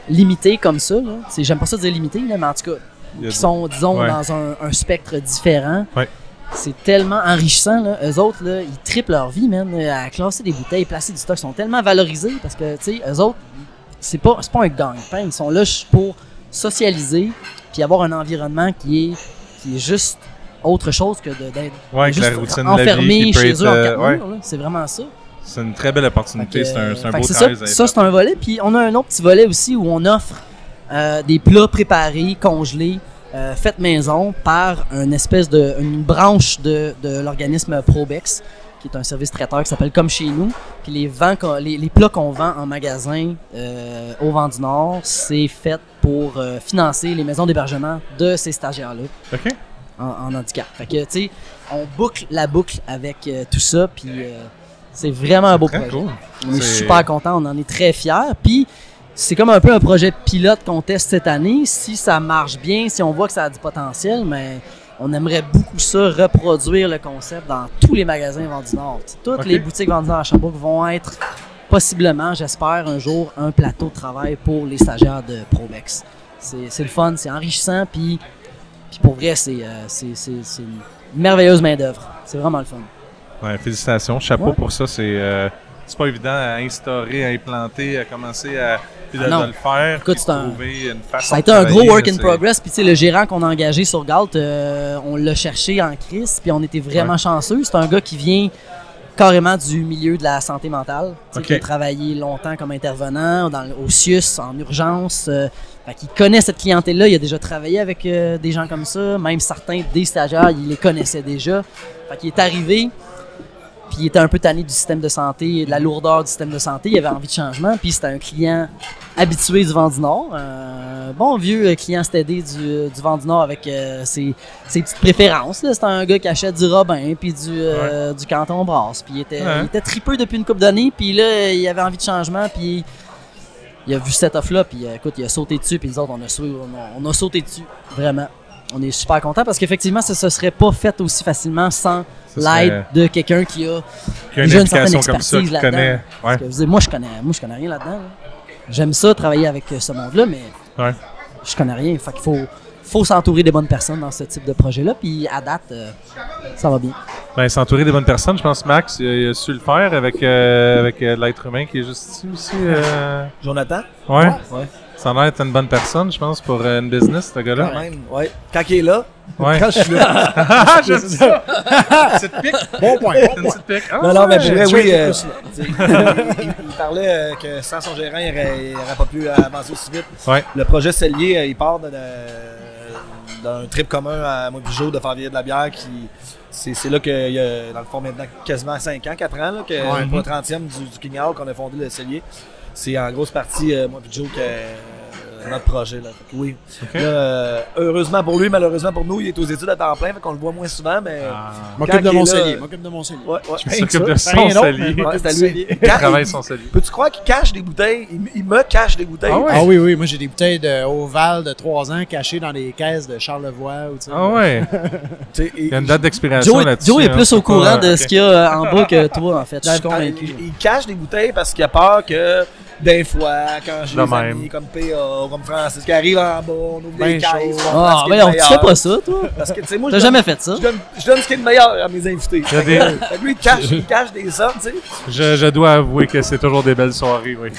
Speaker 7: limité comme ça, j'aime pas ça dire limité, là, mais en tout cas, qui sont, disons, dans un spectre différent. Ouais. C'est tellement enrichissant, là. Eux autres, là, ils triplent leur vie, man, à classer des bouteilles, placer du stock. Ils sont tellement valorisés parce que, tu sais, eux autres, c'est pas un gagne-pain. Ils sont là pour socialiser puis avoir un environnement qui est juste autre chose que d'être juste enfermé chez eux en 4 murs. C'est vraiment ça.
Speaker 1: C'est une très belle opportunité. C'est un beau
Speaker 7: travail. Ça, c'est un volet. Puis on a un autre petit volet aussi où on offre des plats préparés, congelés, faites maison par une branche de l'organisme Probex, qui est un service traiteur qui s'appelle Comme Chez Nous. Puis les plats qu'on vend en magasin au Vent du Nord, c'est fait pour financer les maisons d'hébergement de ces stagiaires-là.
Speaker 1: OK.
Speaker 7: En handicap. Fait que, tu sais, on boucle la boucle avec tout ça, puis c'est vraiment un beau projet. Cool. On est super contents, on en est très fiers. Puis c'est comme un peu un projet pilote qu'on teste cette année. Si ça marche bien, si on voit que ça a du potentiel, mais on aimerait beaucoup ça, reproduire le concept dans tous les magasins Vent du Nord. Toutes les boutiques Vent du Nord à Sherbrooke vont être possiblement, j'espère, un jour, un plateau de travail pour les stagiaires de Probex. C'est le fun, c'est enrichissant, puis pour vrai, c'est une merveilleuse main-d'œuvre. C'est vraiment le fun.
Speaker 1: Ouais, félicitations. Chapeau pour ça. C'est pas évident à instaurer, à implanter, à commencer puis de le faire,
Speaker 7: écoute,
Speaker 1: puis de trouver une façon
Speaker 7: ça a été
Speaker 1: de
Speaker 7: un gros
Speaker 1: travailler,
Speaker 7: work in
Speaker 1: c'est-
Speaker 7: progress. Puis tu sais, le gérant qu'on a engagé sur Galt, on l'a cherché en crise, puis on était vraiment chanceux. C'est un gars qui vient carrément du milieu de la santé mentale. Tu sais, qui a travaillé longtemps comme intervenant au CIUS, en urgence. Fait qu'il connaît cette clientèle-là. Il a déjà travaillé avec des gens comme ça. Même certains des stagiaires, il les connaissait déjà. Fait qu'il est arrivé, puis il était un peu tanné du système de santé, de la lourdeur du système de santé. Il avait envie de changement, puis c'était un client habitué du Vent du Nord. Un bon vieux client stédé du Vent du Nord avec ses petites préférences. Là. C'était un gars qui achète du Robin, puis du Canton Brasse. Puis il était tripeux depuis une couple d'années, puis là, il avait envie de changement, puis il a vu cette offre-là, puis écoute, il a sauté dessus, puis les autres, on a sauté dessus, vraiment. On est super contents parce qu'effectivement, ça ne serait pas fait aussi facilement sans l'aide de quelqu'un qui a déjà une certaine expertise là-dedans. Parce que, je veux dire, moi, je connais rien là-dedans. Là. J'aime ça, travailler avec ce monde-là, mais je connais rien. Fait qu'il faut s'entourer des bonnes personnes dans ce type de projet-là, puis à date, ça va bien.
Speaker 1: Ben, s'entourer des bonnes personnes, je pense que Max il a su le faire avec l'être humain qui est juste ici aussi.
Speaker 11: Jonathan?
Speaker 1: Ouais. Ça a l'air d'être une bonne personne, je pense, pour une business, ce gars-là.
Speaker 11: Quand même, ouais. Quand il est là,
Speaker 1: quand
Speaker 11: je suis là.
Speaker 1: J'aime ça. Petite pique.
Speaker 9: Bon point.
Speaker 1: Une petite pique.
Speaker 11: Non, mais je dirais, oui. Il parlait que sans son gérant, il n'aurait pas pu avancer aussi vite.
Speaker 1: Ouais.
Speaker 11: Le projet Cellier, il part d'un trip commun à moi et Joe de faire vieillir de la bière c'est là qu'il y a, dans le fond, maintenant quasiment 5 ans, 4 ans, là, que pour le 30e du King Out qu'on a fondé le Cellier. C'est en grosse partie, moi et Joe, notre projet. Là. Oui. Là, heureusement pour lui, malheureusement pour nous, il est aux études à temps plein, fait qu'on le voit moins souvent, mais...
Speaker 9: M'occupe de mon cellier. Ouais.
Speaker 1: Je m'occupe de son cellier.
Speaker 11: C'est à lui.
Speaker 1: Il travaille son cellier.
Speaker 11: Peux-tu croire qu'il cache des bouteilles? Il me cache des bouteilles.
Speaker 9: Ah oui. Moi, j'ai des bouteilles de Oval de 3 ans cachées dans les caisses de Charlevoix.
Speaker 1: Ah ouais. Il y a une date d'expiration là-dessus.
Speaker 7: Joe est plus au courant de ce qu'il y a en bas que toi, en fait. Je suis convaincu.
Speaker 11: Il cache des bouteilles parce qu'il a peur que... Des fois, quand j'ai des amis comme PA, comme Francis, qui arrivent en bas, on ouvre des caisses.
Speaker 7: Ah, mais on tu fais pas ça, toi.
Speaker 11: Parce que, tu sais, moi,
Speaker 7: t'as jamais fait ça.
Speaker 11: Je donne ce qui est le meilleur à mes invités. Lui, il cache des hommes, tu sais.
Speaker 1: Je dois avouer que c'est toujours des belles soirées, oui.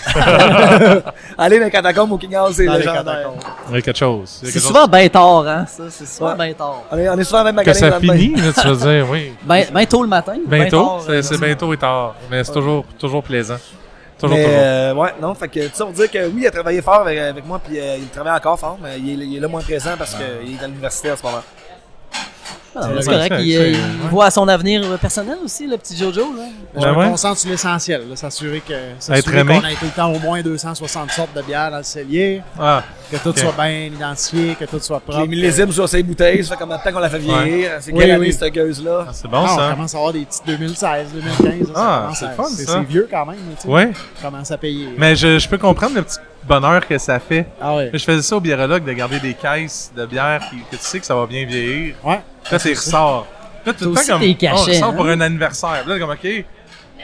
Speaker 11: Aller dans les catacombes au King House, c'est légendaire.
Speaker 1: Il y a quelque chose.
Speaker 7: C'est souvent bien tard, hein, ça. C'est souvent bien tard.
Speaker 11: On est souvent même
Speaker 1: que ça finit, tu veux dire, oui.
Speaker 7: Ben tôt le matin.
Speaker 1: Ben tôt, c'est bien tôt et tard. Mais c'est toujours plaisant. Toujours.
Speaker 11: Ouais, non, fait que, tu sais, on dit que oui, il a travaillé fort avec moi, puis il travaille encore fort, mais il est là moins présent parce qu'il est à l'université à ce moment-là.
Speaker 7: C'est correct, il voit son avenir personnel aussi, le petit Jojo. Là.
Speaker 9: Je me concentre sur l'essentiel, s'assurer qu'on ait tout le temps au moins 260 sortes de bières dans le cellier, que tout soit bien identifié, que tout soit propre.
Speaker 11: Les millésimes sur ses bouteilles, ça fait combien de temps qu'on l'a fait vieillir, c'est quelle année cette gueuse-là?
Speaker 1: C'est bon, ça.
Speaker 9: On commence à avoir des petites 2016, 2015.
Speaker 1: C'est fun, ça.
Speaker 9: C'est vieux quand même, tu sais.
Speaker 1: Ouais.
Speaker 9: Commence à payer.
Speaker 1: Mais je peux comprendre le petit bonheur que ça fait.
Speaker 9: Ah ouais.
Speaker 1: Je faisais ça au biérologue de garder des caisses de bière que tu sais que ça va bien vieillir.
Speaker 9: Ouais.
Speaker 1: Là, tu ressors. Là, tout le temps comme on ressort pour un anniversaire. Là, comme OK.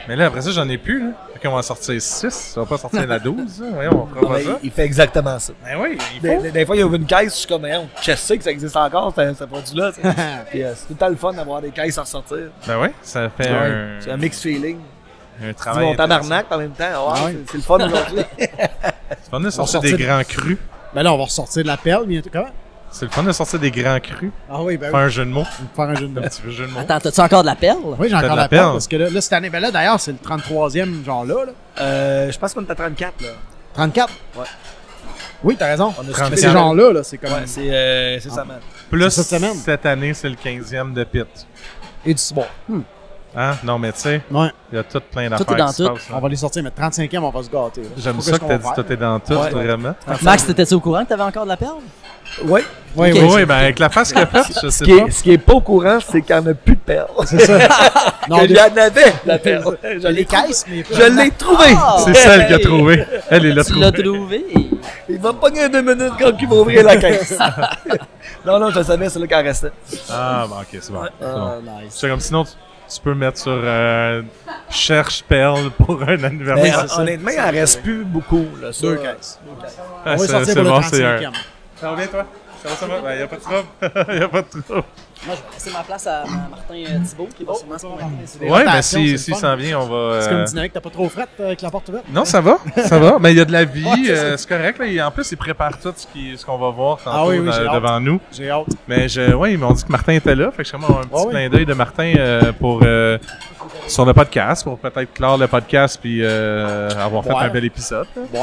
Speaker 1: Mais là, après ça, j'en ai plus. Là. Fait qu'on va en sortir 6. Ça va pas sortir la 12. Là. Voyons, on fera pas ça.
Speaker 11: Il fait exactement ça.
Speaker 1: Ben oui,
Speaker 11: des fois, il ouvre une caisse, je suis comme, je sais que ça existe encore, ce produit-là. Puis c'est tout le temps le fun d'avoir des caisses à ressortir.
Speaker 1: Ben oui, ça fait
Speaker 11: C'est un mix feeling.
Speaker 1: Un travail.
Speaker 11: Mon tabarnak en même temps. C'est le fun aujourd'hui.
Speaker 1: C'est fun de sortir des grands crus.
Speaker 9: Ben là, on va ressortir de la perle bientôt. Comment?
Speaker 1: C'est le fun de sortir des grands crus.
Speaker 9: Ah oui, ben
Speaker 1: faire un jeu de mots.
Speaker 9: Faire un jeu de mots.
Speaker 1: Un petit jeu de mots.
Speaker 7: Attends, t'as-tu encore de la perle?
Speaker 9: Oui, j'ai encore de la perle. Parce que là, cette année, ben là, d'ailleurs, c'est le 33e genre là.
Speaker 11: Je pense qu'on est à 34, là.
Speaker 9: 34?
Speaker 11: Ouais.
Speaker 9: Oui, t'as raison.
Speaker 11: On a
Speaker 9: ces gens-là, c'est comme...
Speaker 11: Ouais, c'est ça, man.
Speaker 1: Plus cette année, c'est le 15e de Pit.
Speaker 9: Et du sport.
Speaker 1: Hein? Non, mais tu sais, il y a tout plein d'affaires.
Speaker 7: Tout est dans tout.
Speaker 9: On va les sortir, mais 35e, on va se gâter.
Speaker 1: J'aime ça que t'as dit tout est dans tout, vraiment.
Speaker 7: Max, t'étais-tu au courant que t'avais encore de la perle?
Speaker 11: Oui.
Speaker 1: Oui, ben avec la face qu'il a faite, je sais pas.
Speaker 11: Ce qui est pas au courant, c'est qu'il n'y en a plus de perles.
Speaker 9: C'est ça.
Speaker 11: Non, il y en avait, la perle.
Speaker 9: Les caisses, mais
Speaker 11: je l'ai trouvé.
Speaker 1: C'est celle qui a trouvé. Elle est là
Speaker 7: trouvée. Tu l'as trouvé.
Speaker 11: Il va me pogner 2 minutes quand il va ouvrir la caisse. Non, je savais, c'est là qu'elle restait.
Speaker 1: Ah, bon, ok, c'est bon.
Speaker 7: Nice.
Speaker 1: C'est comme sinon, tu peux mettre sur cherche perle pour un anniversaire.
Speaker 11: Honnêtement, il n'en reste plus beaucoup. Là,
Speaker 9: 2 caisses.
Speaker 1: On
Speaker 9: va sortir pour le 35e.
Speaker 1: Ça va bien, toi? Comment ça va? Ben, y a pas de trouble. Y a pas de trouble.
Speaker 7: Moi, je vais laisser ma place à Martin Thibault, qui va sûrement se pointer.
Speaker 1: Ouais, mais s'il s'en vient, on va.
Speaker 9: C'est comme une dynamique, t'as pas trop frette avec la porte ouverte?
Speaker 1: Non, ça va. Ça va. Mais il y a de la vie, c'est correct. Là. En plus, il prépare tout ce qu'on va voir tantôt devant nous.
Speaker 9: J'ai hâte.
Speaker 1: Mais ouais, ils m'ont dit que Martin était là. Fait que je vais avoir un petit clin d'œil de Martin sur le podcast, pour peut-être clore le podcast puis avoir fait un bel épisode.
Speaker 9: Ouais.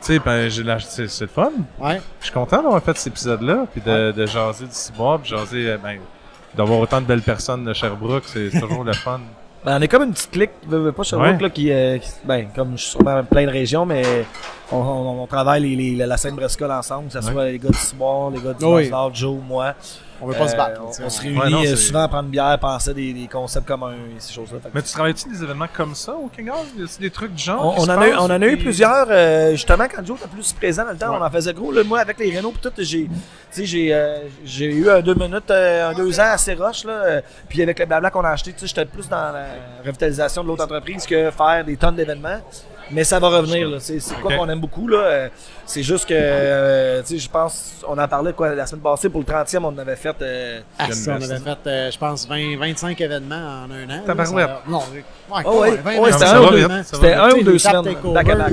Speaker 1: Tu sais, ben, c'est le fun.
Speaker 9: Ouais.
Speaker 1: Je suis content d'avoir fait cet épisode-là, puis de jaser du ciboire, puis jaser, d'avoir autant de belles personnes de Sherbrooke, c'est toujours le fun.
Speaker 11: Ben, on est comme une petite clique, pas Sherbrooke, là, qui, comme je suis sûrement plein de régions, mais on travaille la scène Brescol ensemble, que ce soit les gars du ciboire, les gars du Nord, Joe, moi.
Speaker 9: On veut pas se battre.
Speaker 11: On se réunit souvent à prendre une bière, penser des concepts communs et ces choses-là.
Speaker 1: Mais tu travailles-tu des événements comme ça au King House? Y a des trucs du genre?
Speaker 11: On en a eu plusieurs. Justement, quand Joe était plus présent dans le temps, on en faisait gros. Là, moi, avec les Renault, tout, j'ai eu 2 minutes, 2 ans assez rush. Puis avec le blabla qu'on a acheté, j'étais plus dans la revitalisation de l'autre entreprise que faire des tonnes d'événements. Mais ça va revenir, là. C'est quoi qu'on aime beaucoup, là. C'est juste que, je pense, on en parlait la semaine passée pour le 30e, on avait fait.
Speaker 9: on avait fait, je pense, 25 événements en un an.
Speaker 1: Tabarouette.
Speaker 9: Non,
Speaker 11: c'était 1 ou 2 semaines.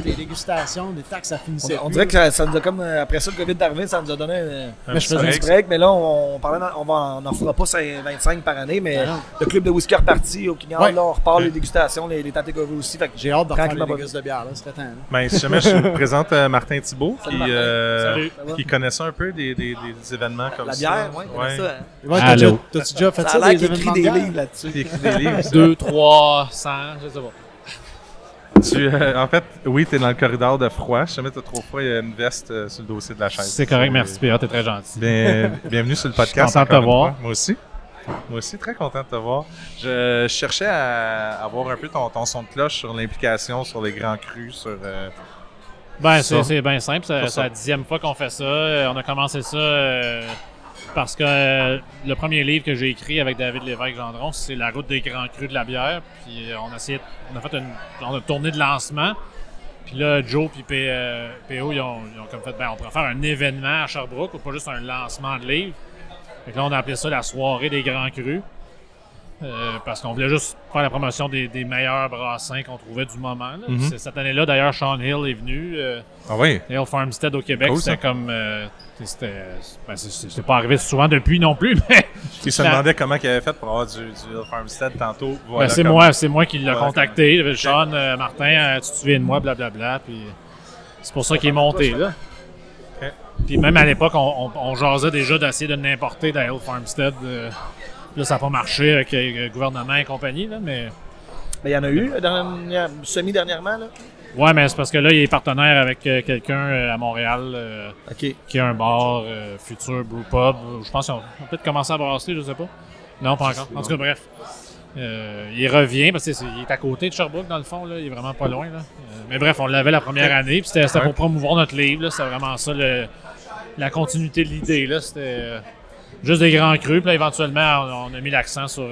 Speaker 9: Des dégustations, des taxes, ça finissait.
Speaker 11: On dirait que ça nous a comme, après ça, le COVID est arrivé, ça nous a donné un petit break. Mais là, on n'en fera pas 25 par année, mais le club de whisky est reparti au King House, là, on repart les dégustations, les takeovers aussi.
Speaker 9: J'ai hâte de refaire les dégustations de bière, là, ce serait temps.
Speaker 1: Ben, si jamais je vous présente Martin Thibault, qui connaissait un peu des événements comme ça.
Speaker 11: La bière, oui,
Speaker 1: ouais.
Speaker 9: Allô. T'as-tu déjà fait ça, des événements de bière?
Speaker 11: Des livres là-dessus.
Speaker 1: Il écrit des livres.
Speaker 5: 2, 3, 100, je sais pas.
Speaker 1: En fait, oui, t'es dans le corridor de froid. Si jamais t'as trop froid, il y a une veste sur le dossier de la chaise.
Speaker 5: C'est correct, merci Pierre, t'es très gentil.
Speaker 1: Bienvenue sur le podcast.
Speaker 5: Content de te voir.
Speaker 1: Moi aussi, très content de te voir. Je cherchais à avoir un peu ton son de cloche sur l'implication, sur les grands crus, sur...
Speaker 5: c'est bien simple. C'est la 10e fois qu'on fait ça. On a commencé ça parce que le premier livre que j'ai écrit avec David Lévesque-Gendron, c'est La route des grands crus de la bière. Puis on a fait une tournée de lancement. Puis là, Joe et PO, ils ont comme fait, on pourrait faire un événement à Sherbrooke, ou pas juste un lancement de livre. Fait que là, on a appelé ça la soirée des grands crus. Parce qu'on voulait juste faire la promotion des meilleurs brassins qu'on trouvait du moment. Là. Cette année-là, d'ailleurs, Sean Hill est venu. Hill Farmstead au Québec,
Speaker 1: cool,
Speaker 5: c'était comme... c'était pas arrivé souvent depuis non plus, mais...
Speaker 1: Il se demandait comment il avait fait pour avoir du Hill Farmstead tantôt. Voilà,
Speaker 5: c'est moi qui l'ai contacté. Sean, Martin, tu te souviens de moi, blablabla. Puis c'est pour ça qu'il est monté, là.
Speaker 1: Okay.
Speaker 5: Puis même à l'époque, on jasait déjà d'essayer de l'importer dans Hill Farmstead. Là, ça n'a pas marché avec le gouvernement et compagnie, là, mais...
Speaker 11: Mais il y en a eu semi-dernièrement, là?
Speaker 5: Ouais, mais c'est parce que là, il est partenaire avec quelqu'un à Montréal qui a un bar, Futur Brew Pub. Je pense qu'ils ont peut-être commencé à brasser, je sais pas. Non, pas encore. En tout cas, bref. Il revient, parce qu'il est à côté de Sherbrooke, dans le fond, là. Il est vraiment pas loin, là. Mais bref, on l'avait la première année, puis c'était pour promouvoir notre livre, là. C'était vraiment ça, la continuité de l'idée, là. C'était... juste des grands crus, puis là, éventuellement, on a mis l'accent sur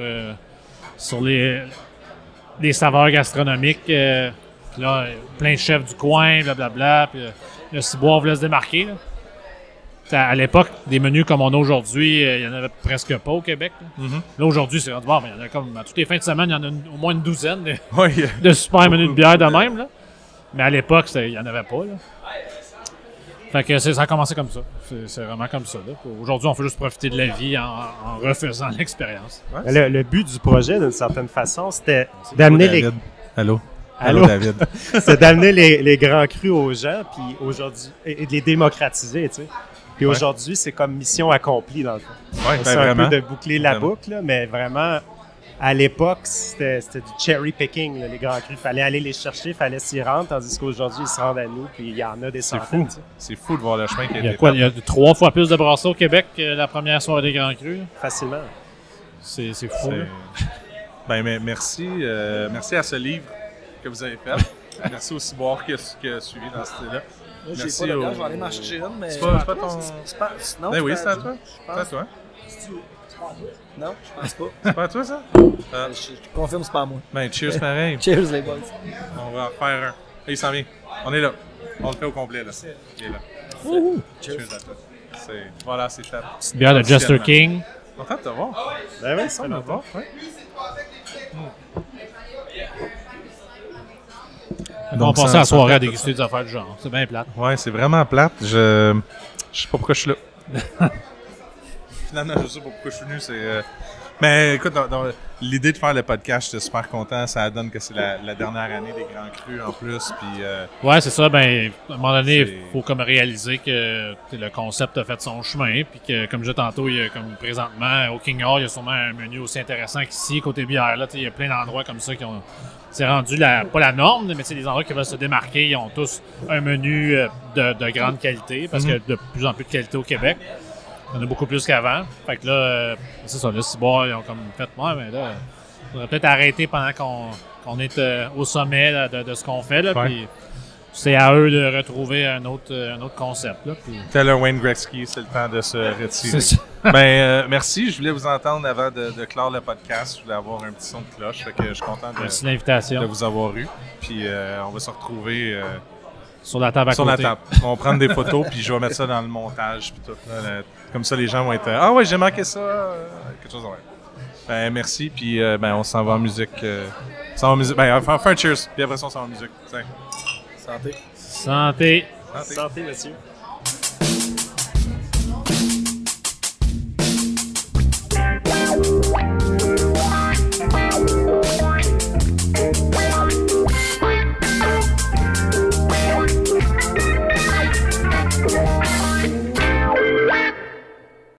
Speaker 5: les saveurs gastronomiques. Puis là, plein de chefs du coin, blablabla. Puis le ciboire voulait se démarquer. Là. À l'époque, des menus comme on a aujourd'hui, il n'y en avait presque pas au Québec. Là, aujourd'hui, c'est bon, il y en a comme à toutes les fins de semaine, il y en a au moins une douzaine de super menus de bière de même. Là. Mais à l'époque, il n'y en avait pas. Là. Fait que ça a commencé comme ça. C'est vraiment comme ça. Aujourd'hui, on fait juste profiter de la vie en refaisant l'expérience.
Speaker 12: Ouais. Le but du projet, d'une certaine façon, c'était d'amener les...
Speaker 1: Allô, David.
Speaker 12: C'est d'amener les grands crus aux gens, puis aujourd'hui, et de les démocratiser, tu sais. Puis aujourd'hui, c'est comme mission accomplie, dans le fond.
Speaker 1: Ouais,
Speaker 12: c'est un peu de boucler la boucle, là, mais vraiment... À l'époque, c'était du cherry picking, là, les grands crus. Il fallait aller les chercher, il fallait s'y rendre, tandis qu'aujourd'hui, ils se rendent à nous, puis il y en a des centaines.
Speaker 1: C'est fou de voir le chemin qui a été
Speaker 5: fait. Il y a 3 fois plus de brasseurs au Québec que la première soirée des grands crus.
Speaker 12: Facilement.
Speaker 5: C'est fou.
Speaker 1: Ben, merci à ce livre que vous avez fait. Merci au ciboire qui a suivi dans ce style-là.
Speaker 11: J'ai pas le temps, je vais aller marcher une, mais...
Speaker 1: C'est pas ton...
Speaker 11: Non,
Speaker 1: oui, c'est à toi. C'est à toi.
Speaker 11: Non, je pense pas.
Speaker 1: C'est pas à toi, ça?
Speaker 11: Je confirme, c'est pas à moi.
Speaker 1: Ben, cheers pareil.
Speaker 11: Cheers, les boys.
Speaker 1: On va en faire un. Il s'en vient. On est là. On le fait au complet, là. Il est là.
Speaker 11: Cheers
Speaker 1: à toi. Voilà, c'est fait.
Speaker 13: Petite bière de Jester King.
Speaker 1: Content de te voir.
Speaker 12: Ben oui,
Speaker 1: ça me voir.
Speaker 13: On passait à la soirée à déguster des affaires du genre. C'est bien plate.
Speaker 1: Ouais, c'est vraiment plate. Je sais pas pourquoi je suis là. Finalement, je sais pas pourquoi je suis venu. Mais écoute, dans l'idée de faire le podcast, j'étais super content. Ça donne que c'est la dernière année des Grands Crus en plus. Puis,
Speaker 13: ouais, c'est ça. Ben, à un moment donné, il faut comme réaliser que le concept a fait son chemin. Puis que, comme je disais tantôt, il y a comme présentement, au King Hall, il y a sûrement un menu aussi intéressant qu'ici, côté bière. Là, il y a plein d'endroits comme ça qui ont. C'est rendu pas la norme, mais les endroits qui veulent se démarquer, ils ont tous un menu de grande qualité parce qu'il y a de plus en plus de qualité au Québec. Il y en a beaucoup plus qu'avant. Fait que là, c'est ça, là, Ciboire, ils ont comme fait, ouais, mais là, il faudrait peut-être arrêter pendant qu'on est au sommet là, de ce qu'on fait. Là,
Speaker 1: ouais.
Speaker 13: Puis c'est à eux de retrouver un autre concept. Là, puis...
Speaker 1: Taylor Wayne Gretzky, c'est le temps de se retirer. C'est ça. Merci. Je voulais vous entendre avant de clore le podcast. Je voulais avoir un petit son de cloche. Fait que je suis content
Speaker 13: merci de l'invitation.
Speaker 1: De vous avoir eu. Puis on va se retrouver
Speaker 13: sur la table à côté.
Speaker 1: La table. On va prendre des photos puis je vais mettre ça dans le montage. Puis tout, là, comme ça, les gens vont être ah ouais, j'ai manqué ça. Quelque chose de vrai. Merci. Puis on s'en va en musique. On va faire un cheers. Puis après ça, on s'en va en musique. Tiens.
Speaker 11: Santé.
Speaker 13: Santé.
Speaker 11: Santé, monsieur.